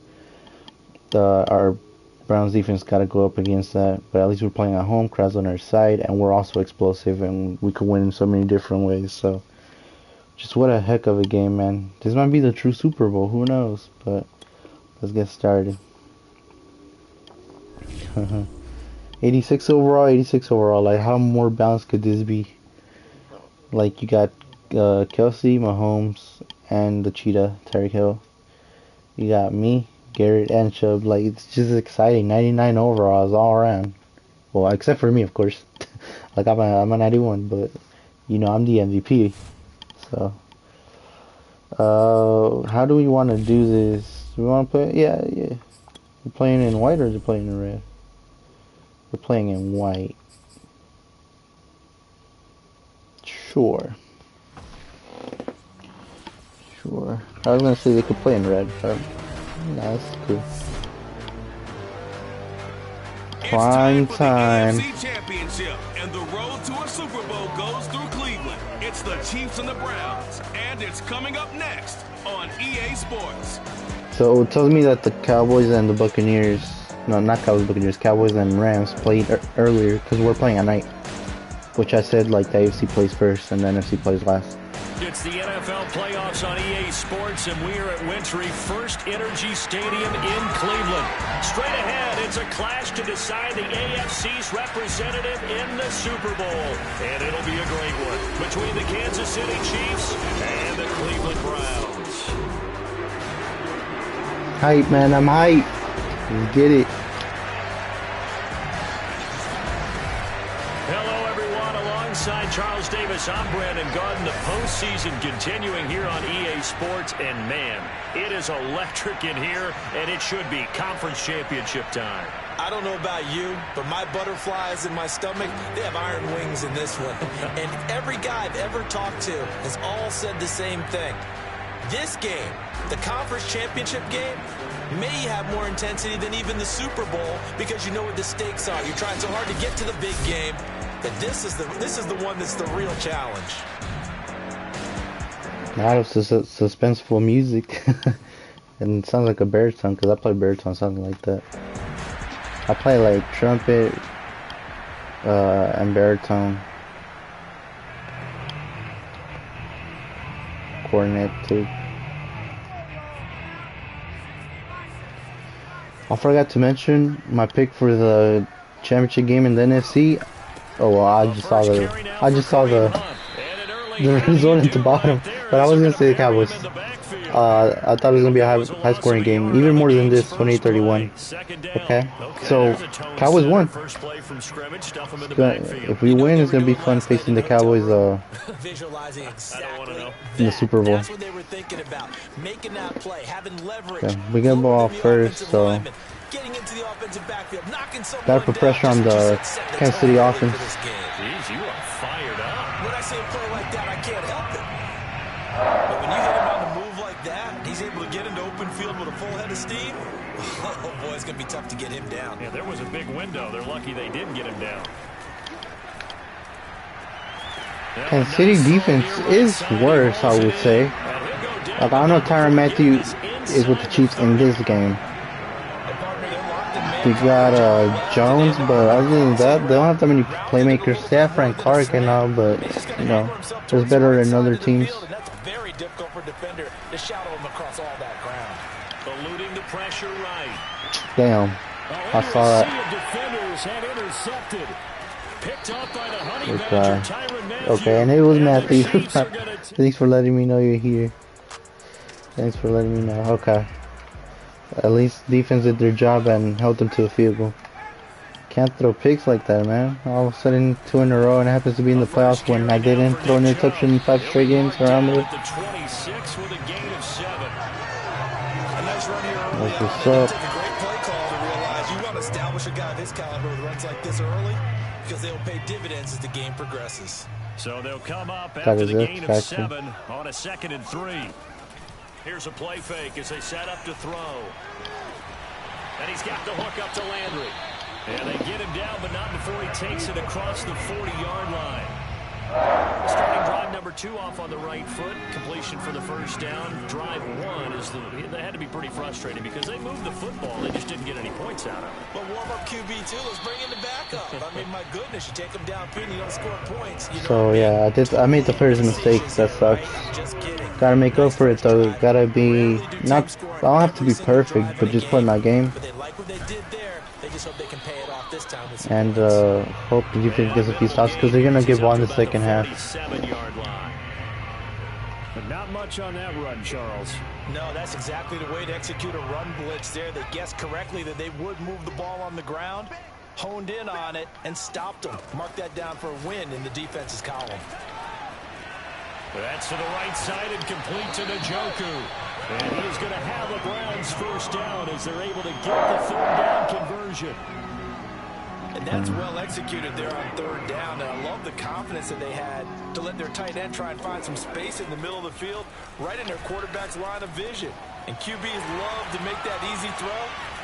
our Browns defense got to go up against that, but at least we're playing at home, crowds on our side, and we're also explosive, and we could win in so many different ways. So just what a heck of a game, man. This might be the true Super Bowl, who knows, but let's get started. 86 overall, like, how more balanced could this be? Like, you got Kelsey, Mahomes, and the Cheetah, Tyreek Hill. You got me, Garrett, and Chubb. Like, it's just exciting. 99 overalls all around. Well, except for me, of course. Like, I'm a 91, but you know I'm the MVP. So how do we want to do this? Do we want to play? Yeah. We're playing in white, or is it playing in red? We're playing in white. Sure. I was gonna say they could play in red, but no, that's cool. Prime time. It's the AFC Championship, and the road to a Super Bowl goes through Cleveland. It's the Chiefs and the Browns, and it's coming up next on EA Sports. So it tells me that the Cowboys and the Buccaneers, no, not Cowboys, Buccaneers, Cowboys and Rams played earlier because we're playing at night. Which I said, like, the AFC plays first and the NFC plays last. It's the NFL playoffs on EA Sports, and we are at Wintry First Energy Stadium in Cleveland. Straight ahead, it's a clash to decide the AFC's representative in the Super Bowl. And it'll be a great one between the Kansas City Chiefs and the Cleveland Browns. Hype, man, I'm hype. Let's get it. Alongside Charles Davis, I'm Brandon Garden. The postseason continuing here on EA Sports, and man, it is electric in here, and it should be conference championship time. I don't know about you, but my butterflies in my stomach, they have iron wings in this one. And every guy I've ever talked to has all said the same thing. This game, the conference championship game, may have more intensity than even the Super Bowl because you know what the stakes are. You're trying so hard to get to the big game. But this is the one that's the real challenge. A lot of suspenseful music. And it sounds like a baritone, because I play baritone, something like that. I play like trumpet and baritone. Cornet too. I forgot to mention my pick for the championship game in the NFC. Oh well, I just saw the result at the bottom, but I was gonna say the Cowboys. I thought it was gonna be a high scoring game, even more than this, 28-31. Okay, so Cowboys won. If we win, it's gonna be fun facing the Cowboys in the Super Bowl. Okay, we get the ball first, so Getting into the offensive backfield, knocking someone gotta put pressure on the Kansas City offense. Jeez, you are fired up. When I see a play like that, I can't help it. But when you hit him on the move like that, he's able to get into open field with a full head of steam. Oh boy, it's gonna be tough to get him down. Yeah, there was a big window. They're lucky they didn't get him down. Kansas City defense is worse, I would say. Like, I know Tyrann Mathieu is with the Chiefs in this game. They got Jones, but other than that, they don't have that many playmakers. They have Frank Clark and all, but you know, there's better than other teams. That's very difficult for a defender to shadow him across all that ground. Eluding the pressure right. Damn, I saw that. Defenders had intercepted. Picked up by the honey Okay. badger, Tyrann Mathieu. Okay, and it was And the Matthew. Chiefs are gonna Thanks for letting me know you're here. Thanks for letting me know. Okay. At least defense did their job and held them to a field goal. Can't throw picks like that, man. All of a sudden, 2 in a row, and it happens to be in the playoffs when I didn't throw an interception in 5 straight games around there. The 26 with a gain of 7. A nice run here early That's on. what's It up. took a great play call to realize you want to establish a guy of his caliber with runs like this early because they'll pay dividends as the game progresses. So they'll come up That after is the it, gain of gotcha. 7 on a 2nd and 3. Here's a play fake as they set up to throw. And he's got the hook up to Landry. And they get him down, but not before he takes it across the 40-yard line. Starting drive number 2 off on the right foot. Completion for the first down. Drive 1 is they had to be pretty frustrating because they moved the football. They just didn't get any points out of it. But warm-up QB2, let's bring in the backup. I mean, my goodness, you take them down, you don't score points. You know So yeah, I made the first mistake. That sucks. Just kidding. Gotta make up for it though. Gotta be not. I don't have to be perfect, but just play my game. But they like what they did there. They just hope they can pay it off this time with some And points. hope the defense gets a few stops because they're gonna give one in the second half. 47-yard line. But not much on that run, Charles. No, that's exactly the way to execute a run blitz there. They guessed correctly that they would move the ball on the ground, honed in on it, and stopped them. Mark that down for a win in the defense's column. That's to the right side and complete to Njoku. And he is going to have the Browns first down as they're able to get the 3rd down conversion. And that's well executed there on 3rd down. And I love the confidence that they had to let their tight end try and find some space in the middle of the field, right in their quarterback's line of vision. And QBs love to make that easy throw,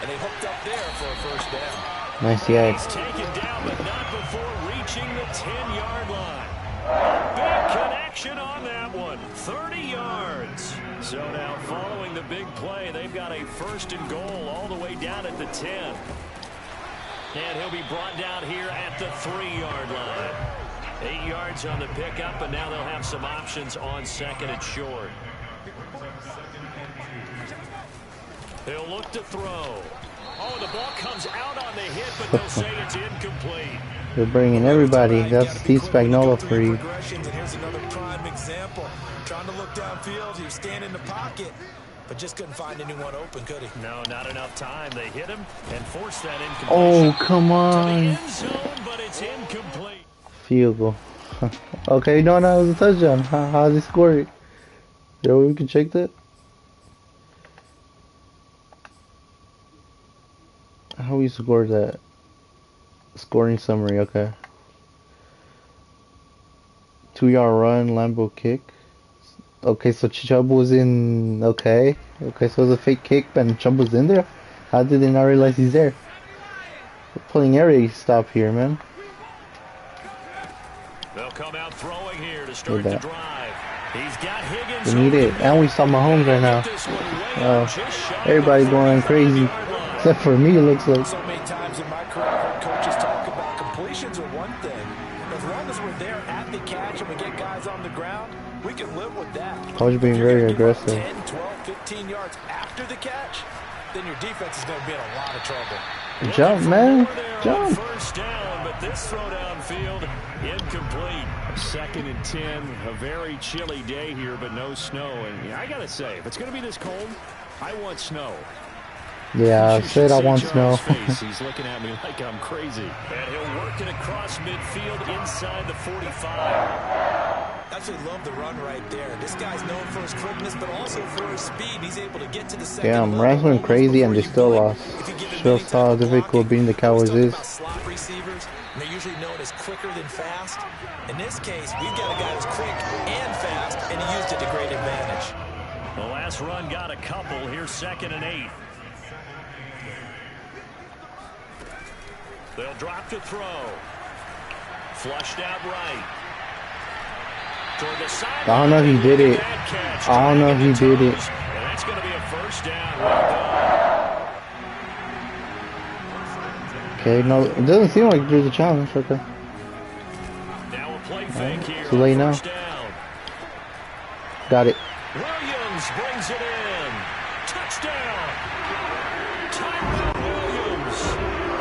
and they hooked up there for a first down. Nice yak. He's taken down, but not before reaching the 10-yard line. Big connection on that one. 30 yards. So now following the big play, they've got a 1st and goal all the way down at the 10. And he'll be brought down here at the 3-yard line. 8 yards on the pickup, and now they'll have some options on 2nd and short. They'll look to throw. Oh, the ball comes out on the hit, but they'll say it's incomplete. They're bringing everybody. That's Steve Spagnuolo for you. And here's another prime example. Trying to look downfield, he was standing in the pocket, but just couldn't find anyone open, could he? No, not enough time. They hit him and forced that incompletion. Oh, come To the on. end zone, but it's incomplete. Field goal. Okay, no, it was a touchdown. How's he score it? Yo, we can check that. How we scored that? Scoring summary, okay. 2-yard run, Lambo kick. Okay, so Chubb was in. Okay, so it was a fake kick, and Chubb was in there. How did they not realize he's there? We're pulling every stop here, man. They'll come out throwing here to start the drive. He's got Higgins. We need it, and we saw Mahomes right now. Everybody going crazy, except for me. It looks like. So many times in my career, I've heard coaches talk about completions are one thing. As long as we're there at the catch and we get guys on the ground, we can live with that. Coach being very aggressive. 10, 12, 15 yards after the catch, then your defense is going to be in a lot of trouble. Jump, man. Jump. First down, but this throw downfield incomplete. 2nd and 10. A very chilly day here, but no snow. And I got to say, if it's going to be this cold, I want snow. Yeah, I You said should I see want Charles' snow. face. He's looking at me like I'm crazy. And he'll work it across midfield inside the 45. Absolutely love the run right there. This guy's known for his quickness, but also for his speed. He's able to get to the second Damn, level Rams went almost crazy and they before still you lost. blink. If you give him Shows any type how of difficult blocking, being the Cowboys we is. talk about slot receivers, and they're usually known as quicker than fast. In this case, we've got a guy who's quick and fast, and he used it to great advantage. The last run got a couple. Here's 2nd and 8. They'll drop to throw. Flushed out right. toward the sideline. I don't know if he did it. I don't know if he did it. And that's going to be a first down. Well done. Okay, no, it doesn't seem like there's a challenge. Okay. Now a play fake here. Too late now. First down. Got it. Williams brings it in. Touchdown. Tyrell Williams.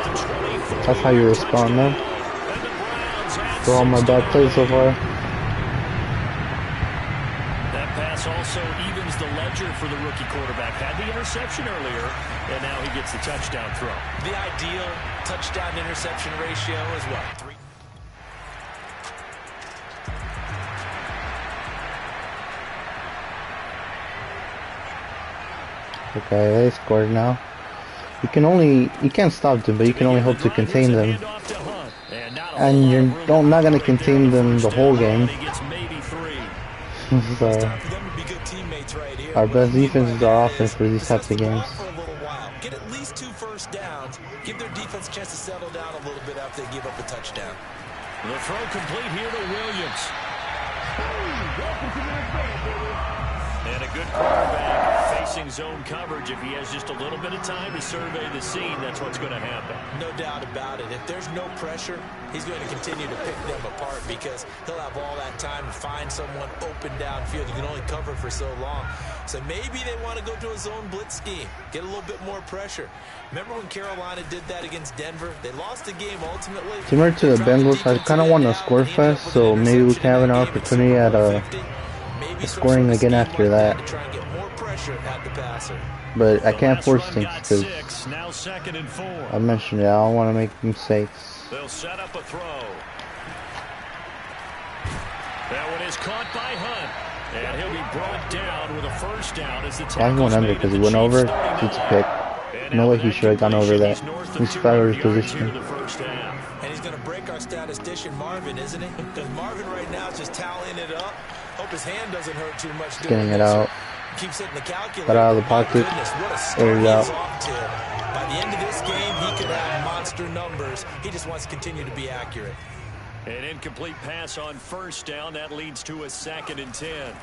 A 24. That's how you respond, man. And the Browns add For all my 6 to bad plays so far. That pass also evens the ledger for the rookie quarterback. Had the interception earlier, and now he gets the touchdown throw. The ideal touchdown-interception ratio is what? 3. Okay, they scored now. You can't stop them, but you can only hope to contain them. And you're not going to contain them the whole game. So, our best defense is our offense for these types of games. Get at least 2 first downs. Give their defense a chance to settle down a little bit after they give up a touchdown. The throw complete here to Williams. And a good quarterback facing zone coverage. If he has just a little bit of time to survey the scene, that's what's going to happen. No doubt about it. If there's no pressure, he's going to continue to pick them apart because he'll have all that time to find someone open downfield. You can only cover for so long. So maybe they want to go to a zone blitz scheme, get a little bit more pressure. Remember when Carolina did that against Denver? They lost the game ultimately. Similar to the Bengals, I kind of want to score fast, so maybe we can have an opportunity at scoring again after that. But I can't force things because I mentioned it. I don't want to make mistakes. They'll set up a throw. That one is caught by Hunt. And he'll be brought down with a first down as the I went under because he went over. It's a pick. No way he should have gone over that. He's better position. And he's going to break our statistician Marvin, isn't he? Because Marvin right now is just tallying it up. Hope his hand doesn't hurt too much. Getting it out. Keeps hitting the calculator. Got out of the pocket. There you go. By the end of this game, he could have monster numbers. He just wants to continue to be accurate. An incomplete pass on first down. That leads to a 2nd and 10.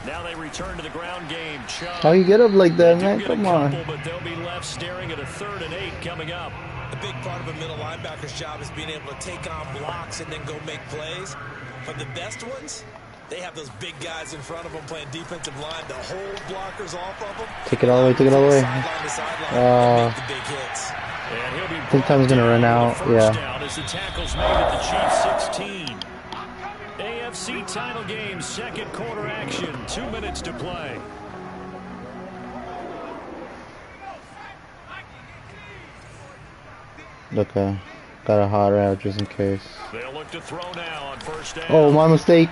Now they return to the ground game. How you get up like that, man? Come on. But they'll be left staring at a 3rd and 8 coming up. A big part of a middle linebacker's job is being able to take on blocks and then go make plays. But the best ones, they have those big guys in front of them playing defensive line to hold blockers off of them. Take it all the way, take it all the way. Sometimes gonna run out, yeah. As the tackle's made at the Chiefs 16. AFC title game, 2nd quarter action, 2 minutes to play. Okay, got a hot route just in case. They'll look to throw now on first down. Oh, my mistake.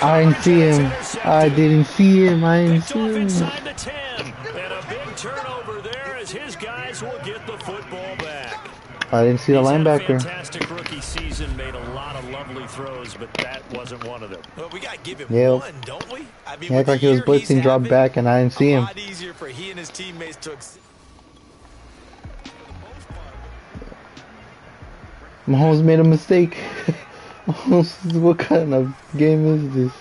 I didn't see him. I didn't see him. I didn't see him. Inside the 10. And a big turnover there as his guys will get the football back. I didn't see the linebacker. Fantastic rookie season, made a lot of lovely throws, but that wasn't one of them. Well, we got to give him one, don't we? I mean, he acted like he was blitzing, dropped back, and I didn't see him. A lot easier for he and his teammates to Mahomes made a mistake. What kind of game is this?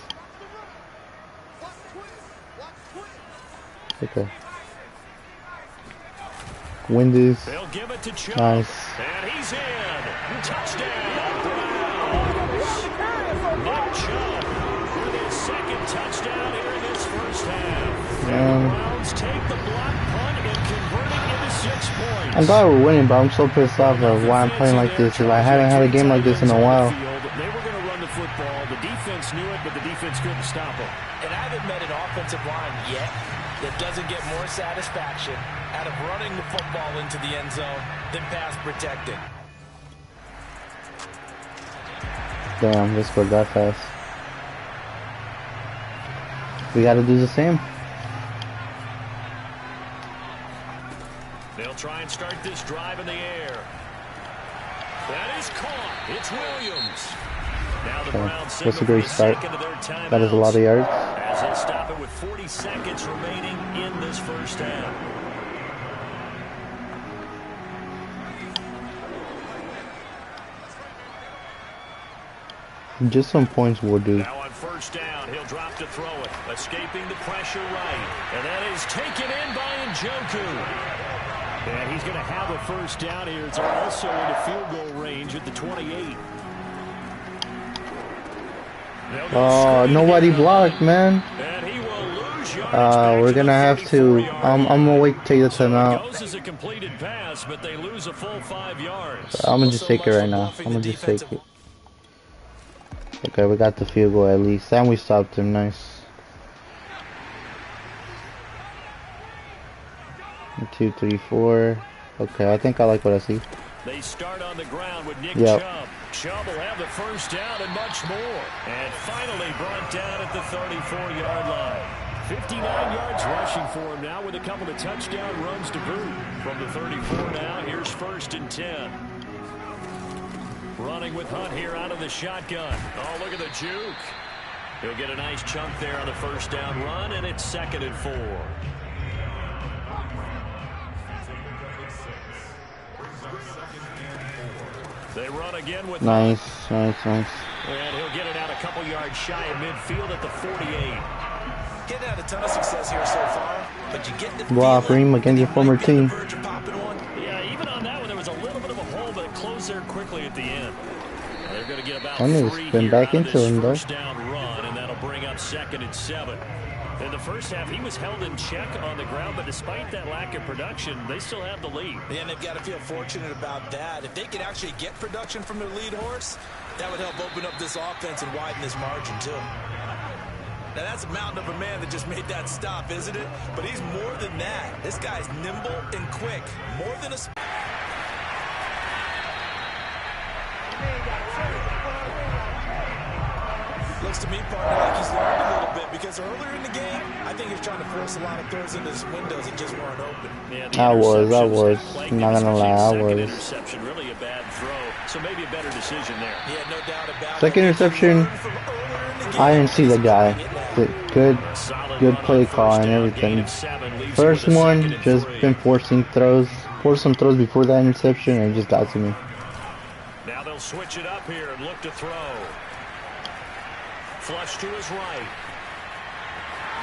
Okay. Win this. They'll give it to Chubb. Nice. And he's in. Touchdown, Browns. Nick Chubb with his 2nd touchdown here in this first half. And the Browns take the block punt and convert it into 6 points. I'm glad we're winning, but I'm so pissed off of why I'm playing like this. I haven't had a game like this in a while. They were going to run the football. The defense knew it, but the defense couldn't stop them. And I haven't met an offensive line yet that doesn't get more satisfaction out of running the football into the end zone than pass protecting. Damn, this scored that fast. We gotta do the same. They'll try and start this drive in the air. That is caught. It's Williams. Now the Browns that's a great start. That is a lot of yards. As they stop it with 40 seconds remaining in this first half. Just some points will do. Now on first down. He'll drop to throw it. Escaping the pressure right. And that is taken in by Njoku. And he's going to have a first down here. It's also into field goal range at the 28. Oh, nobody blocked, man. And he will lose yards we're gonna have to. I'm gonna wait to take the timeout. Goes as a completed pass, but they lose a full 5 yards. I'm gonna just take it right now. I'm gonna just take it. Okay, we got the field goal at least, and we stopped him. Nice. 1, 2, 3, 4. Okay, I think I like what I see. They start on the ground with Nick Yep. Chubb. Chubb will have the first down and much more. And finally brought down at the 34-yard line. 59 yards rushing for him now with a couple of touchdown runs to boot. From the 34 now, here's 1st and 10. Running with Hunt here out of the shotgun. Oh, look at the juke. He'll get a nice chunk there on the first down run, and it's 2nd and 4. They run again with Nice. and he'll get it out a couple yards shy of midfield at the 48. Getting had a ton of success here so far, but you get the Wow, Kareem against your former team. Yeah, even on that one, there was a little bit of a hole, but it closed there quickly at the end. They're going to get about That nigga's 3 been here back out of into this him, though. first down run, and that'll bring up 2nd and 7. In the first half, he was held in check on the ground, but despite that lack of production, they still have the lead. Yeah, and they've got to feel fortunate about that. If they could actually get production from their lead horse, that would help open up this offense and widen this margin, too. Now, that's a mountain of a man that just made that stop, isn't it? But he's more than that. This guy's nimble and quick. More than a... Looks to me, partner, like he's learned a little bit, because earlier in the game, I think he was trying to force a lot of throws into his windows that just weren't open. Yeah, I was. Not gonna lie, I was. Interception, really a bad throw, so maybe a better decision there. Yeah, no doubt about it. Second interception. I didn't see the guy. Good play call and everything. First one, just been forcing some throws before that interception, and it just got to me. Now they'll switch it up here and look to throw. Flush to his right.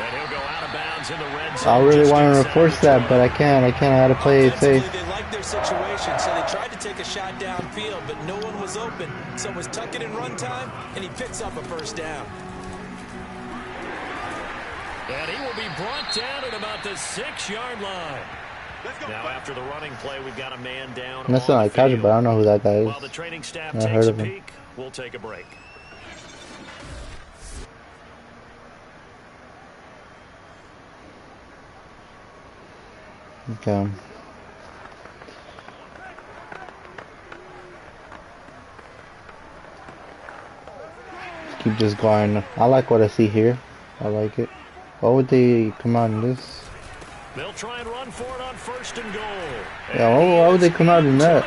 And he'll go out of bounds in the red zone. I really wanted to force that, but I can't. I had to play it safe. They liked their situation, so they tried to take a shot downfield, but no one was open. So it was tuck it in run time, and he picks up a first down. And he will be brought down at about the 6-yard line. Now after the running play, we've got a man down. That's not like Kaja, but I don't know who that guy is. While the training staff I takes heard a of him. peek, we'll take a break. Okay. Let's keep just going. I like what I see here. I like it. Why would they come out in this? They'll try and run for it on 1st and goal. Yeah, why would they come out in that?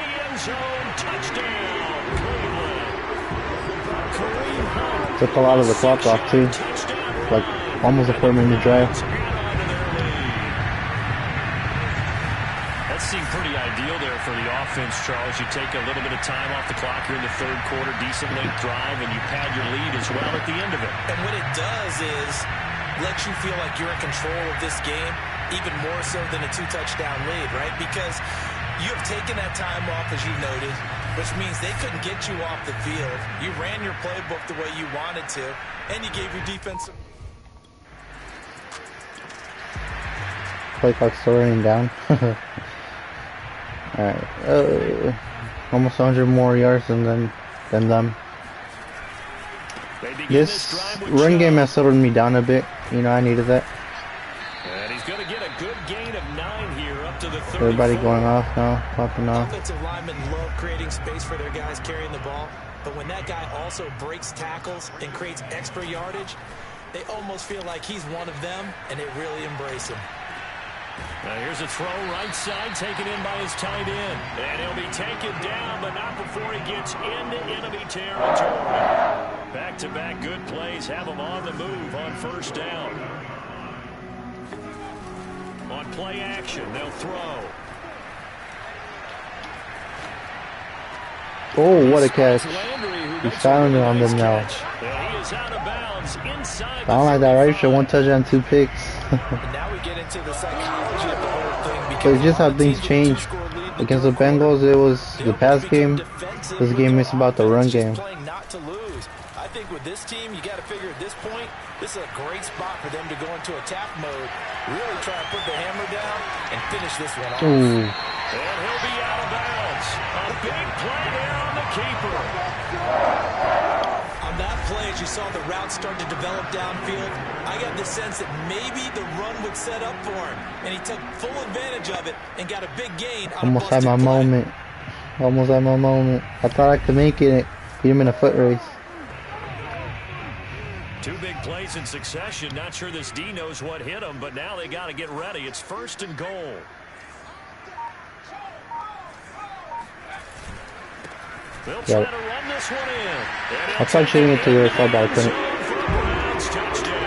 Took a lot of the clock off too. Like almost a 4-minute drive. That seemed pretty ideal there for the offense, Charles. You take a little bit of time off the clock here in the 3rd quarter, decent late drive, and you pad your lead as well at the end of it. And what it does is lets you feel like you're in control of this game, even more so than a 2-touchdown lead, right? Because you have taken that time off, as you noted, which means they couldn't get you off the field. You ran your playbook the way you wanted to, and you gave your defense... Play clock's still running down. Alright, almost 100 more yards than them. This run game has settled me down a bit. You know, I needed that. And he's going to get a good gain of 9 here up to the 34. Everybody going off now, popping off. Offensive linemen love creating space for their guys carrying the ball, but when that guy also breaks tackles and creates extra yardage, they almost feel like he's one of them, and they really embrace him. Now here's a throw right side taken in by his tight end. And he'll be taken down, but not before he gets into enemy territory. Back-to-back good plays have him on the move on 1st down. On play action, they'll throw. Oh, what a catch. Landry, who He's makes a styling really it on nice them now. catch. And he is out of bounds inside I don't like that, right? Should 1 touchdown, 2 picks. And now we get into the psychology of the whole thing. So Because it's just how things change. Against the Bengals, it was the pass game. This game is about the run game. Playing not to lose. I think with this team, you got to figure at this point, this is a great spot for them to go into attack mode, really try and put the hammer down and finish this one off. Ooh. And he'll be out of bounds. A big play there on the keeper. On that play, as you saw the route start to develop downfield, I got the sense that maybe the run would set up for him, and he took full advantage of it and got a big gain on Almost a had my busted play. moment. Almost had my moment. I thought I could make it. Beat him in a foot race. 2 big plays in succession. Not sure this D knows what hit him, but now they got to get ready. It's 1st and goal. They'll try to run this one in. I tried shooting it to the side, but I couldn't. Browns touchdown.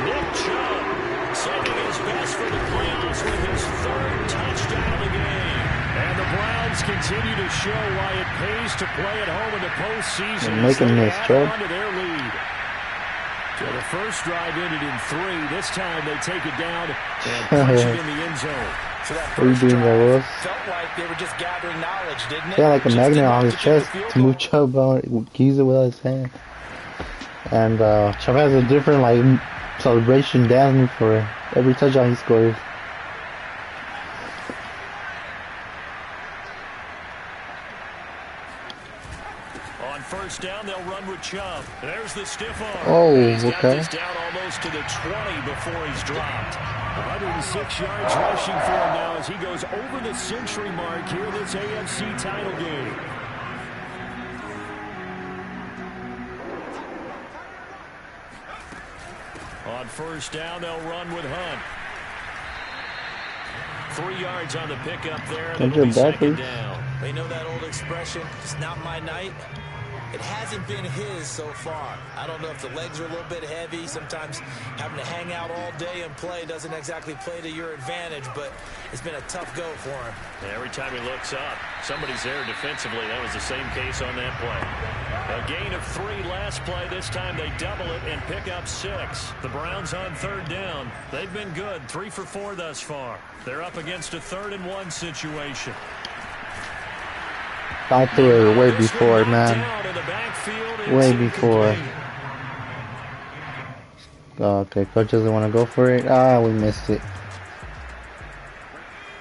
Nick Chubb saving his best for the playoffs with his 3rd touchdown of the game. And the Browns continue to show why it pays to play at home in the postseason. Make him miss, Chubb. To their lead. So the first drive ended in 3. This time they take it down and punch it in the end zone. So that What are you first doing there, Willis? felt like they were just gathering knowledge, didn't it? Yeah, like a Just magnet enough on his to kick the chest field to move goal. Chubb on. He use it with his hand. And Chubb has a different like celebration dance for every touchdown he scores. On 1st down, they'll run with Chubb. There's the stiff arm. Oh, He's got okay. this down almost to the 20 before he's dropped. 106 yards rushing for him now as he goes over the century mark here in this AFC title game. On 1st down, they'll run with Hunt. 3 yards on the pickup there. Don't It'll you be backwards? 2nd down. They know that old expression, it's not my night. It hasn't been his so far. I don't know if the legs are a little bit heavy. Sometimes having to hang out all day and play doesn't exactly play to your advantage, but it's been a tough go for him. And every time he looks up, somebody's there defensively. That was the same case on that play. A gain of 3 last play. This time they double it and pick up 6. The Browns on 3rd down. They've been good. 3 for 4 thus far. They're up against a 3rd and 1 situation. I threw it way before, man. Way before. Oh, okay, coach doesn't want to go for it. Ah, we missed it.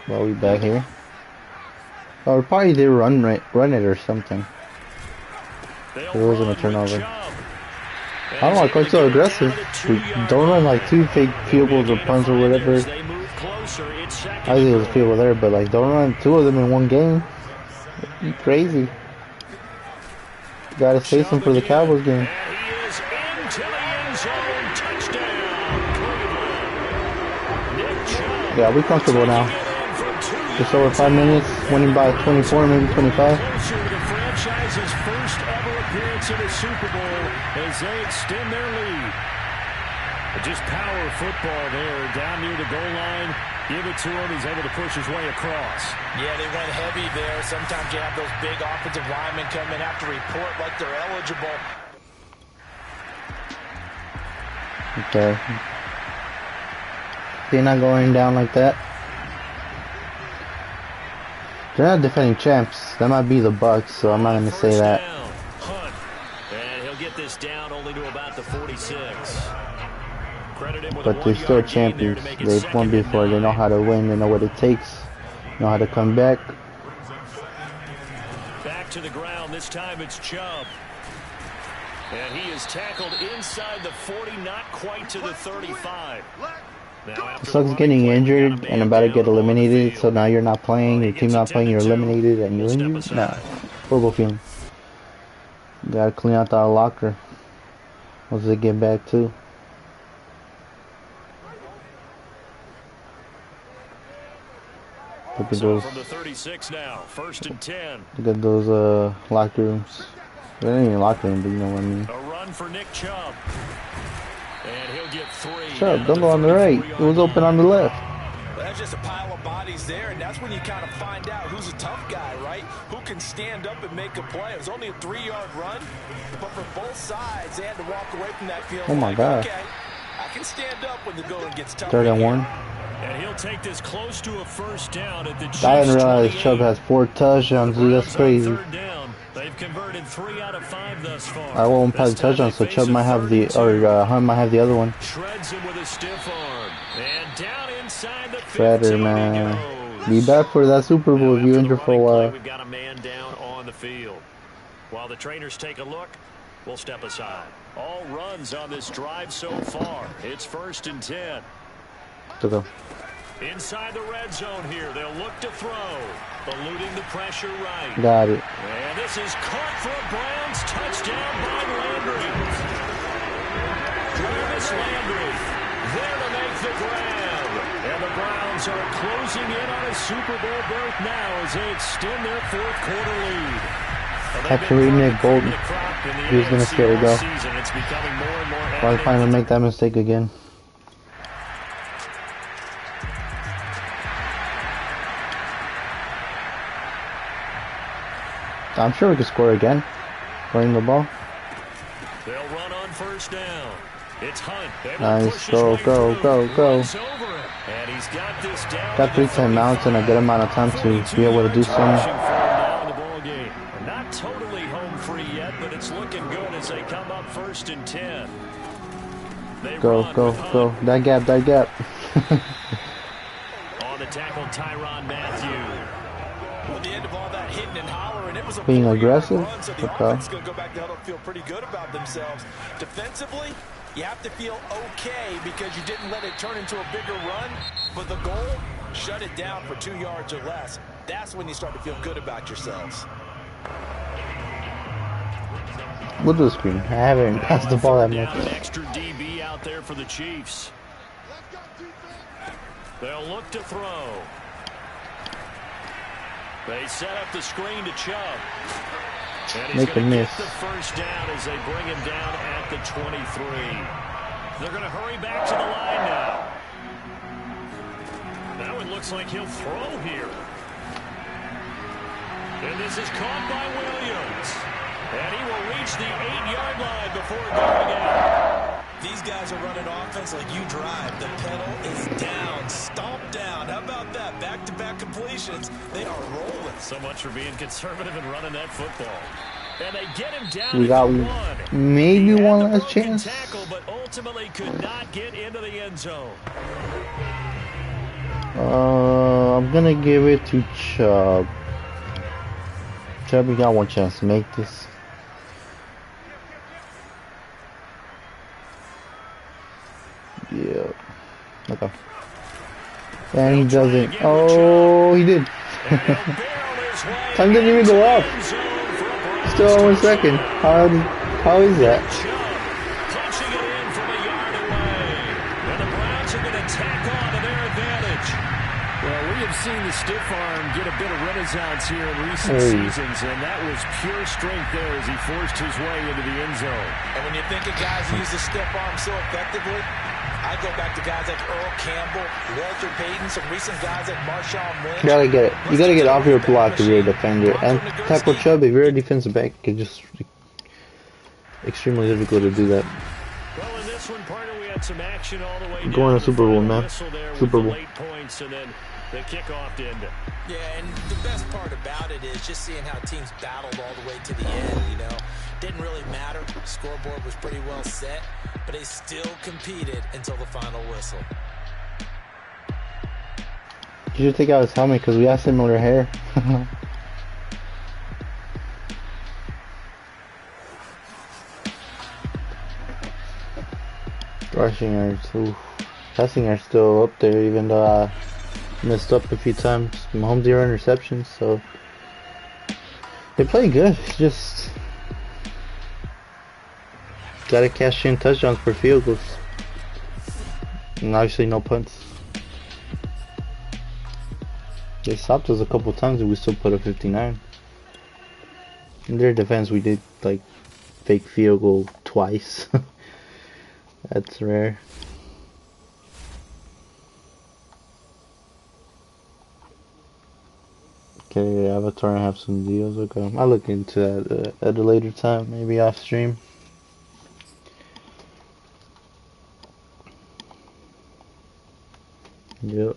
Well, we back here. Oh, we probably did run it or something. It wasn't a turnover. I don't know why coach so aggressive. We don't run like 2 fake field goals or punts or whatever. I think it was a field goal there, but like don't run 2 of them in 1 game. You crazy. Gotta save some for the Cowboys game. Yeah, we're comfortable now. Just over 5 minutes, winning by 24, maybe 25. Closer to the franchise's first ever appearance in a Super Bowl as they extend their lead. Just power football there, down near the goal line. Give it to him. He's able to push his way across. Yeah, they went heavy there. Sometimes you have those big offensive linemen come in, have to report like they're eligible. Okay. They're not going down like that. They're not defending champs. That might be the Bucks, so I'm not going to say that. Hunt. And he'll get this down only to about the 46. But they're still champions. They've won before. They know how to win. They know what it takes. Know how to come back. Back to the ground. This time it's Chubb. And he is tackled inside the 40, not quite to the 35. It sucks getting injured and about to get eliminated. So now you're not playing. Your team not playing. You're eliminated and you're injured. Nah. Horrible feeling. You gotta clean out that locker once they get back too. Look at those. From the 36 now, 1st and 10. Look at those locker rooms. They ain't even locker room, but you know what I mean. A run for Nick Chubb. And he'll get 3. Chubb, don't go on the right. It was open on the left. Well, That's just a pile of bodies there, and that's when you kind of find out who's a tough guy, right? Who can stand up and make a play. It was only a 3-yard run, but for both sides, they had to walk away from that field. Oh my God. Okay, I can stand up when the going gets tough. 3rd and 1. And he'll take this close to a first down at the Chiefs' I didn't realize 28. Chubb has 4 touchdowns, dude. That's crazy. Third down. They've converted 3 out of 5 thus far. I won't pass touchdowns, so Chubb might have the, or Hunt might have the other one. Shreds him with a stiff arm. And down inside the 15 Shredder, man. Be back for that Super Bowl if you injured for a while. We've got a man down on the field. While the trainers take a look, we'll step aside. All runs on this drive so far. It's 1st and 10. To go. Inside the red zone here, they'll look to throw. Eluding the pressure right. Got it. And this is caught for a Browns touchdown by Landry. Jarvis Landry there to make the grab. And the Browns are closing in on a Super Bowl berth now as they extend their 4th quarter lead. Actually, Nick Bolton. He was going to scare it go. Why finally make that mistake again? I'm sure we can score again. Running the ball. They'll run on 1st down. It's Hunt. Nice. Go, go, go, go. And he's got this down. Got 3 timeouts and a good amount of time to be able to do something. Not totally home free yet, but it's looking good as they come up 1st and 10. Go, go, go. That gap, that gap. On the tackle, Tyrann Mathieu. At the end of all that hitting and hollering, it was a being aggressive. Run, so the offense is going to go back to huddle, feel pretty good about themselves. Defensively, you have to feel okay because you didn't let it turn into a bigger run. But the goal, shut it down for 2 yards or less. That's when you start to feel good about yourselves. We'll do a screen. I haven't passed the ball that much. An extra DB out there for the Chiefs. They'll look to throw. They set up the screen to Chubb. And he's going to get the first down as they bring him down at the 23. They're going to hurry back to the line now. Now it looks like he'll throw here. And this is caught by Williams. And he will reach the 8-yard line before going out. These guys are running offense like you drive. The pedal is down, stomped down. How about that? Back-to-back completions. They are rolling. So much for being conservative and running that football. And they get him down. We got maybe one last chance. Tackle, but ultimately could not get into the end zone. I'm gonna give it to Chubb. Chubb, we got one chance to make this. Yeah. Okay. And he doesn't. Oh, he did. Time didn't even go up. Still 1 second. How is that? Punching it in from a yard away. And the Browns are going to tack on to their advantage. Well, we have seen the stiff arm get a bit of renaissance here in recent seasons, and that was pure strength there as he forced his way into the end zone. And when you think of guys who use the stiff arm so effectively, I go back to guys like Earl Campbell, Walter Payton, some recent guys like Marshawn Lynch. You gotta get it. You gotta get off your block if you're a defender. And tackle Chubb, if you're a defensive back, it's just extremely difficult to do that. Well, in this one, partner, we had some action all the way down. Going to Super Bowl, man. Super Bowl. Late points and then the kickoff to end it. Yeah, and the best part about it is just seeing how teams battled all the way to the end, you know. Didn't really matter. Scoreboard was pretty well set, but they still competed until the final whistle. You should take out his helmet because we have similar hair. Rushing yards, oof. Passing yards still up there, even though I messed up a few times. Mahomes 0 interceptions, so they play good. It's just gotta cash in touchdowns for field goals, and obviously no punts. They stopped us a couple times, and we still put up 59. In their defense, we did like fake field goal twice. That's rare. Okay, Avatar and have some deals. Okay, I'll look into that at a later time, maybe off stream. Yep.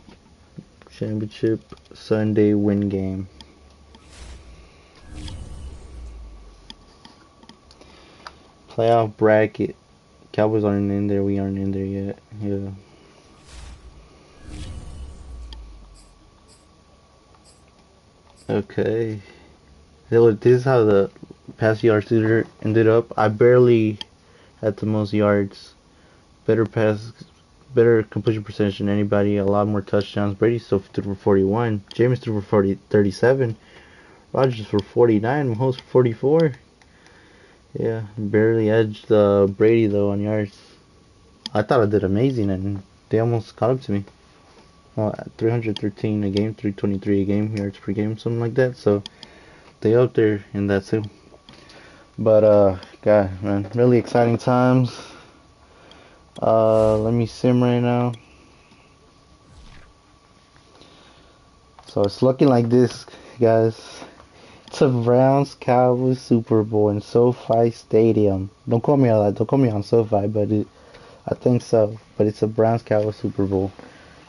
Championship Sunday win game. Playoff bracket. Cowboys aren't in there. We aren't in there yet. Yeah. Okay. This is how the pass yards ended up. I barely had the most yards. Better pass, better completion percentage than anybody. A lot more touchdowns. Brady still threw for 41. Jameis threw for 37. Rodgers for 49. Mahomes for 44. Yeah, barely edged Brady though on yards. I thought I did amazing, and they almost caught up to me. 313 a game, 323 a game, yards per game, something like that. So they up there in that too. But God, man, really exciting times. Let me sim right now. So it's looking like this, guys. It's a Browns Cowboys Super Bowl in SoFi Stadium. Don't call me on that. Don't call me on SoFi, but I think so. But it's a Browns Cowboys Super Bowl.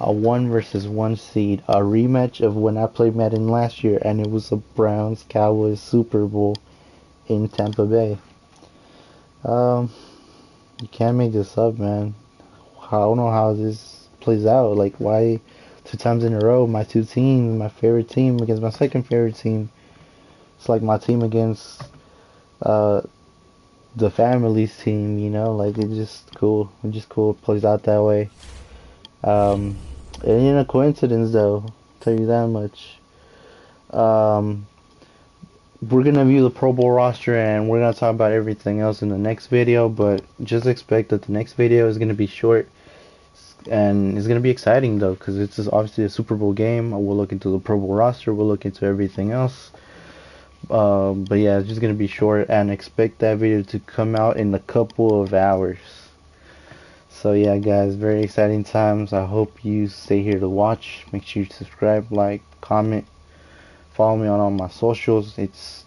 A 1 versus 1 seed. A rematch of when I played Madden last year, and it was a Browns Cowboys Super Bowl in Tampa Bay. You can't make this up, man. I don't know how this plays out. Like, why 2 times in a row, my two teams, my favorite team against my second favorite team. It's like my team against uh, the family's team, you know? Like, it's just cool. It's just cool. It plays out that way. It ain't a coincidence, though. I'll tell you that much. We're gonna view the Pro Bowl roster, and we're gonna talk about everything else in the next video, but just expect that the next video is gonna be short, and it's gonna be exciting though, because it's just obviously a Super Bowl game. We'll look into the Pro Bowl roster, we'll look into everything else. But yeah, it's just gonna be short, and expect that video to come out in a couple of hours. So yeah, guys, very exciting times. I hope you stay here to watch. Make sure you subscribe, like, comment, follow me on all my socials. It's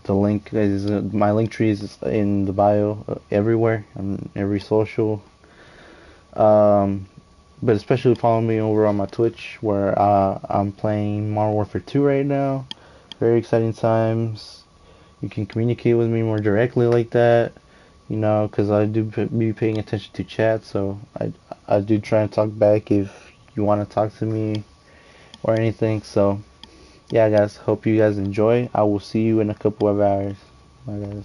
the link is my link tree is in the bio everywhere on every social. But especially follow me over on my Twitch, where I'm playing Modern Warfare 2 right now. Very exciting times. You can communicate with me more directly like that, you know, because I do be paying attention to chat, so I do try and talk back if you want to talk to me or anything. So yeah, guys, hope you guys enjoy. I will see you in a couple of hours. Bye, guys.